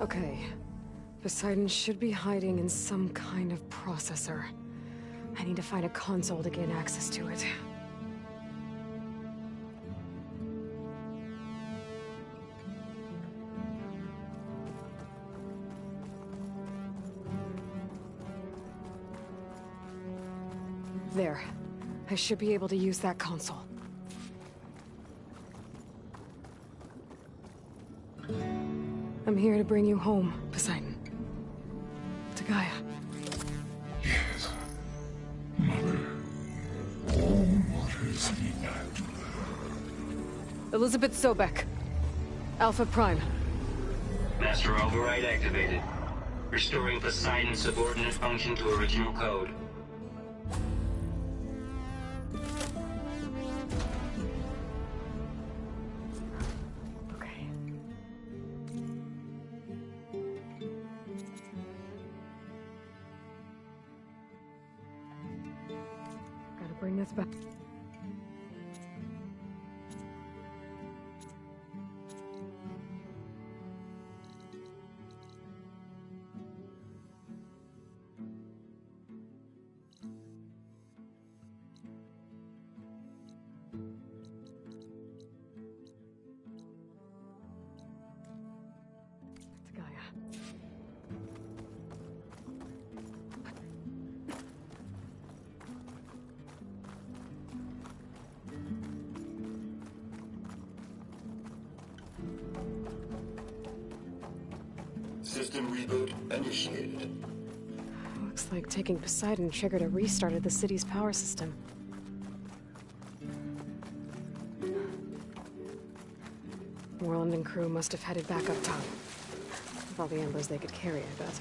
Okay. Poseidon should be hiding in some kind of processor. I need to find a console to gain access to it. There. I should be able to use that console. I'm here to bring you home, Poseidon. To Gaia. Yes. Mother. All mothers need that. Elizabeth Sobek. Alpha Prime. Master override activated. Restoring Poseidon's subordinate function to original code. Bring this back. To Gaia. System reboot initiated. Looks like taking Poseidon triggered a restart of the city's power system. Moreland and crew must have headed back up top. With all the embers they could carry, I bet.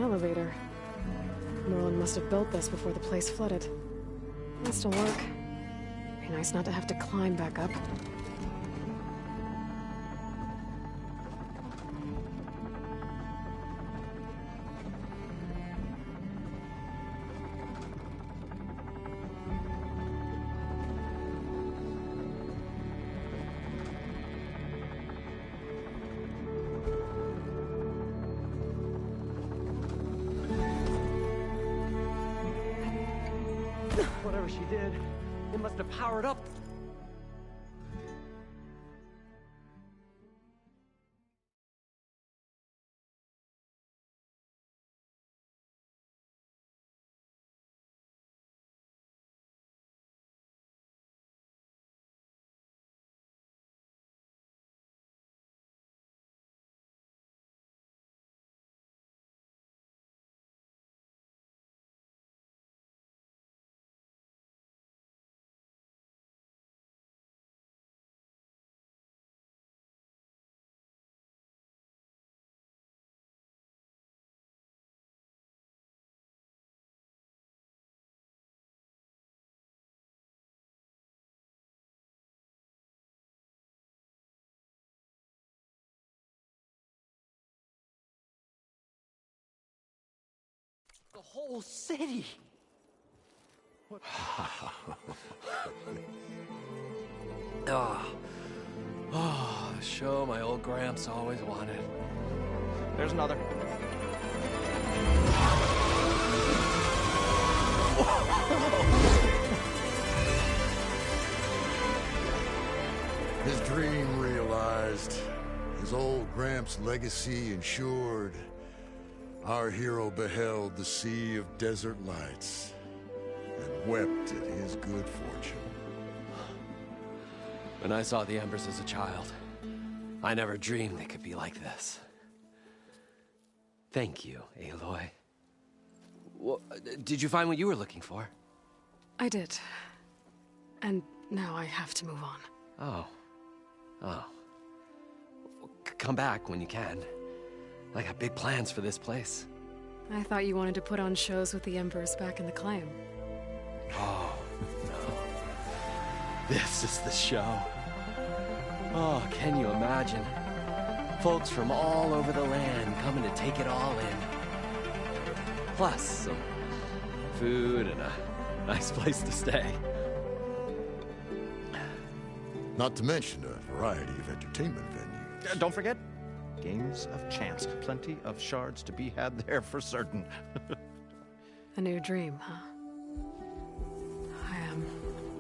elevator. Merlin must have built this before the place flooded. It'll still work. Be nice not to have to climb back up. Whatever she did, it must have powered up. The whole city. What? The show my old Gramps always wanted. There's another. His dream realized. His old Gramps' legacy ensured. Our hero beheld the sea of desert lights and wept at his good fortune. When I saw the embers as a child, I never dreamed they could be like this. Thank you, Aloy. Well, did you find what you were looking for? I did. And now I have to move on. Oh. Well, come back when you can. I got big plans for this place. I thought you wanted to put on shows with the Embers back in the claim. Oh, no. This is the show. Oh, can you imagine? Folks from all over the land coming to take it all in. Plus some food and a nice place to stay. Not to mention a variety of entertainment venues. Don't forget, games of chance. Plenty of shards to be had there for certain. A new dream, huh?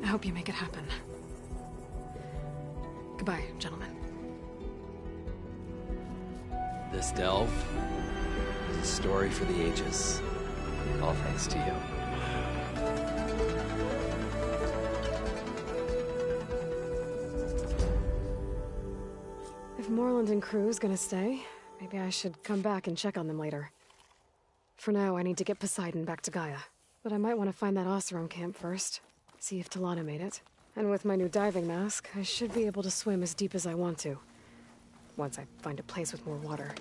I hope you make it happen. Goodbye, gentlemen. This delve is a story for the ages. All thanks to you. If Moreland and crew's gonna stay, maybe I should come back and check on them later. For now, I need to get Poseidon back to Gaia. But I might want to find that Oseram camp first. See if Talana made it. And with my new diving mask, I should be able to swim as deep as I want to. Once I find a place with more water.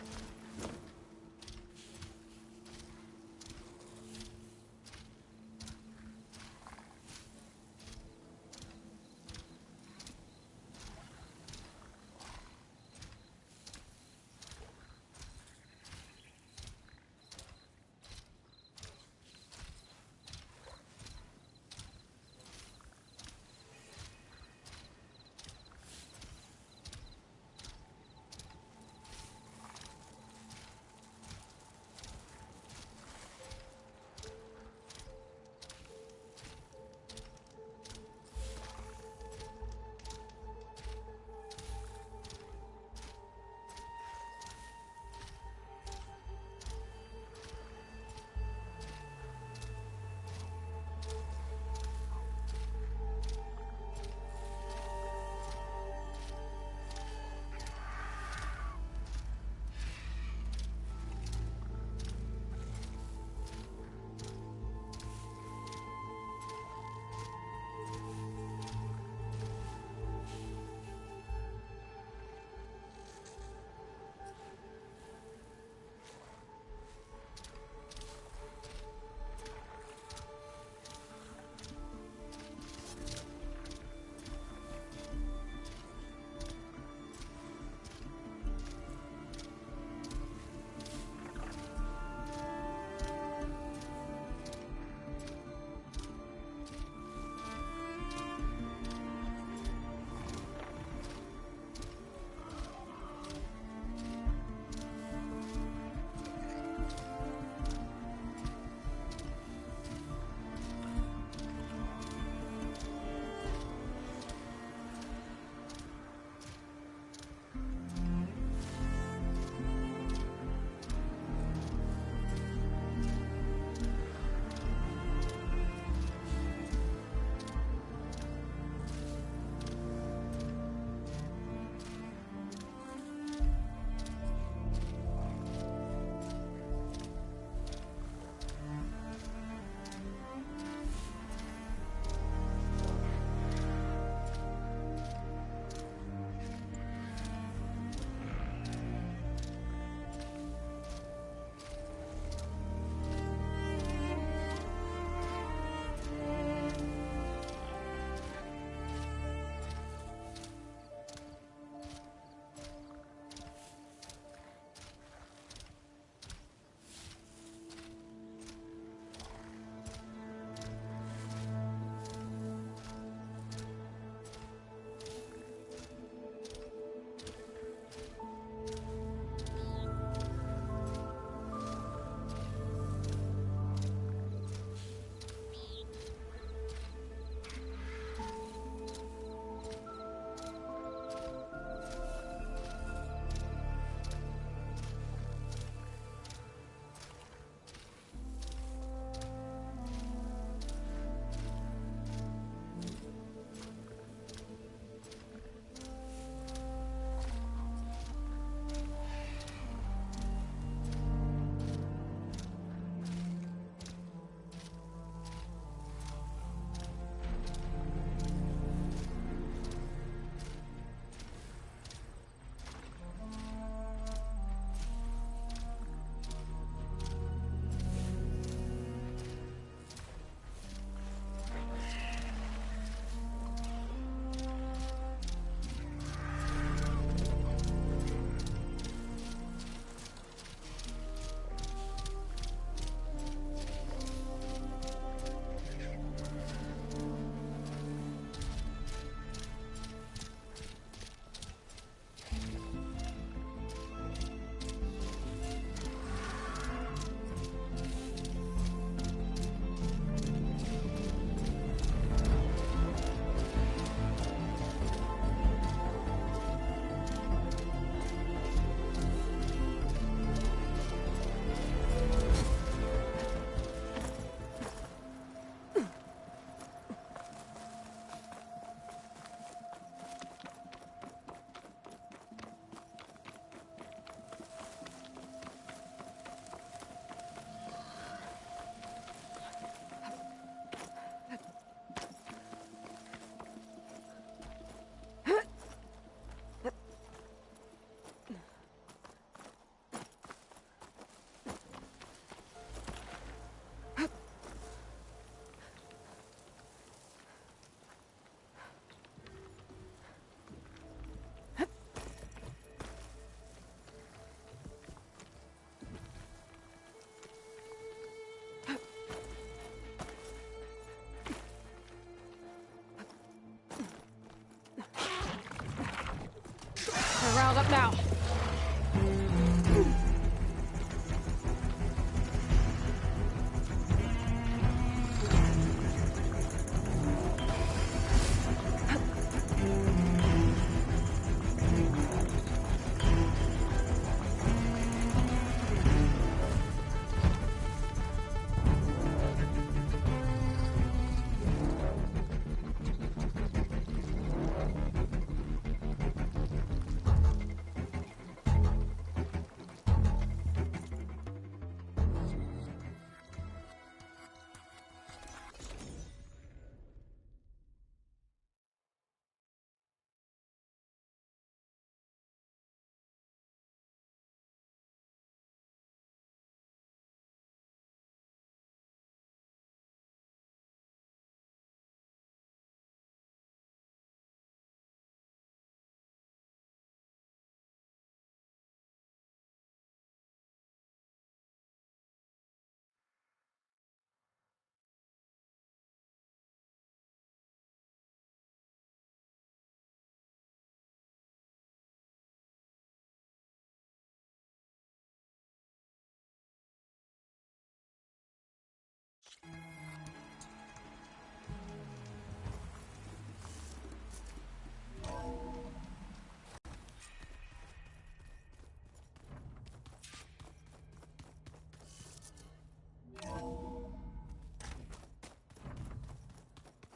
riled up now.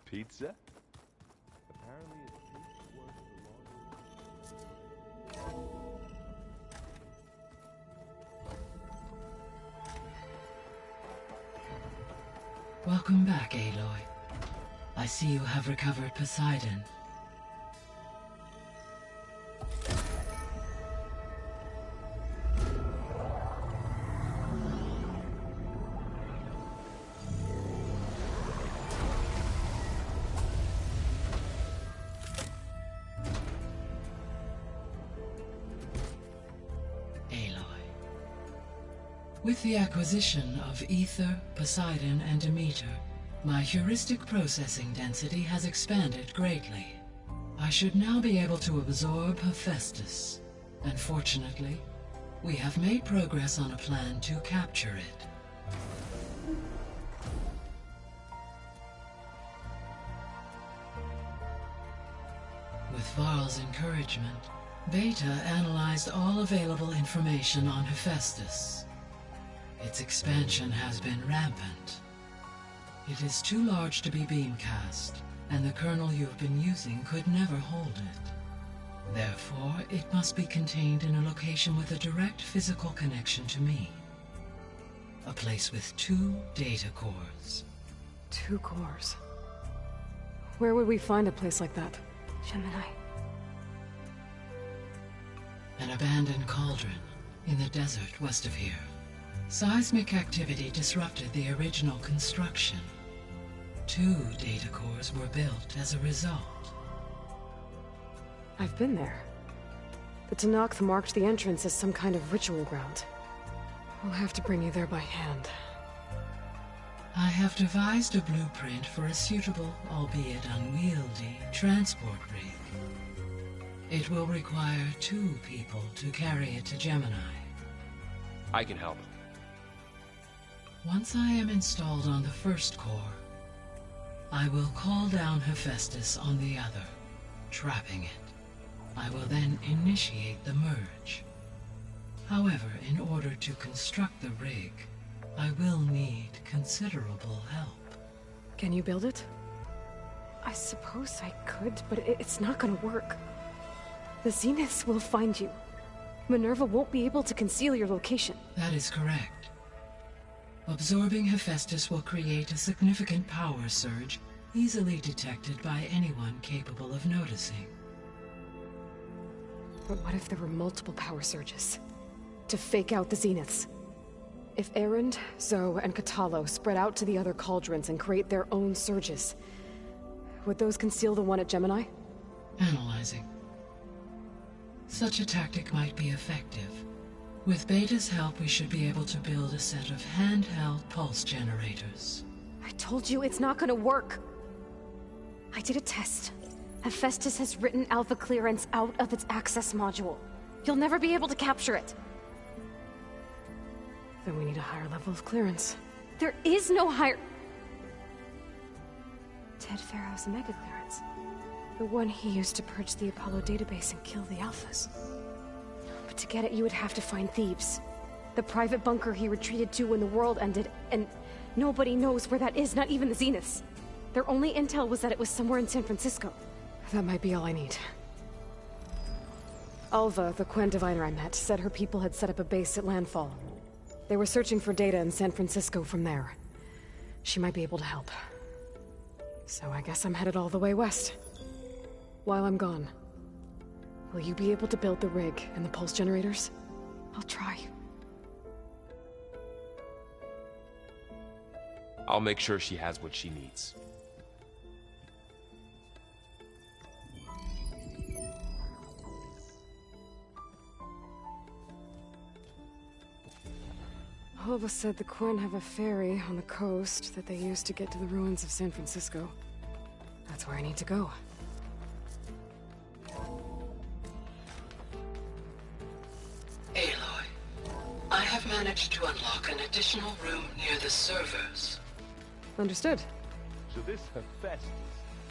Pizza? Apparently it tastes worse the longer. Welcome back, Aloy. I see you have recovered Poseidon. With the acquisition of Ether, Poseidon, and Demeter, my heuristic processing density has expanded greatly. I should now be able to absorb Hephaestus, and fortunately, we have made progress on a plan to capture it. With Varl's encouragement, Beta analyzed all available information on Hephaestus. Its expansion has been rampant. It is too large to be beamcast, and the kernel you've been using could never hold it. Therefore, it must be contained in a location with a direct physical connection to me. A place with 2 data cores. 2 cores? Where would we find a place like that? Gemini. An abandoned cauldron in the desert west of here. Seismic activity disrupted the original construction. 2 data cores were built as a result. I've been there. The Tenakth marked the entrance as some kind of ritual ground. We'll have to bring you there by hand. I have devised a blueprint for a suitable, albeit unwieldy, transport rig. It will require 2 people to carry it to Gemini. I can help. Once I am installed on the first core, I will call down Hephaestus on the other, trapping it. I will then initiate the merge. However, in order to construct the rig, I will need considerable help. Can you build it? I suppose I could, but it's not gonna work. The Zeniths will find you. Minerva won't be able to conceal your location. That is correct. Absorbing Hephaestus will create a significant power surge, easily detected by anyone capable of noticing. But what if there were multiple power surges? To fake out the Zeniths? If Erend, Zoe, and Katalo spread out to the other cauldrons and create their own surges, would those conceal the one at Gemini? Analyzing. Such a tactic might be effective. With Beta's help, we should be able to build a set of handheld pulse generators. I told you it's not gonna work. I did a test. Hephaestus has written Alpha clearance out of its access module. You'll never be able to capture it. Then we need a higher level of clearance. There is no higher... Ted Farrow's Omega clearance. The one he used to purge the Apollo database and kill the Alphas. But to get it, you would have to find Thebes. The private bunker he retreated to when the world ended, and nobody knows where that is, not even the Zeniths. Their only intel was that it was somewhere in San Francisco. That might be all I need. Alva, the Quen diviner I met, said her people had set up a base at landfall. They were searching for data in San Francisco from there. She might be able to help. So I guess I'm headed all the way west. While I'm gone, will you be able to build the rig and the pulse generators? I'll try. I'll make sure she has what she needs. Alva said the Quen have a ferry on the coast that they use to get to the ruins of San Francisco. That's where I need to go. Aloy, I have managed to unlock an additional room near the servers. Understood. So this Hephaestus,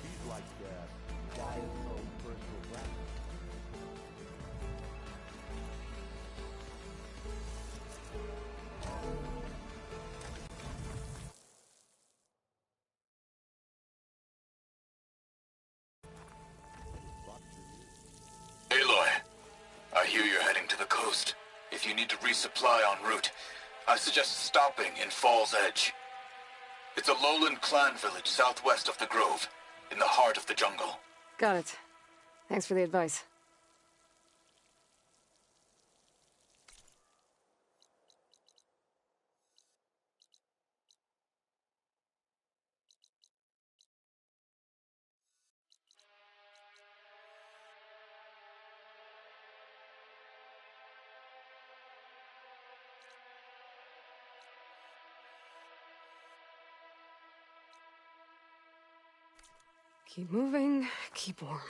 he's like Gaia's own personal brand. Aloy, I hear you're heading to the coast. If you need to resupply en route, I suggest stopping in Fall's Edge. It's a lowland clan village southwest of the Grove, in the heart of the jungle. Got it. Thanks for the advice. Keep moving, keep warm.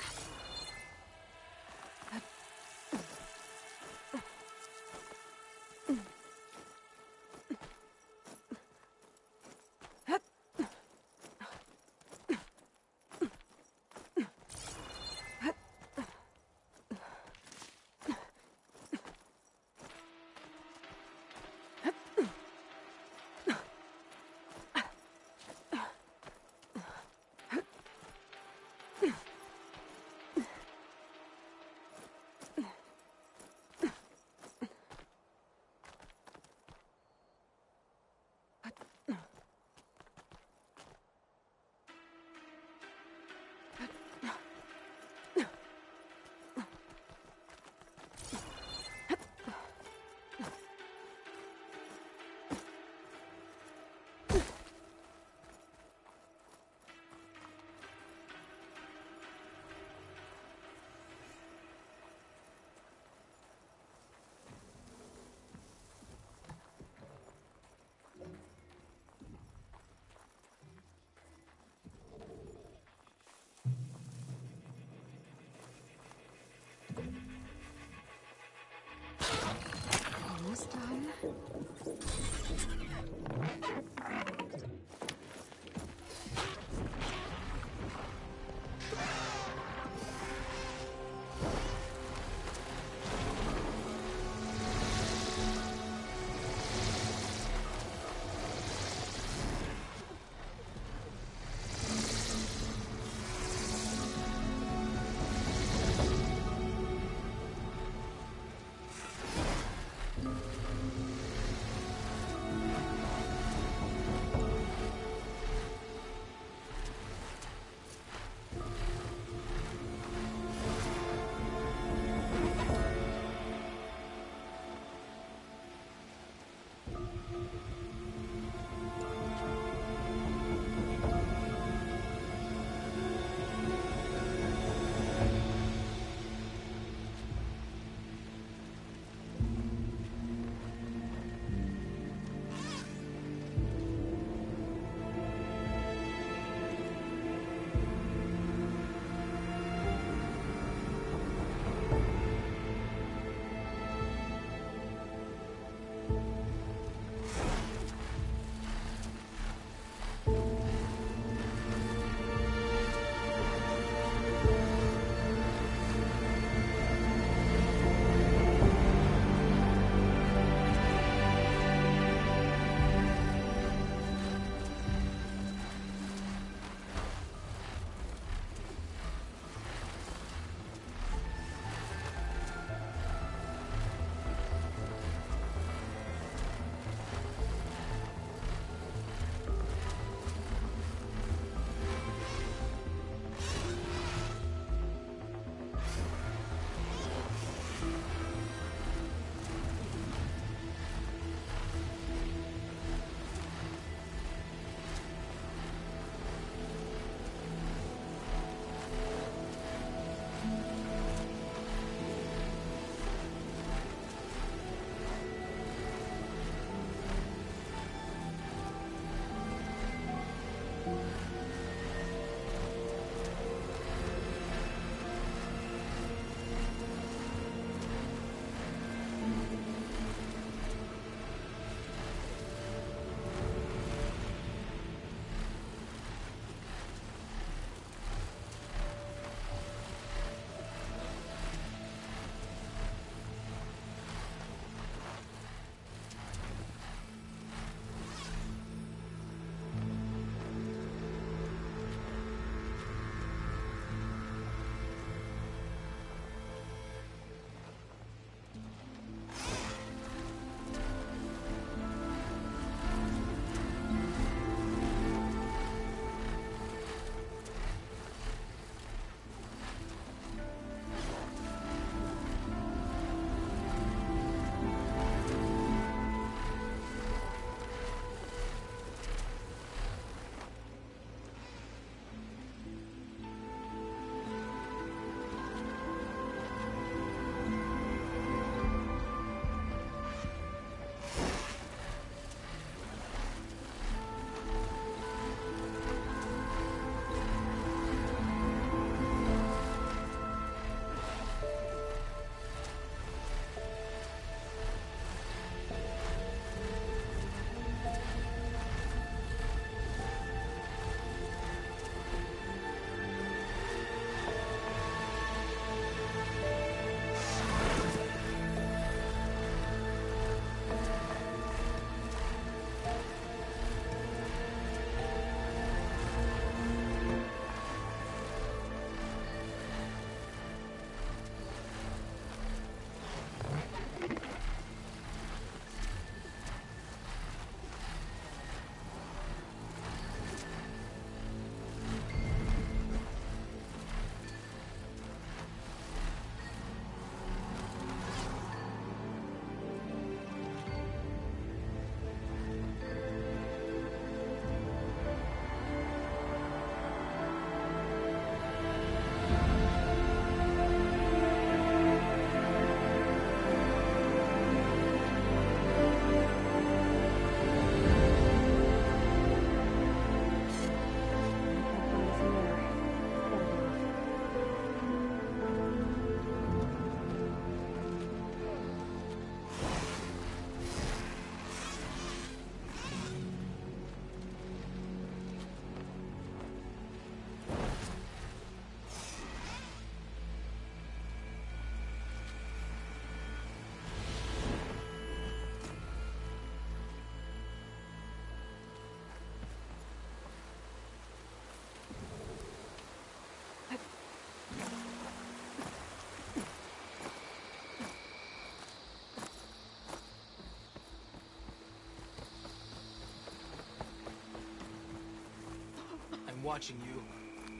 watching you.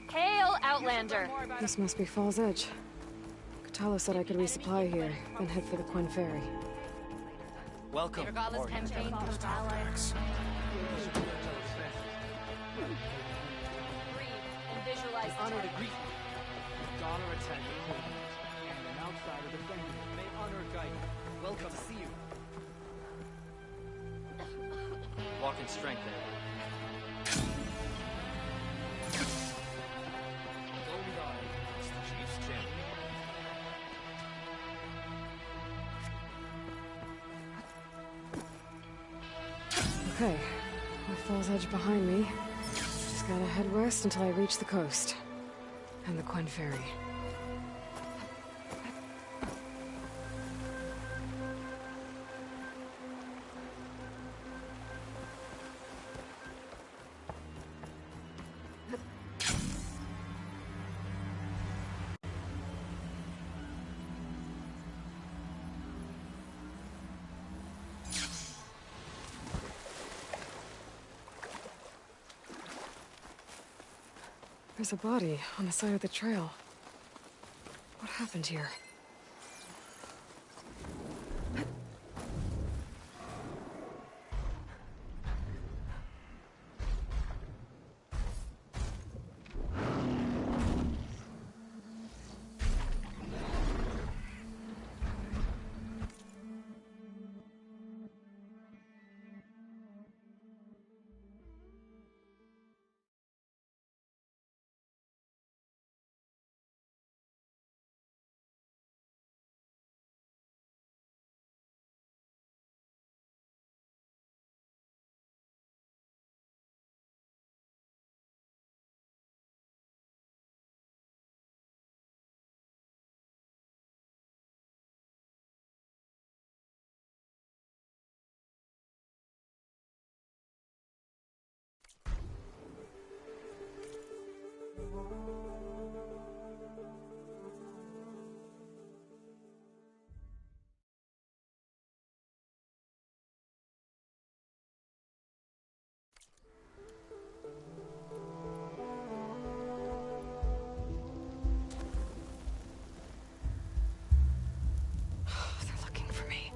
Hail, Outlander! This must be Fall's Edge. Katalo said I could resupply here, then head for the Quen Ferry. Welcome. campaign comes to allies. Breathe and visualize the Honor to target. greet you. Daughter attack the Covenant, and an outsider defend you. May honor guide you. Welcome to see you. Walk in strength there. Don't die. It's the Chief's champion. Okay, with Fall's Edge behind me, just gotta head west until I reach the coast. And the Quen Ferry. There's a body on the side of the trail. What happened here? They're looking for me.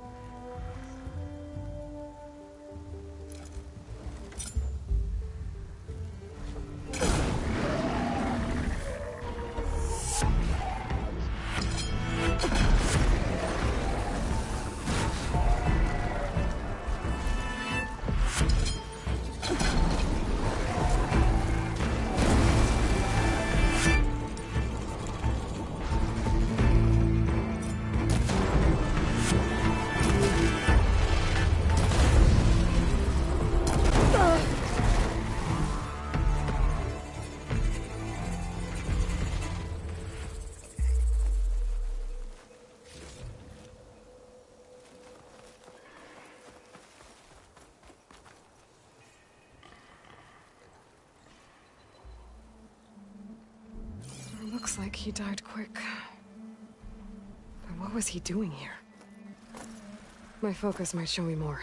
Looks like he died quick. But what was he doing here? My focus might show me more.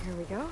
Here we go.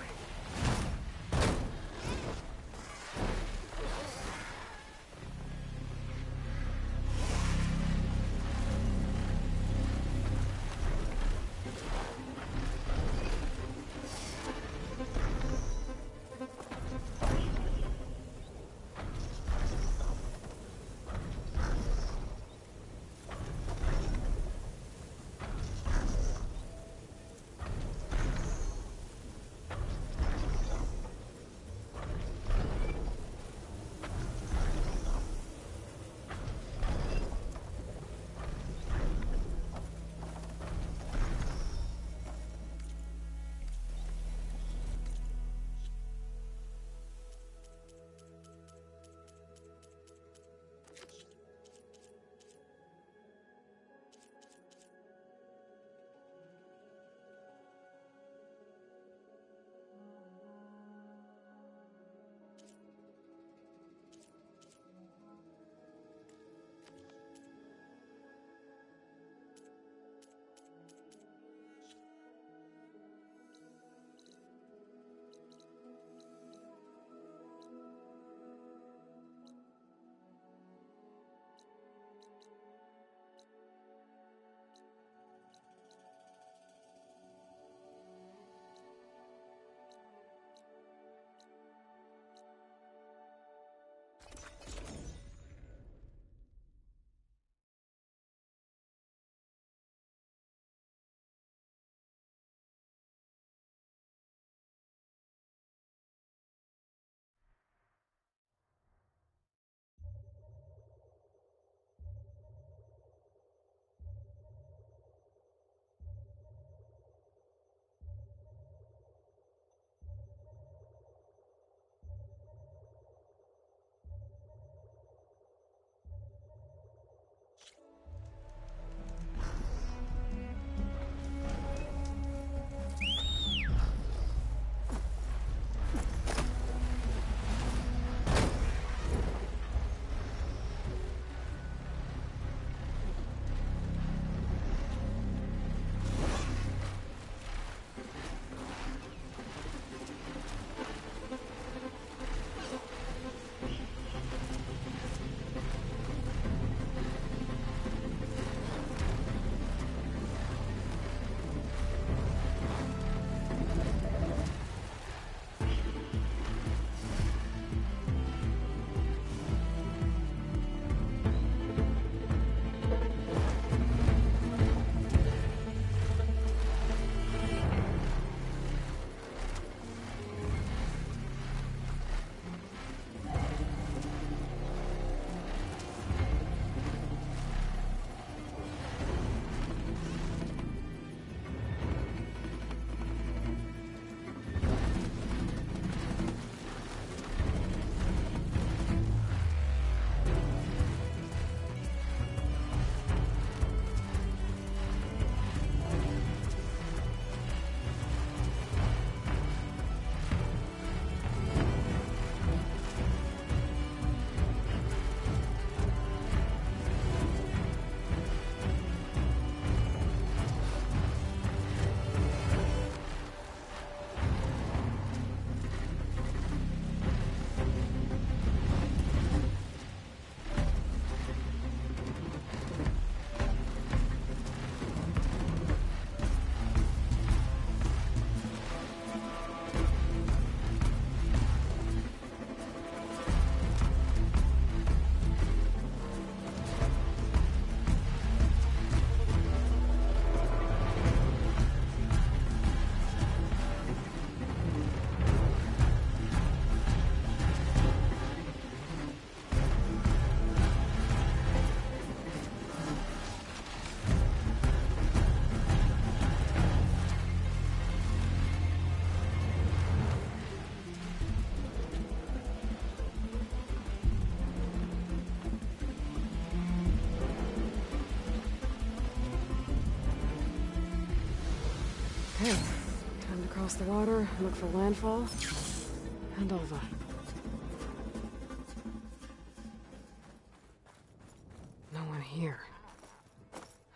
Okay, time to cross the water, look for landfall, and Alva. No one here.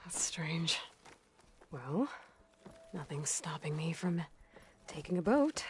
That's strange. Well, nothing's stopping me from Taking a boat.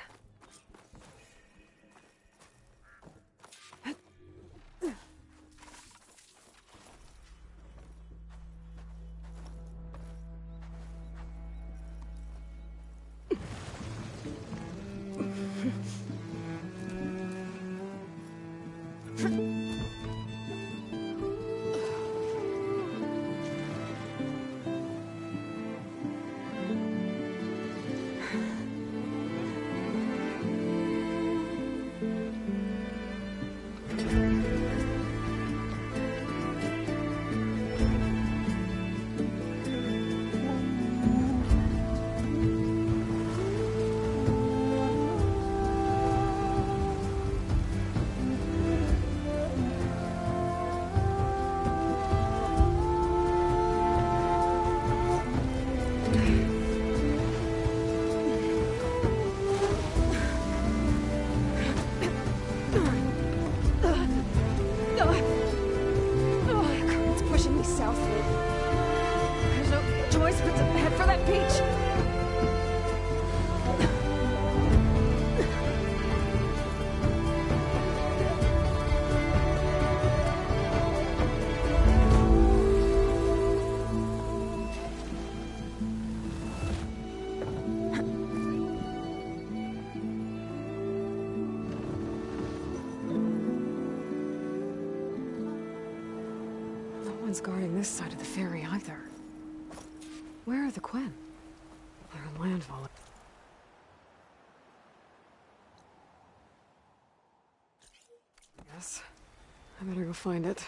Guarding this side of the ferry either. Where are the Quen? They're on landfall. Yes. I better go find it.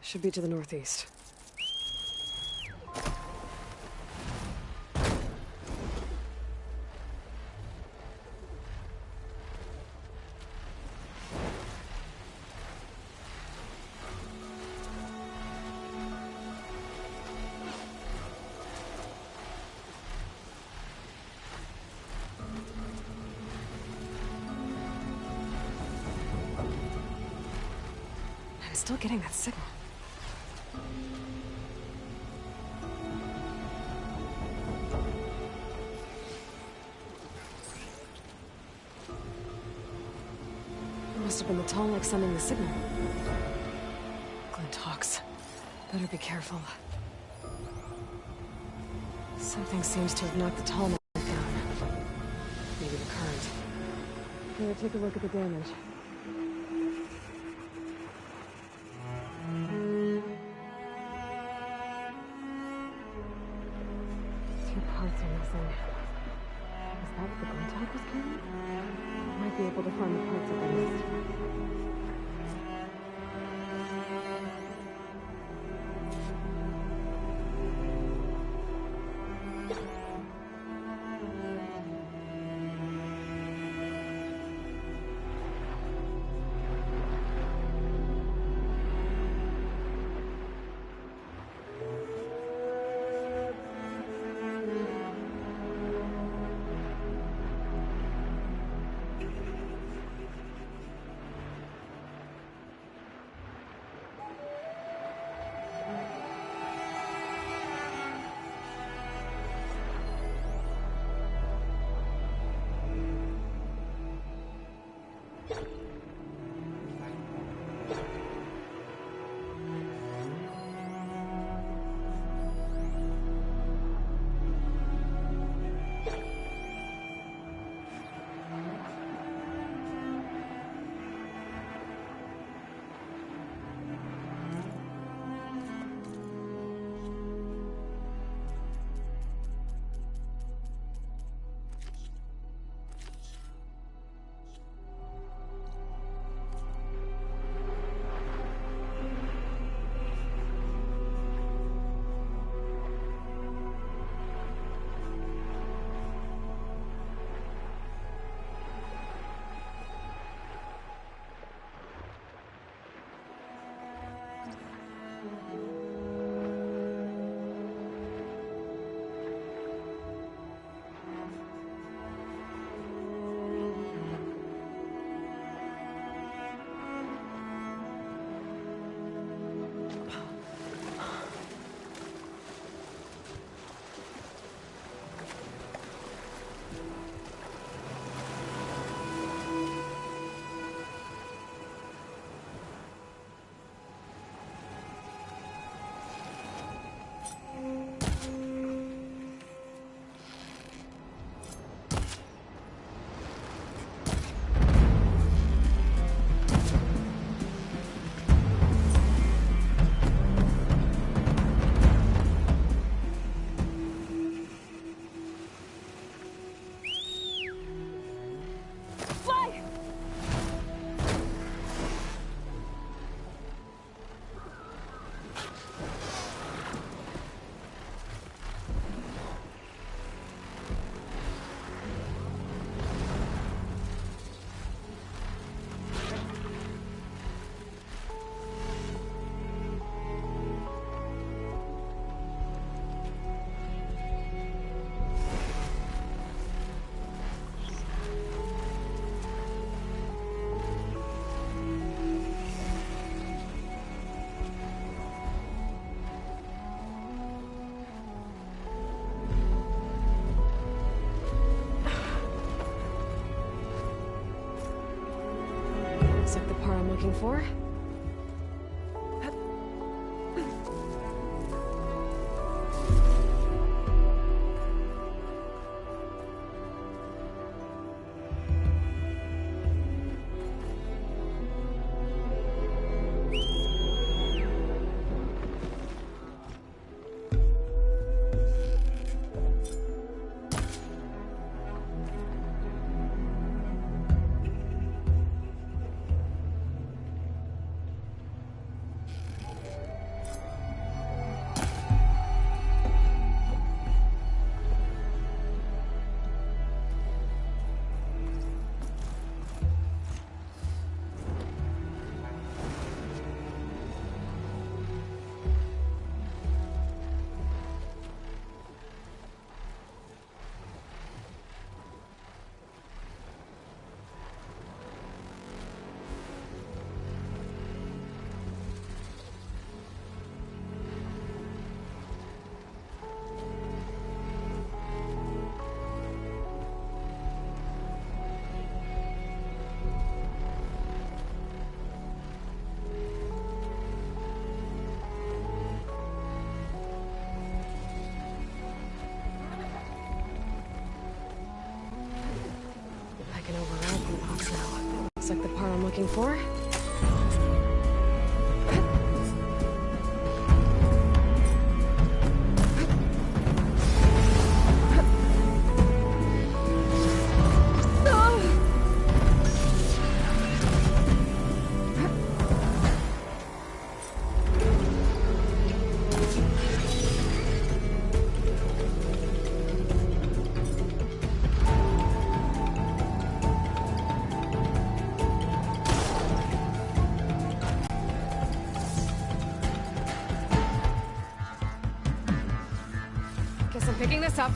Should be to the northeast. Still getting that signal. It must have been the Tallneck sending the signal. Glint Hawks. Better be careful. Something seems to have knocked the Tallneck down. Maybe the current. Better take a look at the damage. Parts are missing. Is that what the Glint Hawk was carrying? I might be able to find the parts at least. Looks like the part I'm looking for. I can override the box now. Looks like the part I'm looking for. Guess I'm picking this up.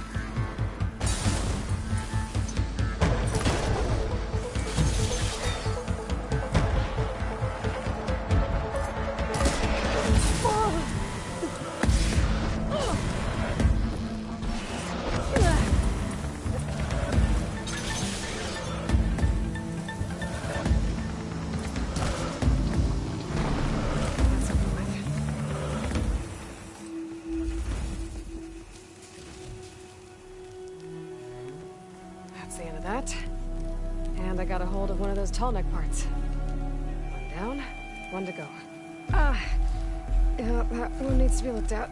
That's the end of that. And I got a hold of one of those tall neck parts. One down, one to go. Yeah, that one needs to be looked at.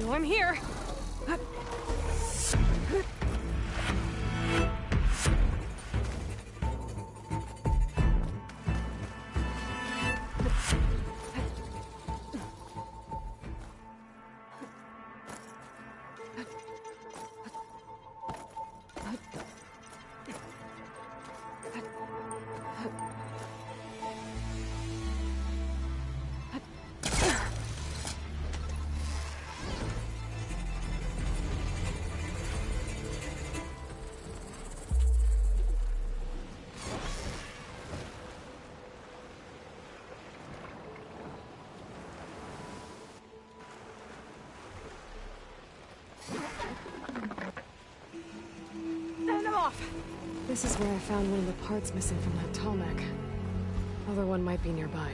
know I'm here. This is where I found one of the parts missing from that tall mech. Other one might be nearby.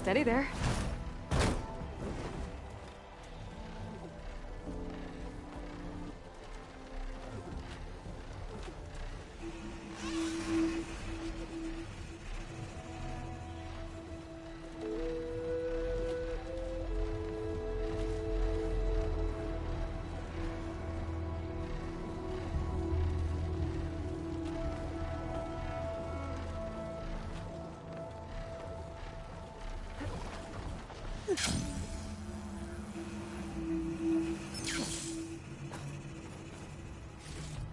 Steady there.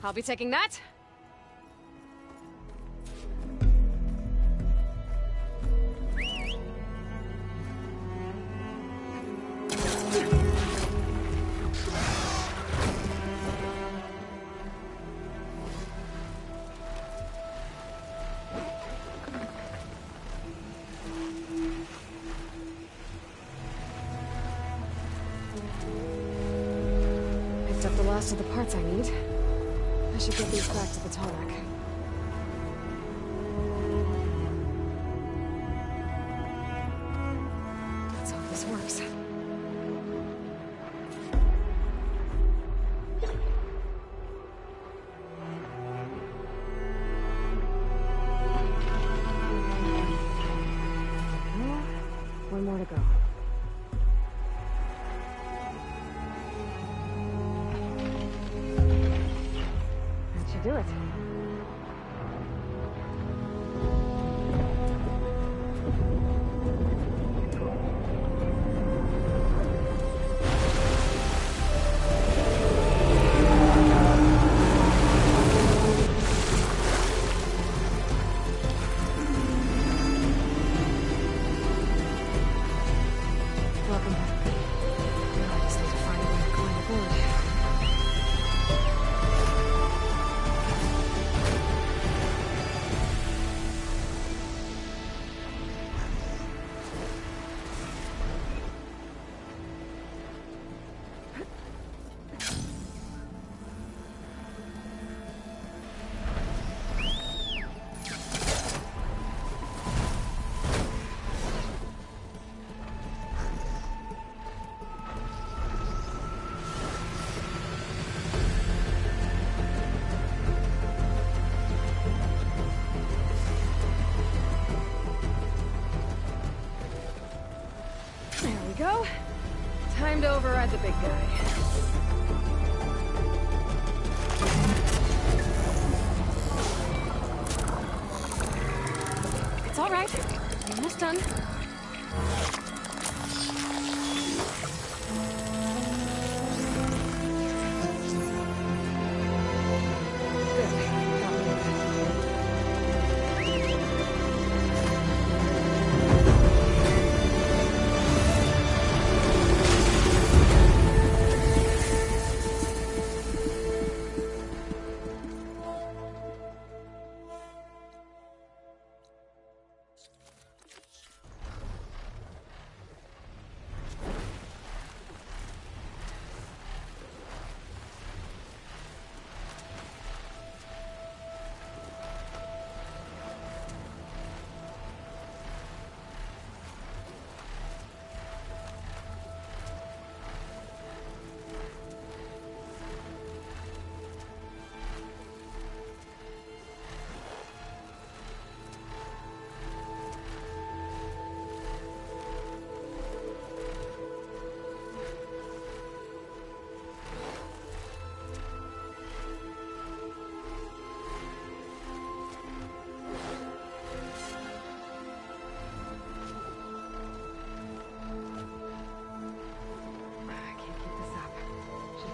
I'll be taking that. Picked up the last of the parts I need. I should get these back to the tarmac. Let's hope this works. One more to go. Do it. Welcome back. I just need to find a way to climb aboard. There we go. Time to override the big guy. It's all right. Almost done.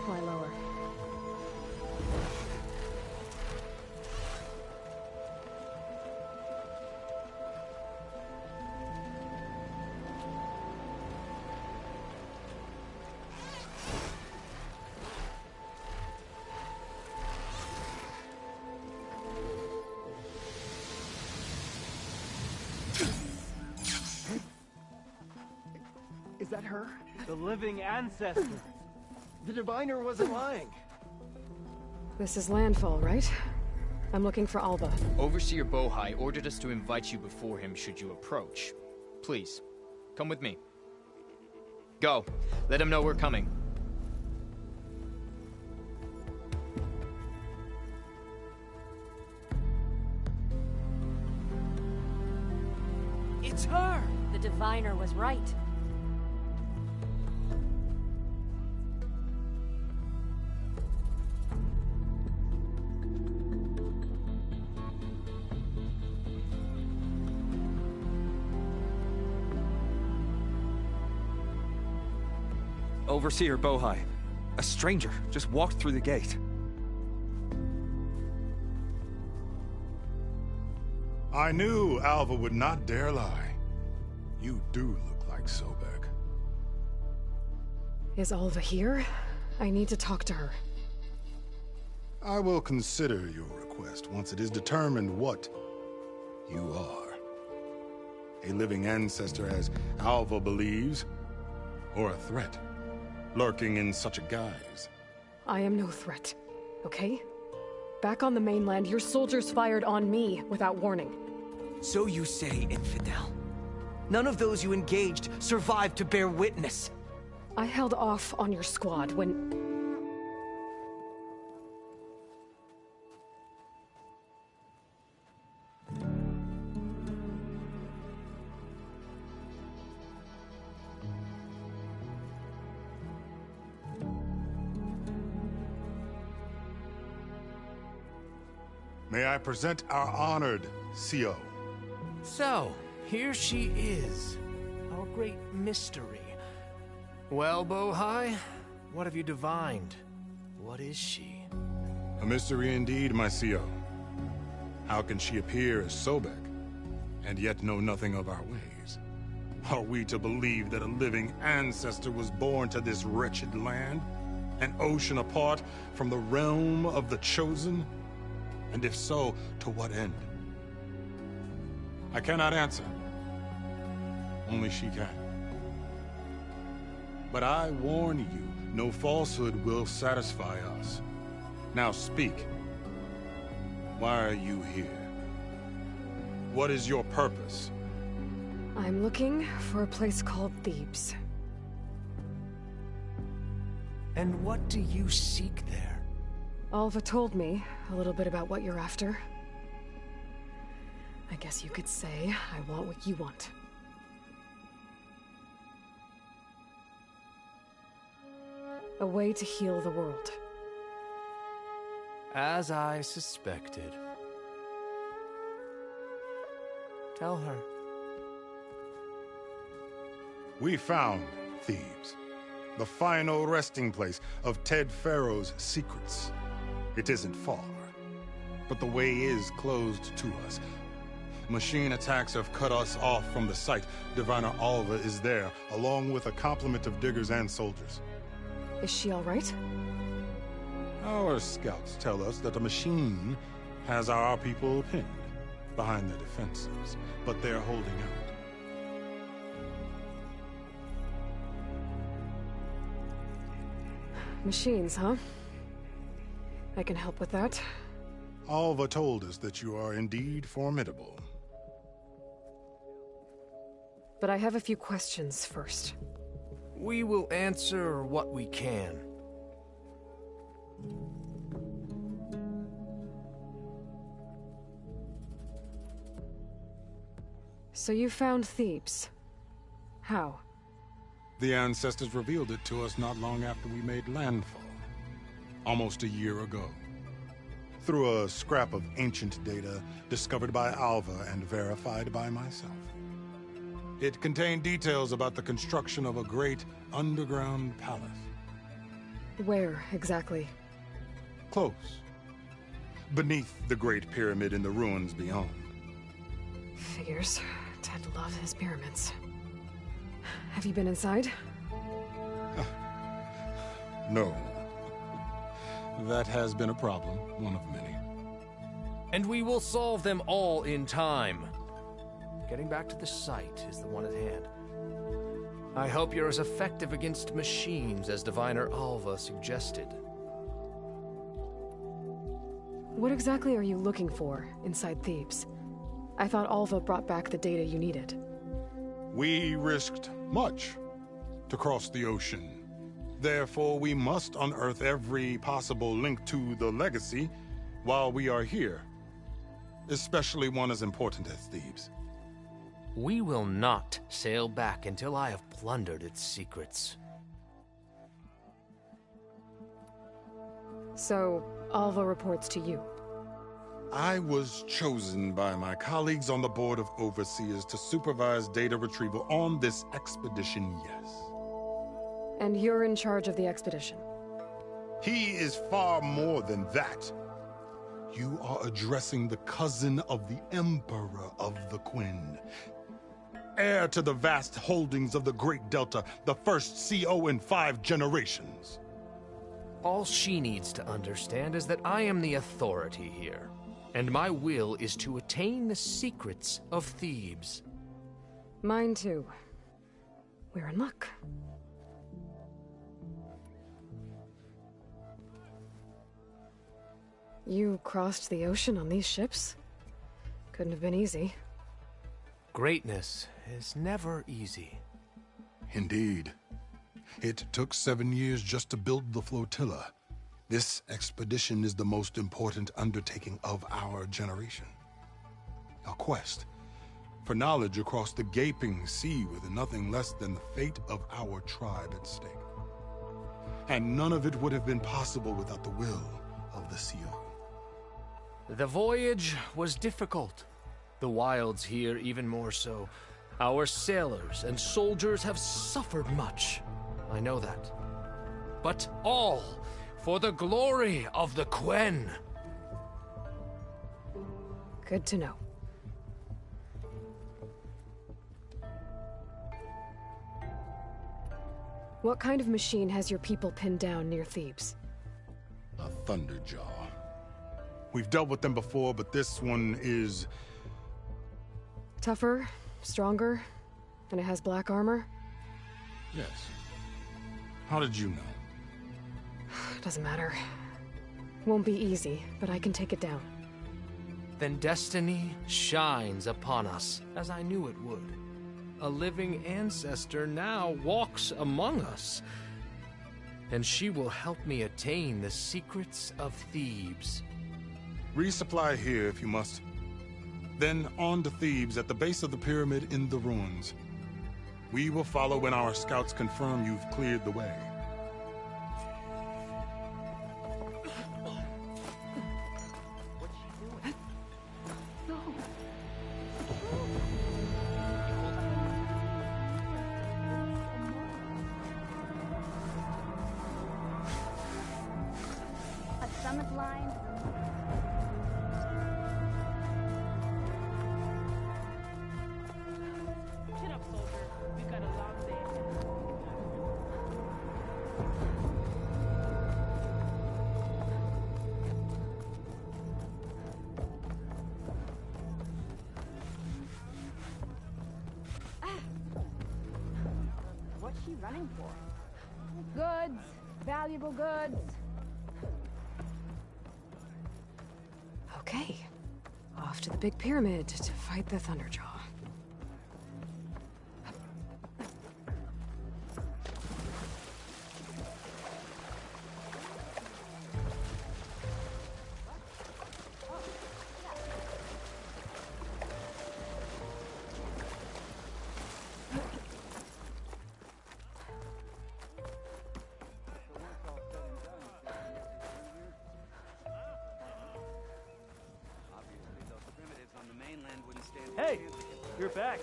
Fly lower. Is that her? The living ancestor. The diviner wasn't lying. This is landfall, right? I'm looking for Alba. Overseer Bohai ordered us to invite you before him should you approach. Please, come with me. Go. Let him know we're coming. It's her! The diviner was right. Overseer Bohai. A stranger just walked through the gate. I knew Alva would not dare lie. You do look like Sobek. Is Alva here? I need to talk to her. I will consider your request once it is determined what you are. A living ancestor, as Alva believes, or a threat, lurking in such a guise. I am no threat, okay? Back on the mainland, your soldiers fired on me without warning. So you say, infidel. None of those you engaged survived to bear witness. I held off on your squad when... May I present our honored CO. So, here she is. Our great mystery. Well, Bohai, what have you divined? What is she? A mystery indeed, my CO. How can she appear as Sobek, and yet know nothing of our ways? Are we to believe that a living ancestor was born to this wretched land? An ocean apart from the realm of the Chosen? And if so, to what end? I cannot answer. Only she can. But I warn you, no falsehood will satisfy us. Now speak. Why are you here? What is your purpose? I'm looking for a place called Thebes. And what do you seek there? Alva told me a little bit about what you're after. I guess you could say I want what you want. A way to heal the world. As I suspected. Tell her. We found Thebes, the final resting place of Ted Pharaoh's secrets. It isn't far, but the way is closed to us. Machine attacks have cut us off from the site. Diviner Alva is there, along with a complement of diggers and soldiers. Is she all right? Our scouts tell us that a machine has our people pinned behind the defenses, but they're holding out. Machines, huh? I can help with that. Alva told us that you are indeed formidable. But I have a few questions first. We will answer what we can. So you found Thebes. How? The ancestors revealed it to us not long after we made landfall. Almost a year ago. Through a scrap of ancient data discovered by Alva and verified by myself. It contained details about the construction of a great underground palace. Where, exactly? Close. Beneath the Great Pyramid in the ruins beyond. Figures. Ted loves his pyramids. Have you been inside? No. That has been a problem, one of many. And we will solve them all in time. Getting back to the site is the one at hand. I hope you're as effective against machines as Diviner Alva suggested. What exactly are you looking for inside Thebes? I thought Alva brought back the data you needed. We risked much to cross the ocean. Therefore, we must unearth every possible link to the legacy while we are here, especially one as important as Thebes. We will not sail back until I have plundered its secrets. So, Alva reports to you. I was chosen by my colleagues on the Board of Overseers to supervise data retrieval on this expedition, yes. And you're in charge of the expedition. He is far more than that. You are addressing the cousin of the Emperor of the Quinn. Heir to the vast holdings of the Great Delta, the first CO in 5 generations. All she needs to understand is that I am the authority here, and my will is to attain the secrets of Thebes. Mine too. We're in luck. You crossed the ocean on these ships? Couldn't have been easy. Greatness is never easy. Indeed. It took 7 years just to build the flotilla. This expedition is the most important undertaking of our generation. A quest for knowledge across the gaping sea with nothing less than the fate of our tribe at stake. And none of it would have been possible without the will of the CO. The voyage was difficult. The wilds here even more so. Our sailors and soldiers have suffered much. I know that. But all for the glory of the Quen. Good to know. What kind of machine has your people pinned down near Thebes? A Thunderjaw. We've dealt with them before, but this one is... Tougher, stronger, and it has black armor? Yes. How did you know? Doesn't matter. Won't be easy, but I can take it down. Then destiny shines upon us, as I knew it would. A living ancestor now walks among us, and she will help me attain the secrets of Thebes. Resupply here if you must. Then on to Thebes at the base of the pyramid in the ruins. We will follow when our scouts confirm you've cleared the way. A summit line. Chin up, soldier. We've got a long day ahead. What's she running for? Goods. Valuable goods. Okay. Off to the big pyramid to fight the Thunderjaw. Hey, you're back.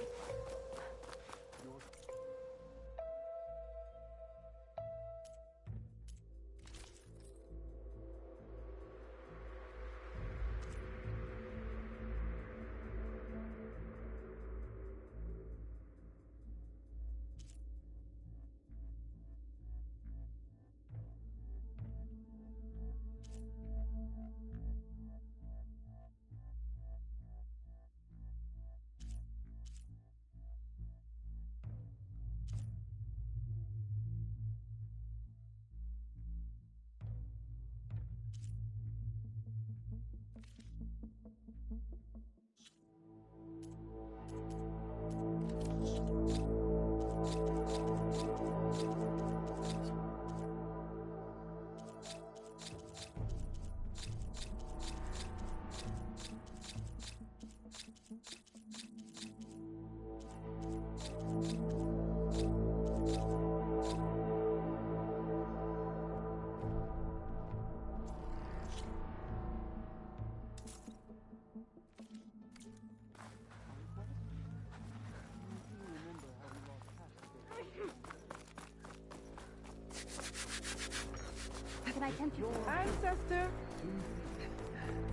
my attention. Ancestor!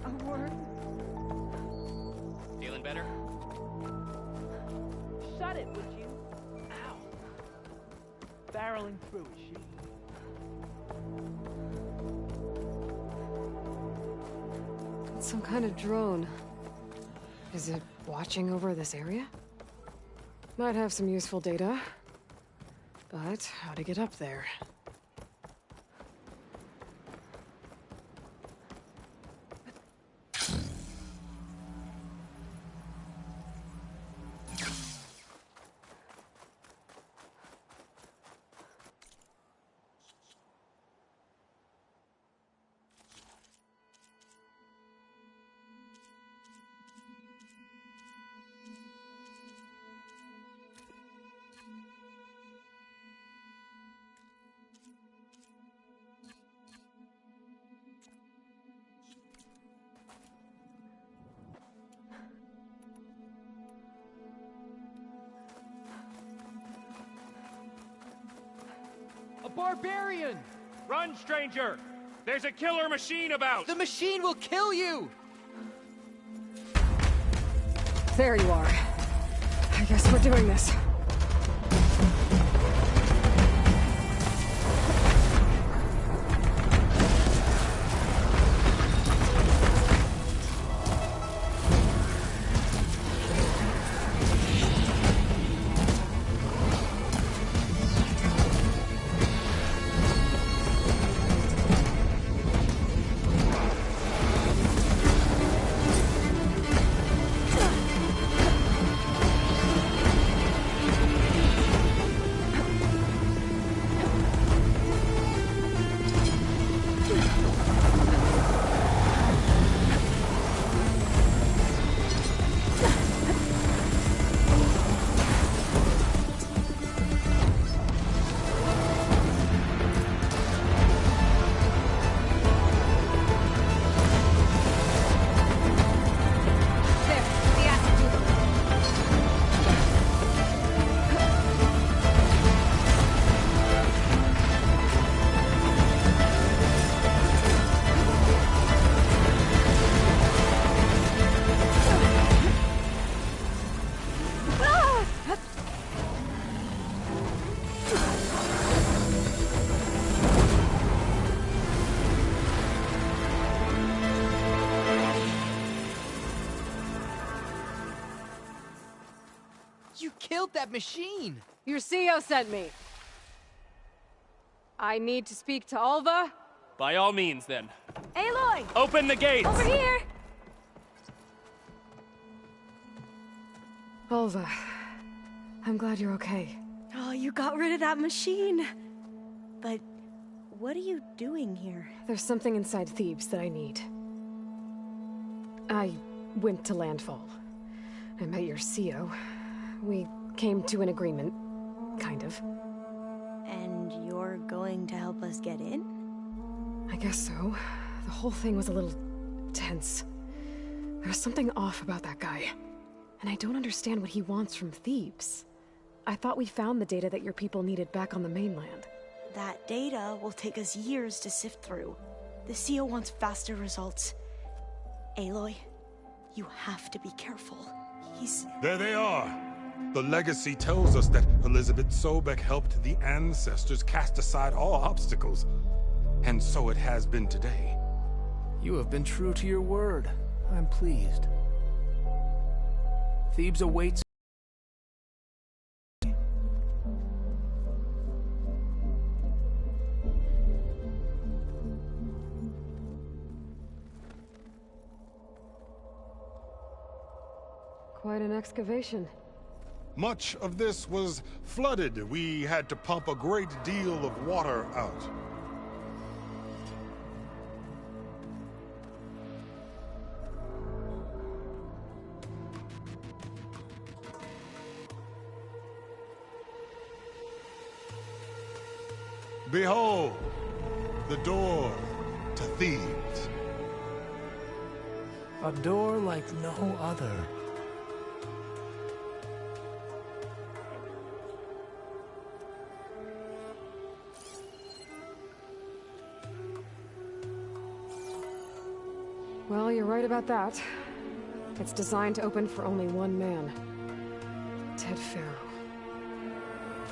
A word. Feeling better? Shut it, would you? Ow. Barreling through, is she? It's some kind of drone. Is it watching over this area? Might have some useful data. But how to get up there? A barbarian! Run, stranger! There's a killer machine about! The machine will kill you! There you are. I guess we're doing this. You killed that machine! Your CEO sent me. I need to speak to Alva. By all means, then. Aloy! Open the gates! Over here! Alva, I'm glad you're okay. Oh, you got rid of that machine. But what are you doing here? There's something inside Thebes that I need. I went to Landfall. I met your CEO. We came to an agreement, kind of. And you're going to help us get in? I guess so. The whole thing was a little tense. There was something off about that guy. And I don't understand what he wants from Thebes. I thought we found the data that your people needed back on the mainland. That data will take us years to sift through. The CEO wants faster results. Aloy, you have to be careful. He's... There they are! The legacy tells us that Elizabeth Sobek helped the ancestors cast aside all obstacles. And so it has been today. You have been true to your word. I'm pleased. Thebes awaits. Quite an excavation. Much of this was flooded. We had to pump a great deal of water out. Behold, the door to Thebes. A door like no other. Well, you're right about that. It's designed to open for only one man. Ted Farrow.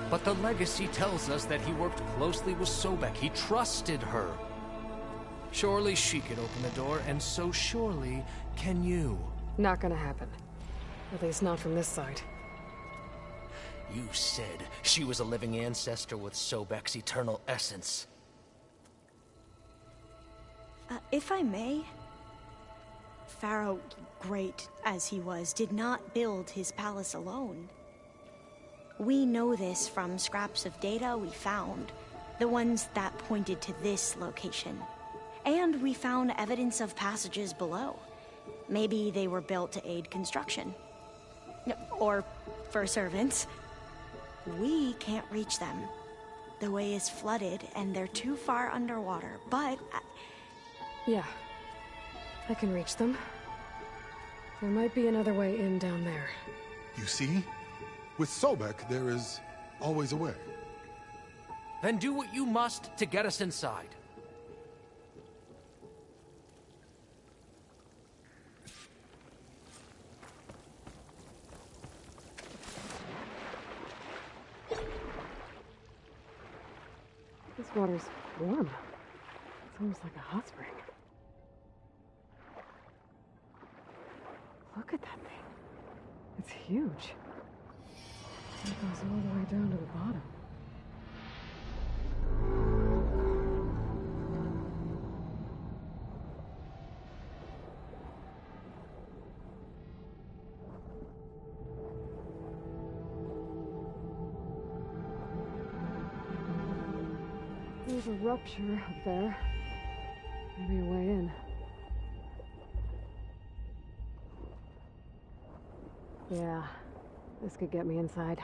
But the legacy tells us that he worked closely with Sobek. He trusted her. Surely she could open the door, and so surely can you. Not gonna happen. At least not from this side. You said she was a living ancestor with Sobek's eternal essence. If I may, Pharaoh, great as he was, did not build his palace alone. We know this from scraps of data we found, the ones that pointed to this location. And we found evidence of passages below. Maybe they were built to aid construction. Or for servants. We can't reach them. The way is flooded and they're too far underwater, but... Yeah. I can reach them. There might be another way in down there. You see? With Sobek, there is always a way. Then do what you must to get us inside. This water's warm. It's almost like a hot spring. Look at that thing. It's huge. It goes all the way down to the bottom. There's a rupture up there. Maybe a way in. Yeah, this could get me inside.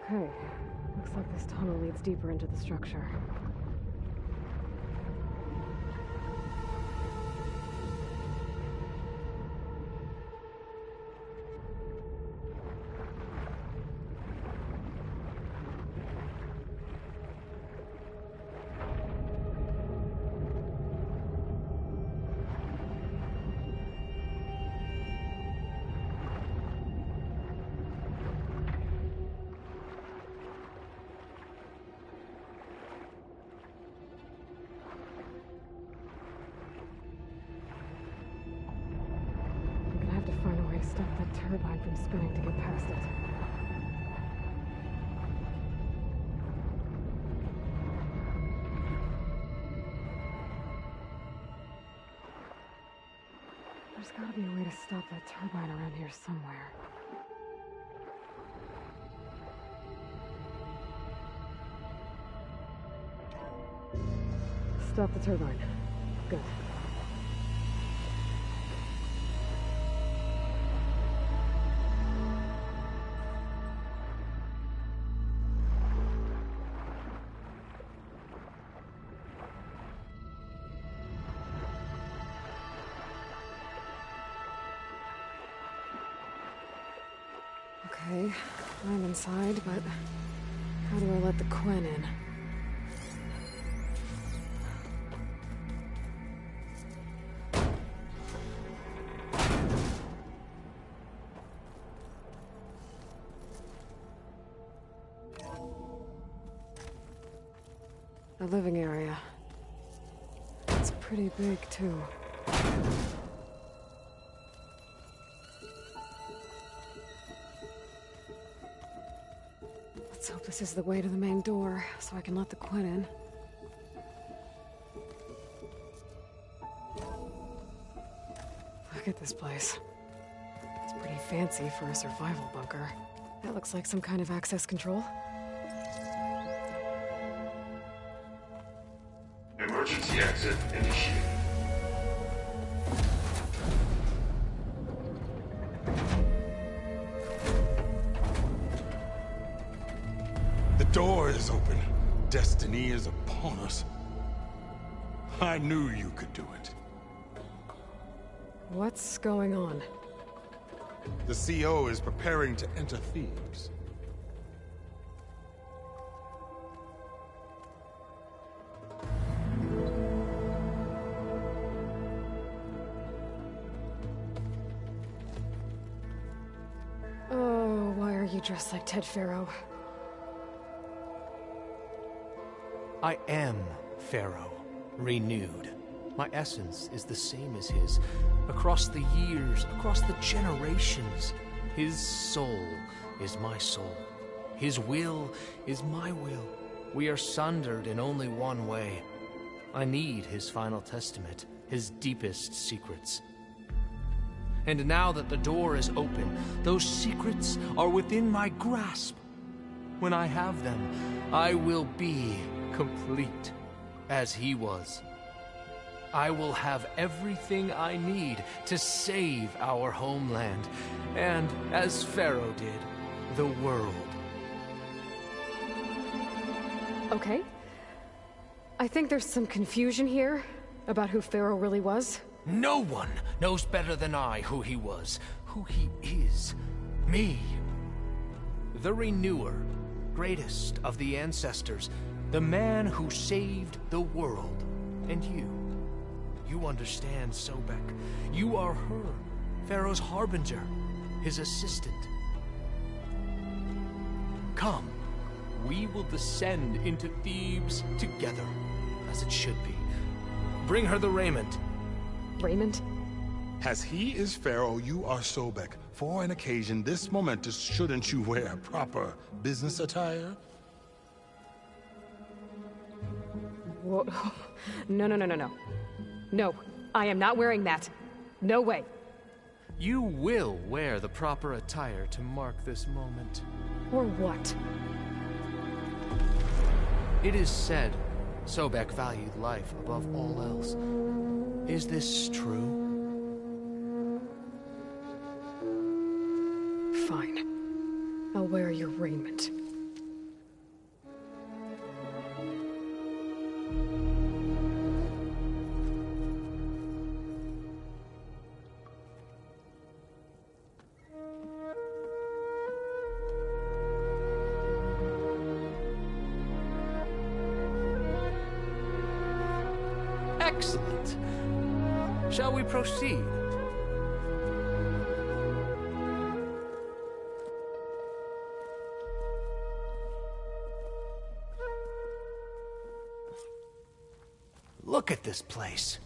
Okay, looks like this tunnel leads deeper into the structure. Stop that turbine from spinning to get past it. There's gotta be a way to stop that turbine around here somewhere. Stop the turbine. Good. Okay, I'm inside, but how do I let the Quen in? The living area. It's pretty big, too. Let's hope this is the way to the main door, so I can let the Quen in. Look at this place. It's pretty fancy for a survival bunker. That looks like some kind of access control. Emergency exit initiated. door is open. Destiny is upon us. I knew you could do it. What's going on? The CO is preparing to enter Thebes. Oh, why are you dressed like Ted Pharaoh? I am Pharaoh, renewed. My essence is the same as his. Across the years, across the generations, his soul is my soul. His will is my will. We are sundered in only one way. I need his final testament, his deepest secrets. And now that the door is open, those secrets are within my grasp. When I have them, I will be complete, as he was. I will have everything I need to save our homeland, and, as Pharaoh did, the world. Okay. I think there's some confusion here about who Pharaoh really was. No one knows better than I who he was, who he is. Me. The Renewer, greatest of the ancestors, the man who saved the world. And you. You understand, Sobek. You are her, Pharaoh's harbinger, his assistant. Come, we will descend into Thebes together, as it should be. Bring her the raiment. Raiment? As he is Pharaoh, you are Sobek. For an occasion this momentous, shouldn't you wear proper business attire? Whoa. No. No, I am not wearing that. No way. You will wear the proper attire to mark this moment. Or what? It is said Sobek valued life above all else. Is this true? Fine. I'll wear your raiment. Excellent. Shall we proceed? Look at this place.